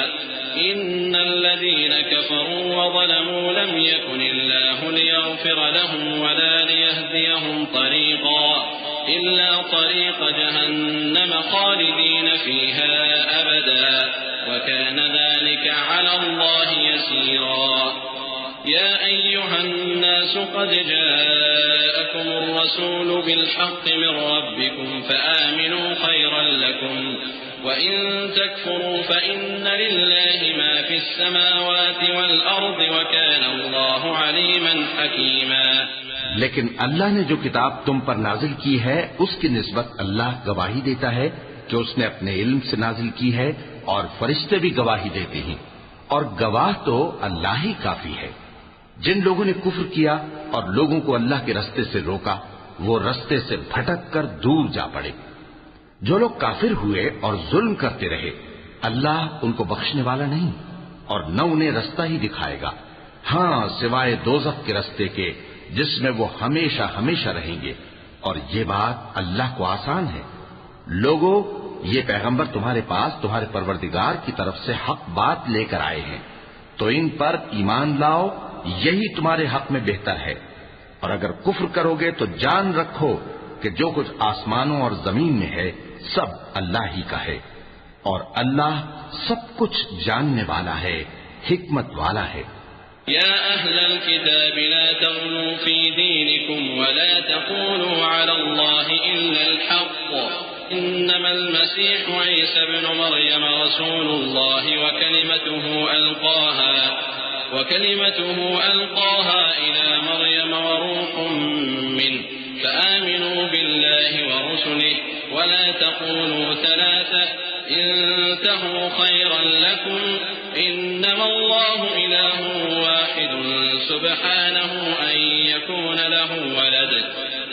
إن الذين كفروا وظلموا لم يكن الله ليغفر لهم ولا ليهديهم طريقا إلا طريق جهنم خالدين فيها أبدا وكان ذلك على الله يسيرا۔ يا أيها الناس قد جاءكم الرسول بالحق من ربكم فآمنوا خيرا لكم وإن تكفروا فإن لله ما في السماوات والأرض وكان الله عليما حكيما. لیکن اللہ نے جو کتاب تم پر نازل کی ہے اس کی نسبت اللہ گواہی دیتا ہے کہ اس نے اپنے علم سے نازل کی ہے اور فرشتے بھی گواہی دیتے ہیں اور گواہ تو اللہ ہی کافی ہے. جن لوگوں نے کفر کیا اور لوگوں کو اللہ کے رستے سے روکا وہ رستے سے بھٹک کر دور جا پڑے. جو لوگ کافر ہوئے اور ظلم کرتے رہے اللہ ان کو بخشنے والا نہیں اور نہ انہیں رستہ ہی دکھائے گا، ہاں سوائے دوزخ کے رستے کے جس میں وہ ہمیشہ ہمیشہ رہیں گے، اور یہ بات اللہ کو آسان ہے. لوگوں، یہ پیغمبر تمہارے پاس تمہارے پروردگار کی طرف سے حق بات لے کر آئے ہیں تو ان پر ایمان لاؤ، یہی تمہارے حق میں بہتر ہے. اور اگر کفر کرو گے تو جان رکھو کہ جو کچھ آسمانوں اور زمین میں ہے سب اللہ ہی کا ہے اور اللہ سب کچھ جاننے والا ہے، حکمت والا ہے. يا أهل الكتاب لا تغلوا في دينكم ولا تقولوا على الله إلا الحق إنما المسيح عيسى ابن مريم رسول الله وكلمته ألقاها إلى مريم وروح منه فآمنوا بالله ورسله ولا تقولوا ثلاثة انتهوا خيرا لكم إنما الله إله واحد سبحانه أن يكون له ولد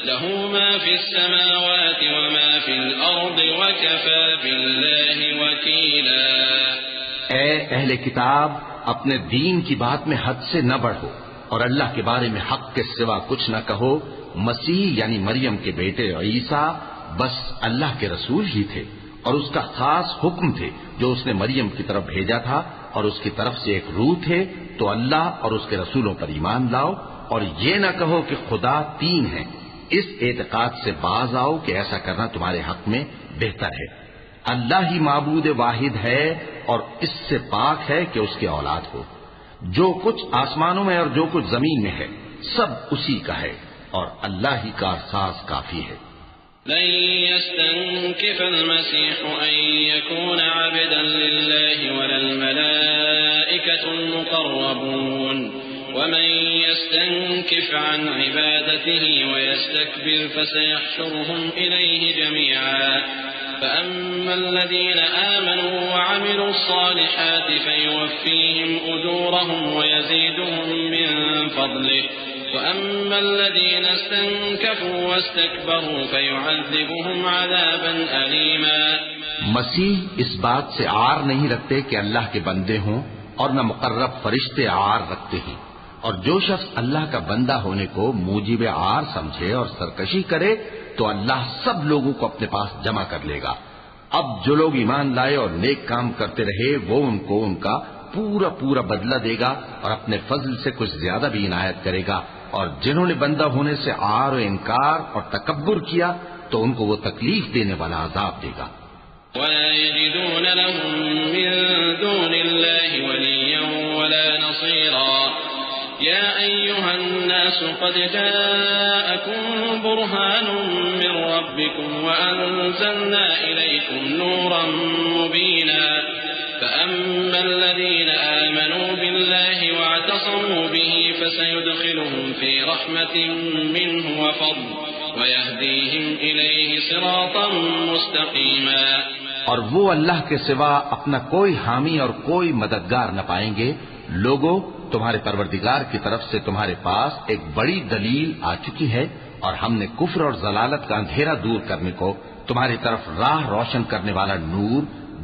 له ما في السماوات وما في الأرض وكفى بالله وكيلا. اے اہل کتاب، اپنے دین کی بات میں حد سے نہ بڑھو اور اللہ کے بارے میں حق کے سوا کچھ نہ کہو. مسیح یعنی مریم کے بیٹے عیسیٰ بس اللہ کے رسول ہی تھے اور اس کا خاص حکم تھے جو اس نے مریم کی طرف بھیجا تھا اور اس کی طرف سے ایک روح تھے. تو اللہ اور اس کے رسولوں پر ایمان لاؤ اور یہ نہ کہو کہ خدا تین ہیں. اس اعتقاد سے باز آؤ کہ ایسا کرنا تمہارے حق میں بہتر ہے. اللہ ہی معبود واحد ہے اور اس سے پاک ہے کہ اس کی اولاد ہو. جو کچھ آسمانوں میں اور جو کچھ زمین میں ہے سب اسی کا ہے اور اللہ ہی کا ساز کافی ہے. لن يستنكف المسيح أن يكون عبدا لله ولا الملائكة المقربون ومن يستنكف عن عبادته ويستكبر فسيحشرهم إليه جميعا. فأما الذين آمنوا وعملوا الصالحات فيوفيهم أجورهم ويزيدهم من فضله وأما الذين استنكفوا واستكبروا فيعذبهم عذابا أليما. مسیح اس بات سے عار نہیں رکھتے کہ اللہ کے بندے ہوں اور نہ مقرب فرشتے عار رکھتے ہیں، اور جو شخص اللہ کا بندہ ہونے کو موجب عار سمجھے اور سرکشی کرے تو اللہ سب لوگوں کو اپنے پاس جمع کر لے گا. اب جو لوگ ایمان لائے اور نیک کام کرتے رہے وہ ان کو ان کا پورا پورا بدلہ دے گا اور اپنے فضل سے کچھ زیادہ بھی عنایت کرے گا. اور جنہوں نے بندہ ہونے سے عار و انکار اور تکبر کیا تو ان کو وہ تکلیف دینے والا عذاب دے گا. ولا يجدون لهم من دون الله وليا ولا نصيرا. يا أيها الناس قد جاءكم برهان من ربكم وأنزلنا إليكم نورا مبينا. فأما الذين آمنوا بالله واعتصموا به فسيدخلهم في رحمة منه وفضل ويهديهم إليه صراطا مستقيما. اور وہ اللہ کے سوا اپنا کوئی حامی اور کوئی مددگار نہ پائیں گے. لوگوں، تمہارے پروردگار کی طرف سے تمہارے پاس ایک بڑی دلیل آ چکی ہے اور ہم نے کفر اور ضلالت کا اندھیرا دور کرنے کو تمہاری طرف راہ روشن کرنے والا نور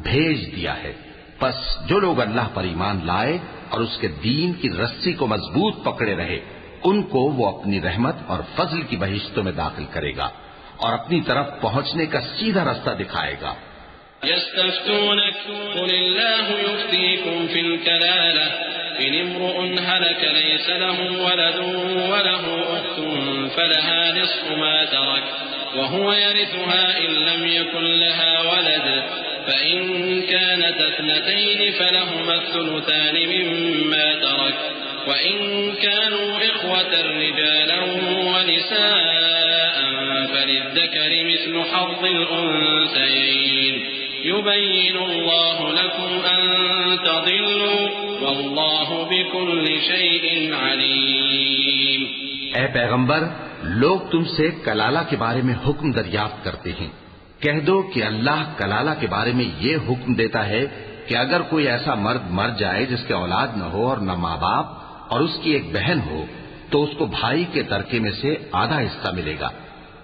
بھیج دیا ہے. پس جو لوگ اللہ پر ایمان لائے اور اس کے دین کی رسی کو مضبوط پکڑے رہے ان کو وہ اپنی رحمت اور فضل کی بہشتوں میں داخل کرے گا اور اپنی طرف پہنچنے کا سیدھا رستہ دکھائے گا. يستفتونك قل الله يفتيكم في الكلالة إن امرؤ هلك ليس له ولد وله أخت فلها نصف ما ترك وهو يرثها إن لم يكن لها ولد فإن كانت اثنتين فلهما الثلثان مما ترك وإن كانوا إخوة رجالا ونساء فللذكر مثل حظ الأنثيين يبين الله لكم أن تضلوا والله بكل شيء عليم. اے پیغمبر، لوگ تم سے کلالہ کے بارے میں حکم دریافت کرتے ہیں. کہہ دو کہ اللہ کلالہ کے بارے میں یہ حکم دیتا ہے کہ اگر کوئی ایسا مرد مر جائے جس کے اولاد نہ ہو اور نہ ماں باپ اور اس کی ایک بہن ہو تو اس کو بھائی کے ترکے میں سے آدھا حصہ ملے گا،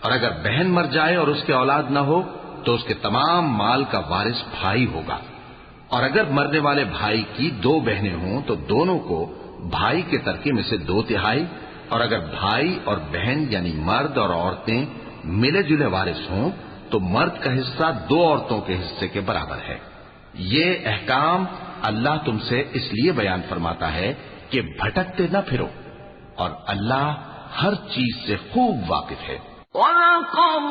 اور اگر بہن مر جائے اور اس کے اولاد نہ ہو تو اس کے تمام مال کا وارث بھائی ہوگا. اور اگر مرنے والے بھائی کی 2 بہنیں ہوں تو دونوں کو بھائی کے ترکے میں سے 2/3، اور اگر بھائی اور بہن یعنی مرد اور عورتیں ملے جلے وارث ہوں تو مرد کا حصہ 2 عورتوں کے حصے کے برابر ہے. یہ احکام اللہ تم سے اس لیے بیان فرماتا ہے کہ بھٹکتے نہ پھرو، اور اللہ ہر چیز سے خوب واقف ہے. وَلَقَدْ